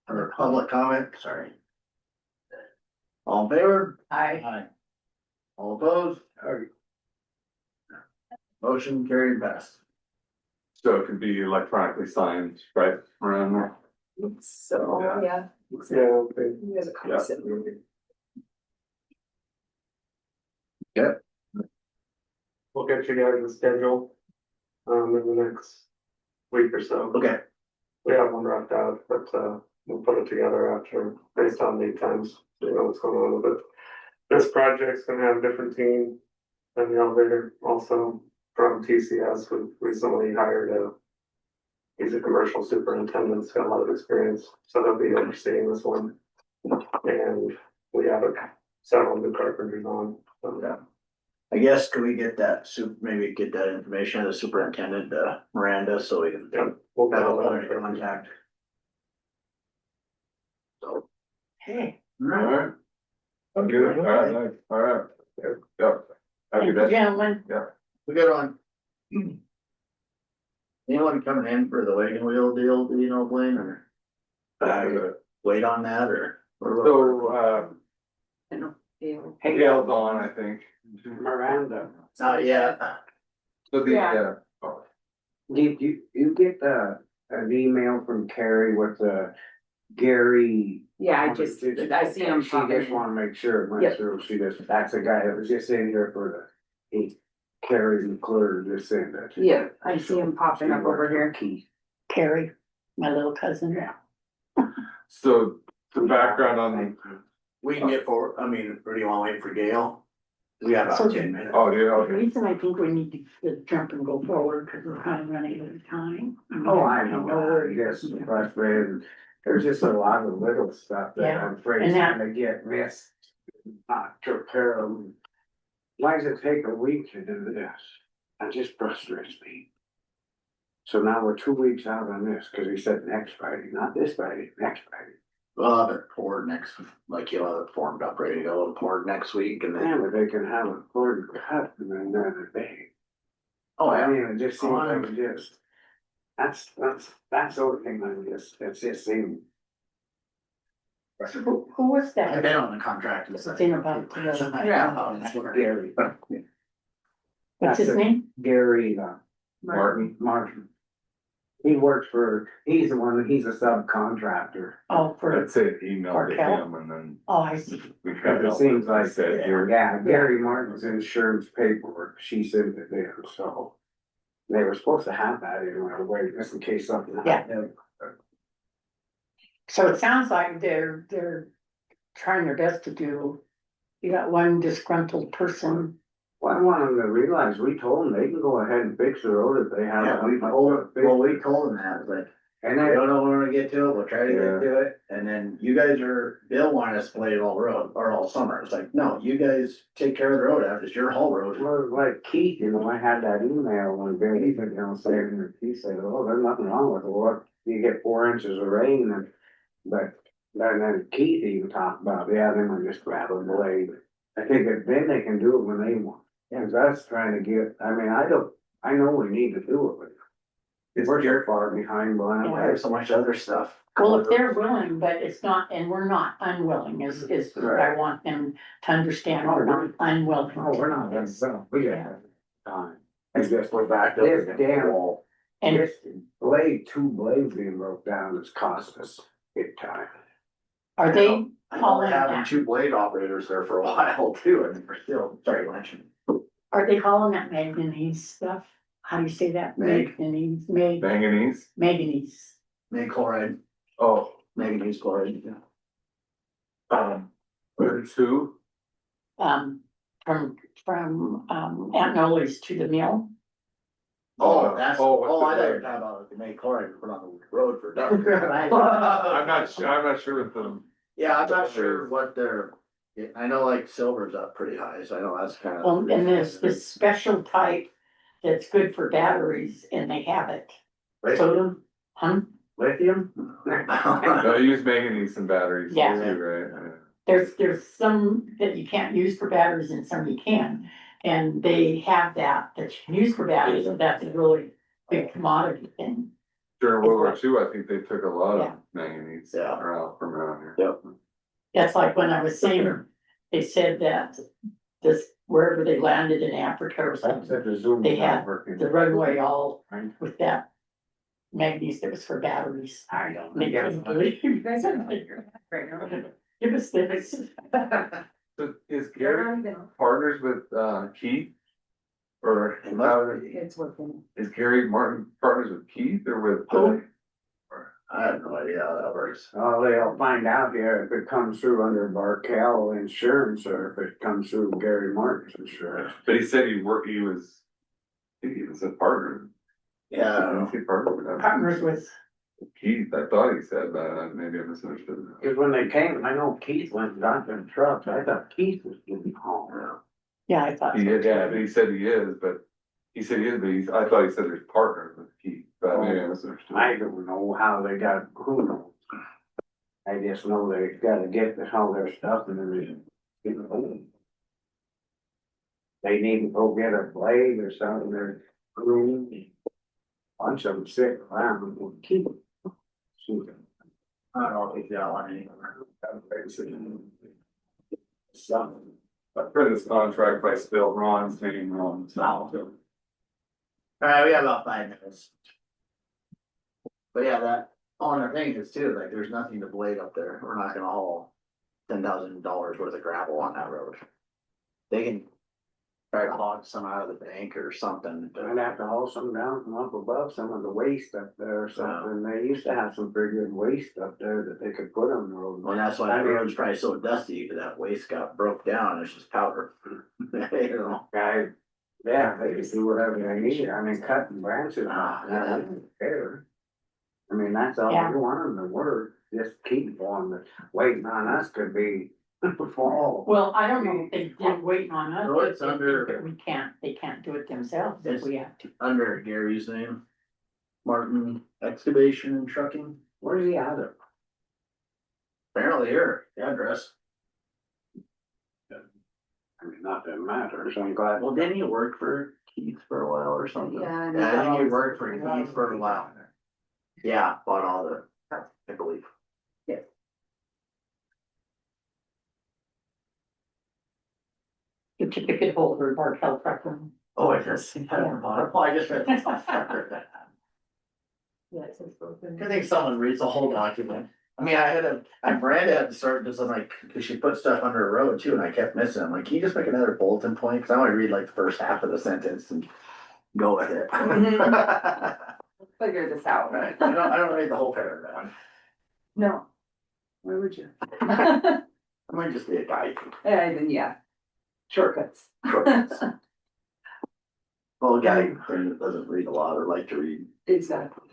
Under public comment, sorry. All in favor? Aye. All opposed? Motion carried passed. So it can be electronically signed, right, around there. So, Yeah. There's a Yeah. concept. Yep. We'll get you guys a schedule, in the next week or so. Okay. We have one roughed out, but, we'll put it together after, based on lead times, so you know what's going on with it. This project's gonna have a different team than the elevator, also from TCS, we recently hired he's a commercial superintendent, he's got a lot of experience, so they'll be overseeing this one. And we have several new carpenters on, so Yeah. I guess could we get that maybe get that information of the superintendent, Miranda, so we can. yeah, we'll Have a go letter over of contact. So. Hey. Alright. I'm good, alright. Yep. Have a Thank you, good day. gentlemen. We got on. Anyone coming in for the wagon wheel deal, do you know, Blaine, or? Wait on that, or? So, Hey, Gail's on, I think. Miranda, Not yet. So Yeah. did you get an email from Carrie with Gary? Yeah, I see him She popping just in. wanna make sure it went Yep. through, that's the guy that was just in here for Carrie McClure just saying that. Yeah, I see him popping up over here. Carrie, my little cousin. Yeah. So the background on, We can get forward, I mean, or do you wanna wait for Gail? We got So- about 10 minutes. oh, yeah, The okay. reason I think we need to jump and go forward, because we're kind of running out of time. Oh, I know, I guess, frustrated, there's just a lot of little stuff that Yeah, I'm afraid and is that- gonna get missed. Not took care of. Why does it take a week to do this? That just frustrates me. So now we're 2 weeks out on this, cause he said next Friday, not this Friday, next Friday. We'll have it poured next, like you'll have it formed up, ready to go, poured next week and Yeah, then. but they can have it poured and cut in another day. Oh, I yeah. mean, it just seems like it just, that's the only thing it's just seemed. Who was I've that? been on the contract. It's in about. Gary. What's his name? Gary, Martin. Martin. He works he's the one, he's a subcontractor. Oh, for, I'd say email to Cartel? him and then oh, I see. we kind It of. seems like, said here. yeah, Gary Martin's insurance paperwork, she sent it there, so. They were supposed to have that anyway, wait, just in case something Yeah. happened. So it sounds like they're trying their best to do, you got one disgruntled person. Well, I want them to realize, we told them they can go ahead and fix the road if they have. Yeah, we told them that, like, And we then, don't know when we're gonna get to it, we'll try to get to it, and then you guys Bill wanted us to blade it all road, or all summer, it's like, no, you guys take care of the road after, it's your whole road. well, like Keith, I had that email when Gary, saying, he said, oh, there's nothing wrong with it, what, you get 4 inches of rain, but then Keith even talked about, yeah, then we just grab a blade. I think that then they can do it when they want, and that's trying to get, I mean, I know we need to do it, but we're so far behind, Brian. I have so much other stuff. Well, if they're willing, but it's not, and we're not unwilling, is what I want them to understand, we're not unwilling. Oh, we're not, we got time. I guess we're back to This the damn, wall. And this blade, 2 blades being broke down has cost us big time. are they I know we're hauling having that, 2 blade operators there for a while too, and we're still, sorry, Lynch. are they hauling that manganese stuff? How do you say that? Manganese, Manganese? manganese. Mag chloride, Oh, manganese chloride, yeah. there's 2. From, Aunt Nolly's to the mill. Oh, I I thought thought you were talking about the mag chloride we put on the road for dump. I'm not sure with them. Yeah, I'm not sure what I know like silver's up pretty high, so I know that's kind of. Well, and there's this special type that's good for batteries and they have it. Sodium, Lithium? No, you use manganese in batteries. Yeah. too, right? there's some that you can't use for batteries and some you can. And they have that you can use for batteries, and that's a really big commodity thing. During World War II, I think they took a lot Yeah. of manganese Yeah. around from around here. Yep. That's like when I was saying, they said that wherever they landed in Africa or something, they had the runway all with that manganese that was for batteries. I don't They couldn't believe you guys are like, give us this. So is Gary partners with Keith? Or It's working. is Gary Martin partners with Keith or with? Who? I have no idea how that works. Oh, they'll find out here if it comes through under Barkel Insurance or if it comes through Gary Martin's insurance. But he said he was, I think he was a partner. Yeah. He partnered with them. Partners with, Keith, I thought he said that, maybe I misunderstood. Cause when they came, I know Keith went and got them trucks, I thought Keith was getting home. yeah, I thought. He so did, yeah, too. but he said he is, but I thought he said there's partners with Keith, but maybe I misunderstood. I don't know how they got, who knows? I just know they gotta get all their stuff and then they, they need to go get a blade or something, they're green. Bunch of them sick around and we'll keep them. I don't know if you got one anymore. Something. I read this contract by Bill Ron's name wrong. Alright, we got about 5 minutes. But yeah, that, on the thing is too, like, there's nothing to blade up there, we're not gonna haul $10,000 worth of gravel on that road. They can try to hog some out of the bank or something. I'd have to haul some down from up above, some of the waste up there or something. They used to have some pretty good waste up there that they could put on the road. Well, that's why that road's probably so dusty, because that waste got broke down, it's just powder. You know? Yeah, they just do whatever they need. I mean, cutting branches. Fair. I mean, that's all Yeah. we want them to work, just keep going, but waiting on us could be fall. Well, I don't know if they did waiting on us. No, it's They think under- that they can't do it themselves if we have to. Under Gary's name, Martin Excavation and Trucking, Where's he at it? apparently here, the address. I mean, not that it matters, I'm glad. Well, didn't you work for Keith for a while or something? Yeah, and I think he you worked for Keith for a while. Yeah, bought all the, I believe. certificate holder, Bartel Trucker. Oh, it does say that on the bottom. Oh, I just read this. I Yeah, it says broken. think someone reads the whole document. I mean, Miranda had to start just like, cause she put stuff under a road too, and I kept missing. I'm like, can you just make another bulletin point? Cause I wanna read like the first half of the sentence and go with it. Figure this out. Right, I don't read the whole paragraph. No. Why would you? I might just be a guy. Then yeah. Shortcuts. Well, a guy who doesn't read a lot or like to read. Exactly.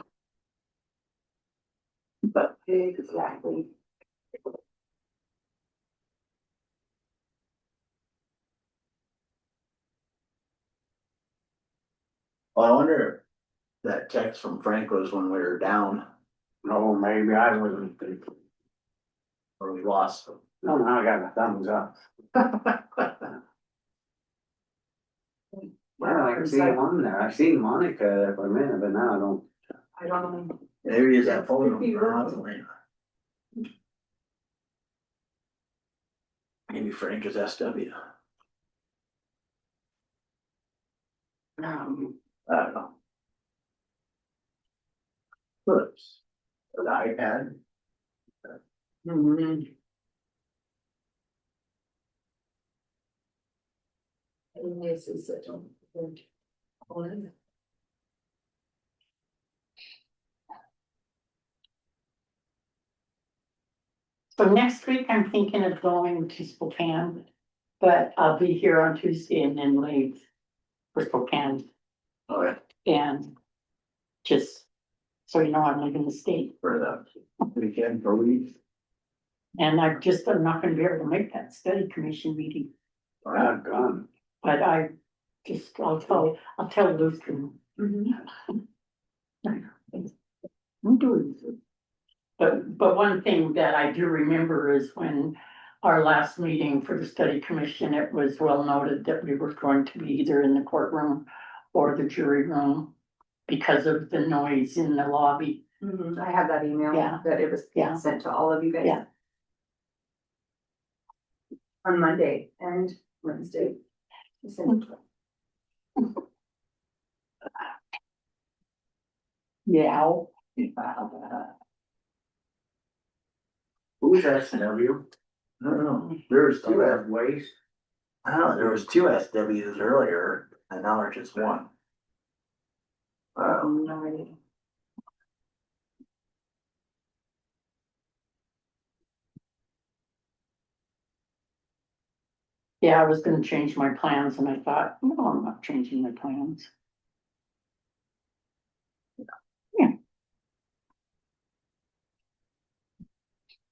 But exactly. Well, I wonder if that text from Frank was when we were down. No, maybe I wasn't thinking. Or we lost. No, now I got a thumbs up. Well, I can see him on there. I seen Monica for a minute, but now I don't. I don't know. Maybe is that phone number constantly. Maybe Frank is SW. I don't know. Oops. The iPad. Mm-hmm. This is such a. So next week, I'm thinking of going to Spokane, but I'll be here on Tuesday and then leave for Spokane. Okay. And just, so you know, I'm leaving the state. For the weekend for weeks. And I'm not gonna be able to make that study commission meeting, I've gone. but I'll tell Lutheran. I'm doing it. But one thing that I do remember is when our last meeting for the study commission, it was well noted that we were going to be either in the courtroom or the jury room because of the noise in the lobby. I have that email. Yeah. That it was sent to all of you guys. Yeah. On Monday and Wednesday. Yeah. Who's SW? I don't know. There's two. Waste. I don't know. There was two SWs earlier, and now there's just one. No idea. Yeah, I was gonna change my plans and I thought, no, I'm not changing my plans.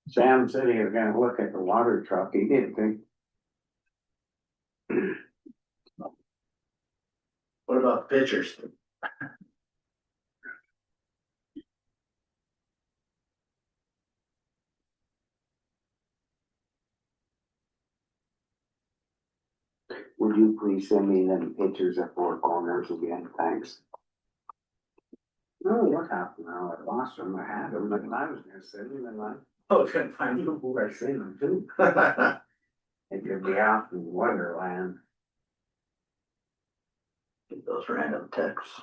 Sam said he was gonna look at the water truck. He didn't think. What about pictures? Would you please send me them pictures of Four Corners again? Thanks. Oh, what happened now? I lost them. I had them, and I was gonna send them, and I couldn't find them. Who I seen them to? It could be out in Wonderland. Get those random texts.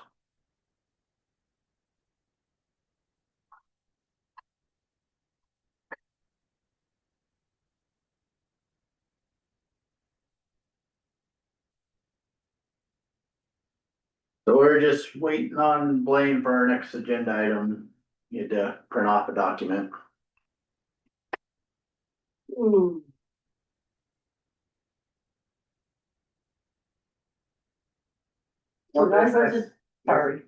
So we're just waiting on Blaine for our next agenda item. You had to print off a document. So why was it, sorry,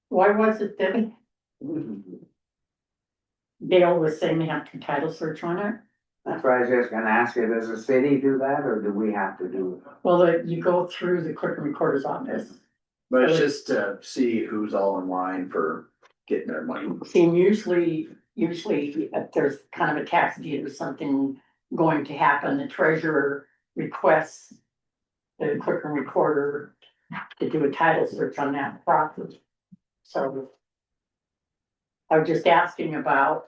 why was it that Dale was saying they have to title search on it? That's why I was just gonna ask you, does the city do that, or do we have to do it? Well, you go through the clerk and recorder's office. But it's just to see who's all in line for getting their money. See, and usually if there's kind of a tax deed or something going to happen, the treasurer requests the clerk and recorder to do a title search on that property. So I was just asking about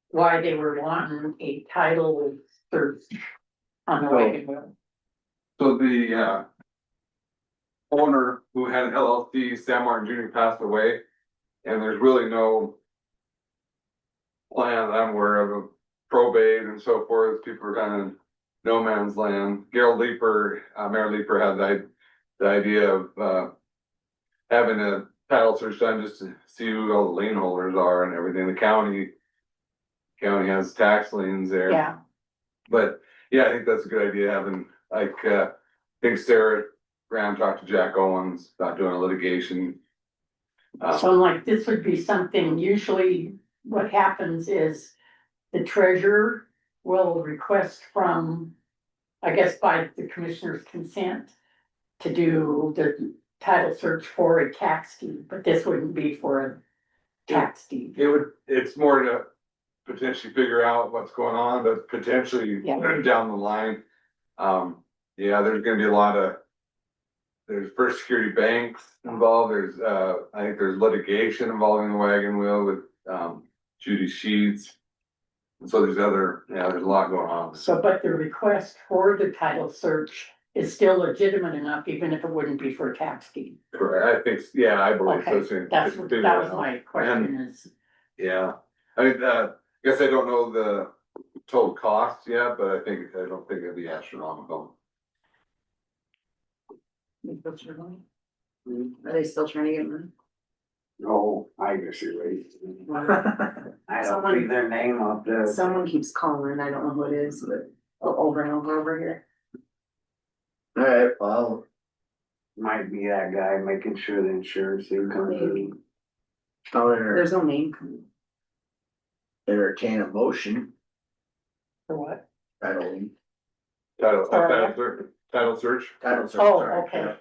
why they were wanting a title search on the wagon wheel. So the, owner who had an LLC, Sam Martin Jr. passed away, and there's really no plan that I'm aware of probate and so forth. People are kind of no man's land. Gerald Leeper, Mayor Leeper had the idea of, having a title search done just to see who all the lien holders are and everything. The county has tax liens there. Yeah, But yeah, I think that's a good idea, having, like, I think Sarah Graham talked to Jack Owens about doing a litigation. so like this would be something, usually what happens is the treasurer will request from, I guess by the commissioner's consent, to do the title search for a tax deed, but this wouldn't be for a tax deed. It's more to potentially figure out what's going on, but potentially Yeah. down the line. Yeah, there's gonna be a lot of, there's First Security Banks involved, there's, I think there's litigation involving the wagon wheel with, Judy Sheets. And so there's there's a lot going on. So, but the request for the title search is still legitimate enough, even if it wouldn't be for a tax deed. Correct, I think, yeah, I believe so. Okay, So that figure was it out. my question is, Yeah, I mean, I guess I don't know the total cost yet, but I don't think it'd be astronomical. Are they still trying to get money? No, I guess you're right. I don't see their name up there. Someone keeps calling, I don't know who it is, but over and over here. Alright, well, Might be that guy making sure the insurance thing comes in. I'll There's no name. entertain a motion. for what? Title Title search. search. Oh, sorry. okay.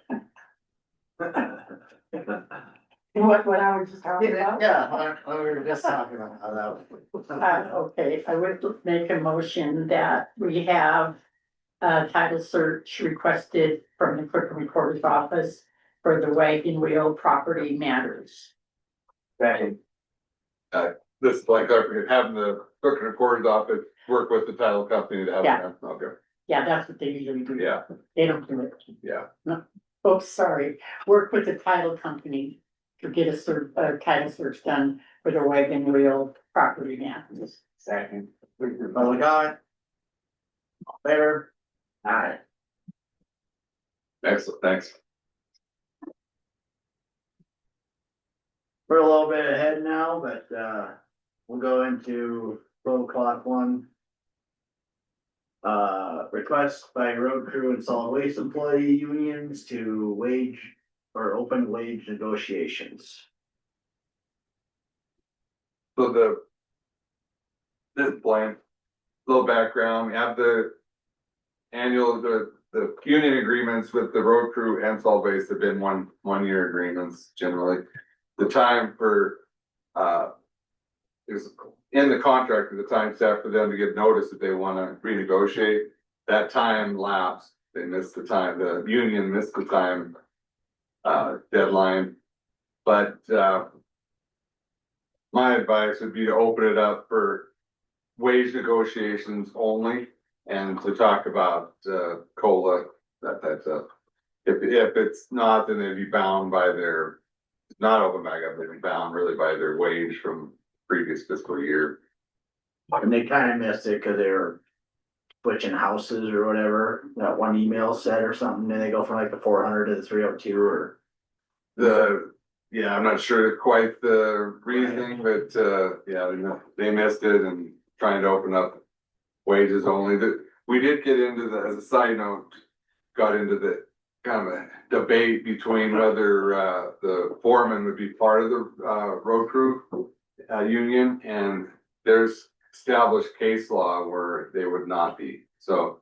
What I was just talking about? Yeah, we were just talking about how that. Okay, I would make a motion that we have a title search requested from the clerk and recorder's office for the wagon wheel property matters. Second. This is like, having the clerk and recorder's office work with the title company to have. Yeah. Okay, Yeah, that's what they usually do. yeah, They don't do it. yeah. Oops, sorry. Work with the title company to get a title search done for the wagon wheel property matters. Second. Public comment? All in favor? Aye. Excellent, thanks. We're a little bit ahead now, but, we'll go into 12:01. Request by road crew and solid waste employee unions to wage or open wage negotiations. So this plan, little background, we have the annual, the union agreements with the road crew and solid waste have been one year agreements generally. The time for, is in the contract at the time set for them to get notice that they wanna renegotiate. That time lapsed, they missed the time, the union missed the time deadline. But my advice would be to open it up for wage negotiations only and to talk about COLA, that type of stuff. If it's not, then they'd be bound by their, not open back up, they'd be bound really by their wage from previous fiscal year. And they kinda missed it cause they were switching houses or whatever, that one email said or something, and they go from like the 400 to the 302 or. Yeah, I'm not sure quite the reasoning, but yeah, they missed it and trying to open up wages only. That we did get into the, as a side note, got into the kind of a debate between whether the foreman would be part of the road crew union, and there's established case law where they would not be. So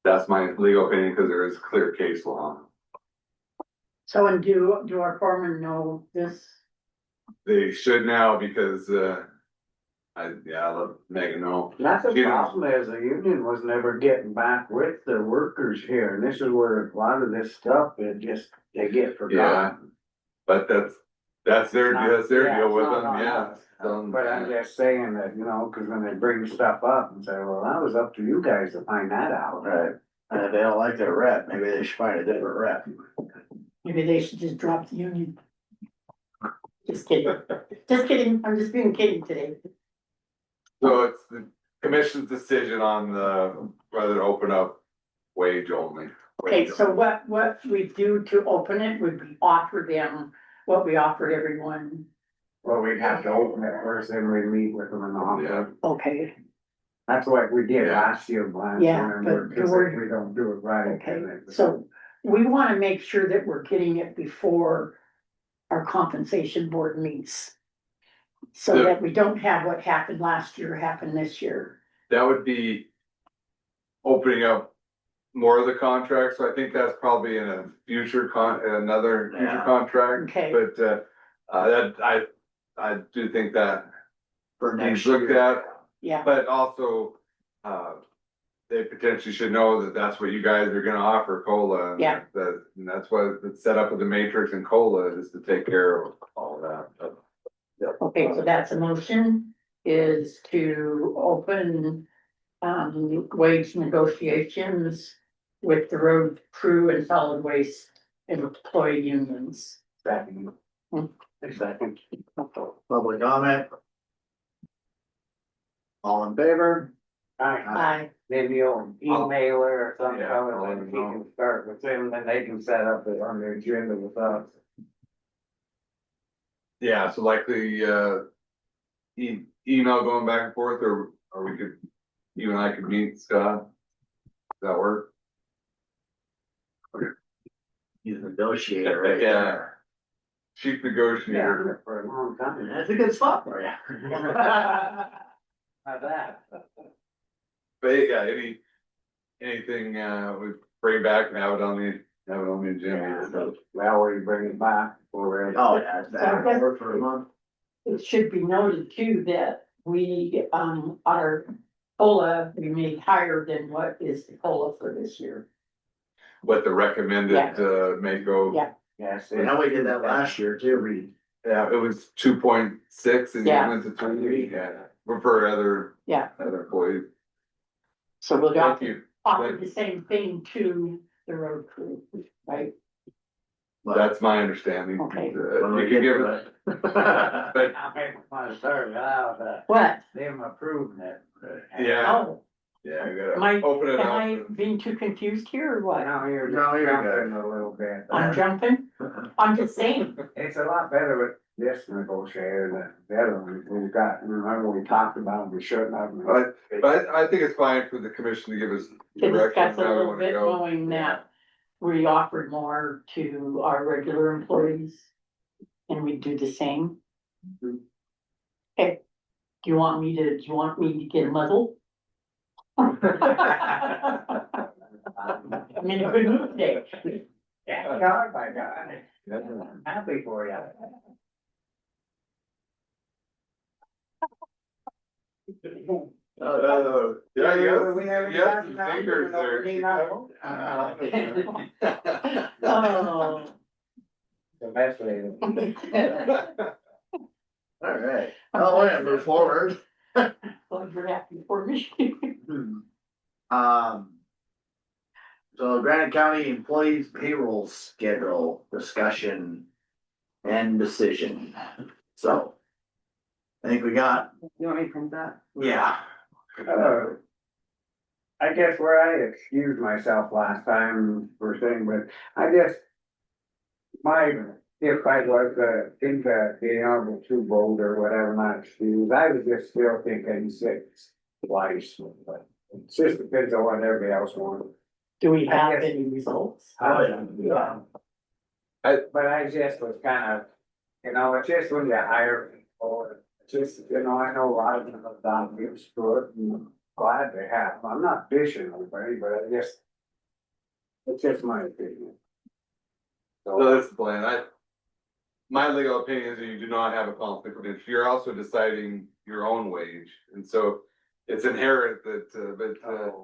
that's my legal opinion, because there is clear case law. So, and do our foremen know this? They should now, because I'll let Megan know. That's the She knows. problem, is the union was never getting back with the workers here, and this is where a lot of this stuff, they get forgotten. But that's their deal with them, yeah. But I'm just saying that, cause when they bring stuff up and say, well, that was up to you guys to find that out. Right. And if they don't like their rep, maybe they should find a different rep. Maybe they should just drop the union. Just kidding, just kidding, I'm just being kidding today. So it's the commission's decision on whether to open up wage only. Okay, so what we do to open it would be offer them what we offered everyone. Well, we'd have to open it first, then we meet with them and offer. Okay, That's what we did last year, Blanche. Yeah, remember, but 'cause we're- if we don't do it right. okay, then it- so we wanna make sure that we're getting it before our compensation board meets. So Yeah. that we don't have what happened last year happen this year. That would be opening up more of the contracts, so I think that's probably in a future another future Yeah. contract. Okay. But, that, I do think that For needs next looked year. at, Yeah, but also, they potentially should know that that's what you guys are gonna offer COLA. And Yeah. and that's what it's set up with the matrix and COLA is to take care of all of that. okay, so that's a motion, is to open, wage negotiations with the road crew and solid waste employee unions. Second. Second. Public comment. All in favor? Aye. Maybe you'll email her or something, Yeah, and then he can start with them, then they can set up it on their agenda with us. Yeah, so likely, email going back and forth, or we could, you and I could meet, Scott. Does that work? He's a negotiator, right? Yeah. Chief negotiator. For a long time. That's a good spot for you. How's that? But yeah, anything, we bring back and have it on the agenda. So, Well, we bring it back for. Oh, yeah, that work for a month. It should be noted too that we, our COLA, we made higher than what is the COLA for this year. What the recommended, Yeah. Mako. Yeah. Yes. And how we did that last year too, Yeah, it was 2.6 and you Yeah. went to 3, yeah, for other Yeah, employees. so we'll Thank offer, you. offer the same thing to the road crew, right? That's my understanding. Okay. When we You get can give to it, it. but I make my start out, What? them approving it. yeah, Oh, yeah, I am I, gotta open it am I up. being too confused here or what? Now you're No, you're jumping a little bit. I'm jumping? I'm just saying, It's a lot better with this negotiator than the other one. We've got, remember we talked about, we shouldn't have. But I think it's fine for the commission to give us to direction discuss a how we little wanna bit, go. knowing that we offered more to our regular employees. And we do the same. Okay, do you want me to get muzzled? I'm in a good mood today. Yeah, God, my God. I'm happy for you. Yeah, We never yes, got the that. fingers there. Oh. The best way. All right, oh, yeah, move forward. Well, you're happy for me. So Granite County employees payroll schedule discussion and decision. So I think we got, You want me to print that? yeah. I guess where I excused myself last time for saying, but I guess if I was, think that being able to vote or whatever, not excused, I was just still thinking six twice, but it's just depends on what everybody else wants. Do we I have guess- any results? Yeah. But I just was kind of, it's just when you hire people, it's just, I know a lot of them have done this for it, and I'm glad they have. I'm not fishing anybody, but it's just my opinion. So that's the plan. My legal opinion is that you do not have a conflict of interest. You're also deciding your own wage. And so it's inherent that,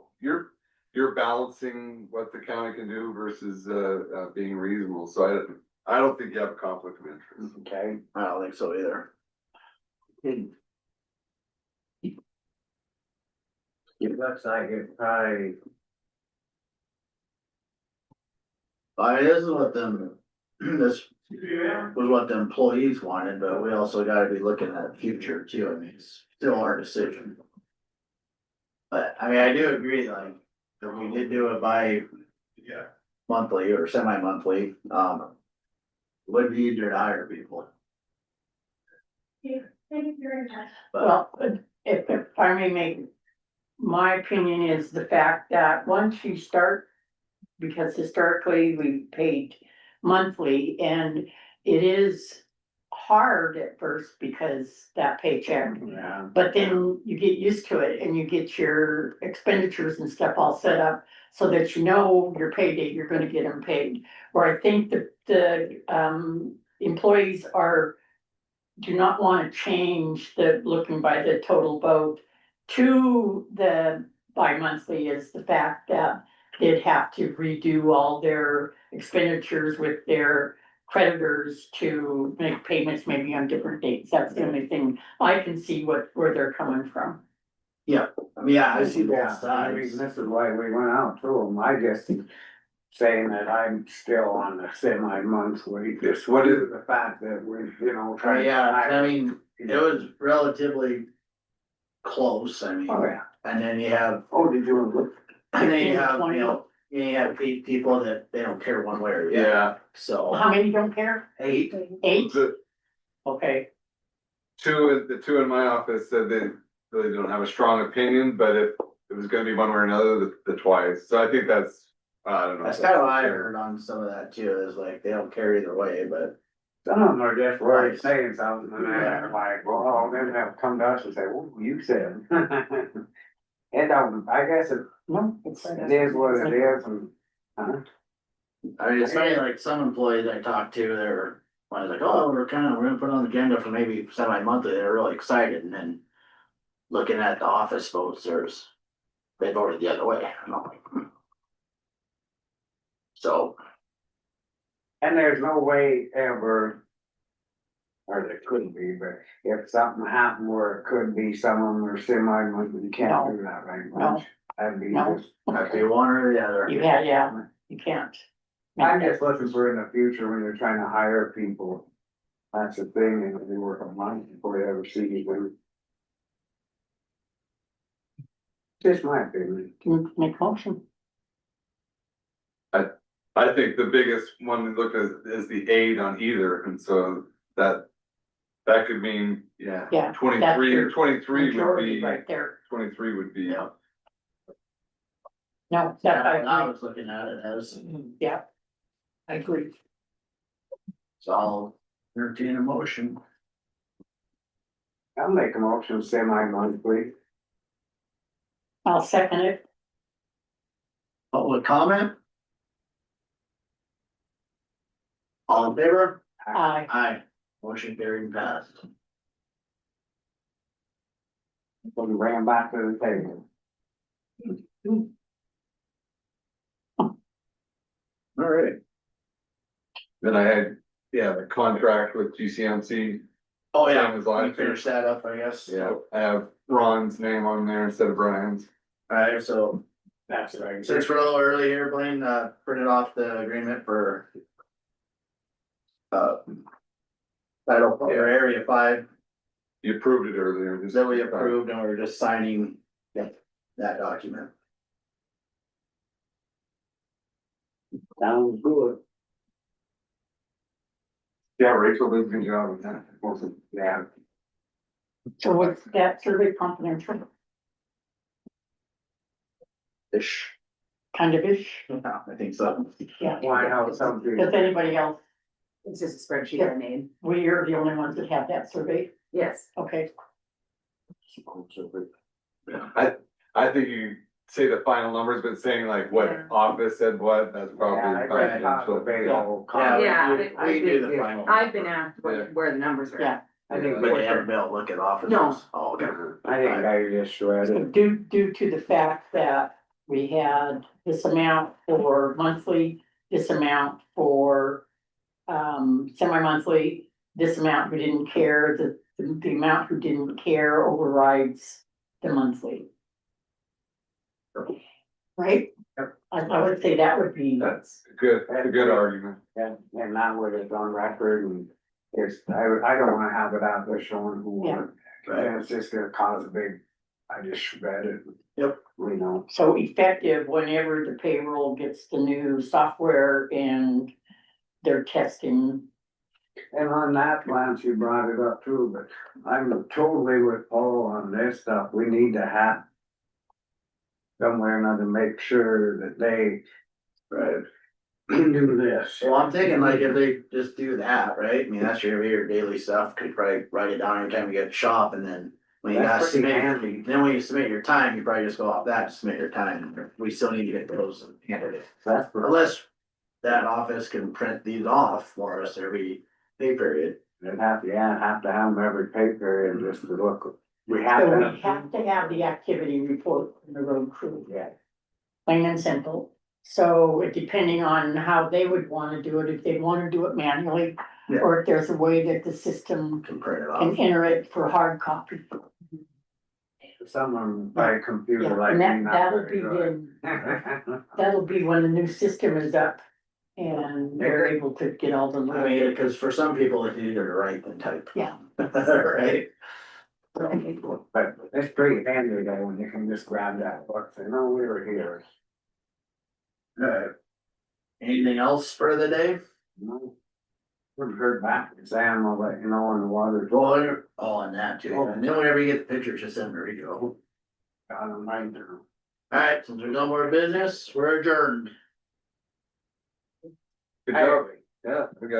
you're balancing what the county can do versus, being reasonable. So I don't think you have a conflict of interest. Okay. I don't think so either. It looks like it's probably This is what them, this was what the employees wanted, but we also gotta be looking at the future too. I mean, it's still our decision. But, I mean, I do agree, like, if we did do it by monthly or semi-monthly, would be easier to hire people. But, Well, if I may make, my opinion is the fact that once you start, because historically we paid monthly and it is hard at first because that paycheck. Yeah. But then you get used to it and you get your expenditures and stuff all set up so that you know your payday, you're gonna get them paid. Where I think that the employees do not wanna change the looking by the total vote to the bi-monthly is the fact that they'd have to redo all their expenditures with their creditors to make payments maybe on different dates. That's the only thing I can see where they're coming from. yeah, I mean, yeah, I see Yeah, both I mean, sides. this is why we went out to them, I just saying that I'm still on the semi-monthly, just what is the fact that we're, you know, trying. Yeah, I mean, it was relatively close, I mean, Oh, yeah. and then you have, Oh, did you look? and then you 15 to have, 20. you have people that they don't care one way or the other, Yeah, so. How many don't care? 8, 8? the Okay, the two in my office said they really don't have a strong opinion, but if it was gonna be one way or another, the twice, so I think that's, I don't know. that's kind of what I heard on some of that too, is like, they don't care either way, but. Some of them are just worried saying something, and they're like, well, then they'll come to us and say, well, you said. And, I guess it is what it is, and, I mean, it's funny, like some employees I talked to, they're, I was like, oh, we're gonna put on the agenda for maybe semi-monthly, they're really excited, and then. Looking at the office votes, they voted the other way, and I'm like, So, and there's no way ever, or there couldn't be, but if something happened where it could be some of them are semi-monthly, you can't do that, right? No. That'd be No. just. have to be one or the other. yeah, you can't. I'm just looking for in the future when you're trying to hire people. That's the thing, and they work a month before you ever see anything. Just my opinion. Can make motion. I think the biggest one to look at is the aid on either, and so that could mean, Yeah, 23 or that's 23 would majority be, right there. 23 would be. No, That's that what I I was looking at it as, yeah. I agree. so I'll entertain a motion. I'll make a motion semi-monthly. I'll second it. Public comment? All in favor? Aye. Aye. Motion carried and passed. Then bring them back to the table. All right. Then I had, the contract with GCMC. Oh, yeah, Same as we last year. finished that up, I guess. Yeah, I have Ron's name on there instead of Brian's. Alright, so That's right. since we're a little early here, Blaine, printed off the agreement for. Title or Area 5 You approved it earlier. just- that we approved and we're just signing that document. Sounds good. Yeah, Rachel did a good job with that. Yeah. So what's that survey confidential? Ish. Kind of ish? Yeah, I think so. Yeah. Why not something? Does anybody else? It's just a spreadsheet I made. We are the only ones that have that survey. Yes. Okay. I think you say the final numbers, but saying like what Yeah. office said what, that's Yeah, probably. I read confidential. Yeah, Yeah, we do the final. I've been asked Yeah. where the numbers are Yeah. at. I think, But they haven't been able to look at offices. No. Oh, okay. I think I just read So it. due to the fact that we had this amount for monthly, this amount for semi-monthly, this amount who didn't care, the amount who didn't care overrides the monthly. right? I would say that would be, That's a good argument. And that way it's on record and I don't wanna have it out there showing who won. And it's just gonna cause a big, I just read it. Yep. We know. so effective whenever the payroll gets the new software and they're testing. And on that, Lance, you brought it up too, but I'm totally with Paul on this stuff. We need to have somewhere or another make sure that they do this. Well, I'm thinking like if they just do that, right? I mean, that's your daily stuff, could probably write it down every time you get to shop and then when you gotta That's pretty submit, handy. then when you submit your time, you probably just go off that, submit your time. We still need to get those handed in. That's Unless that office can print these off for us every pay period. They'd have to have them every pay period just to look. We have So to we have to have the activity report from the road crew. Yeah. Plain and simple. So depending on how they would wanna do it, if they wanna do it manually, Yeah. or if there's a way that the system Can print it can off. enter it for hard copy. someone by a computer Yeah, like and me. that, not that'll very be good. that'll be when the new system is up. And they're able to get all the. I mean, cause for some people it's easier to write than type. Yeah. Right? But it's pretty handy though, when you can just grab that book, say, no, we were here. Anything else for the day? No. We've heard back, Sam, I'll let you know on the water. Well, all on that too. And then whenever you get the pictures, just send me a Rico. Got a reminder. Alright, since there's no more business, we're adjourned. Good job. Yeah, we got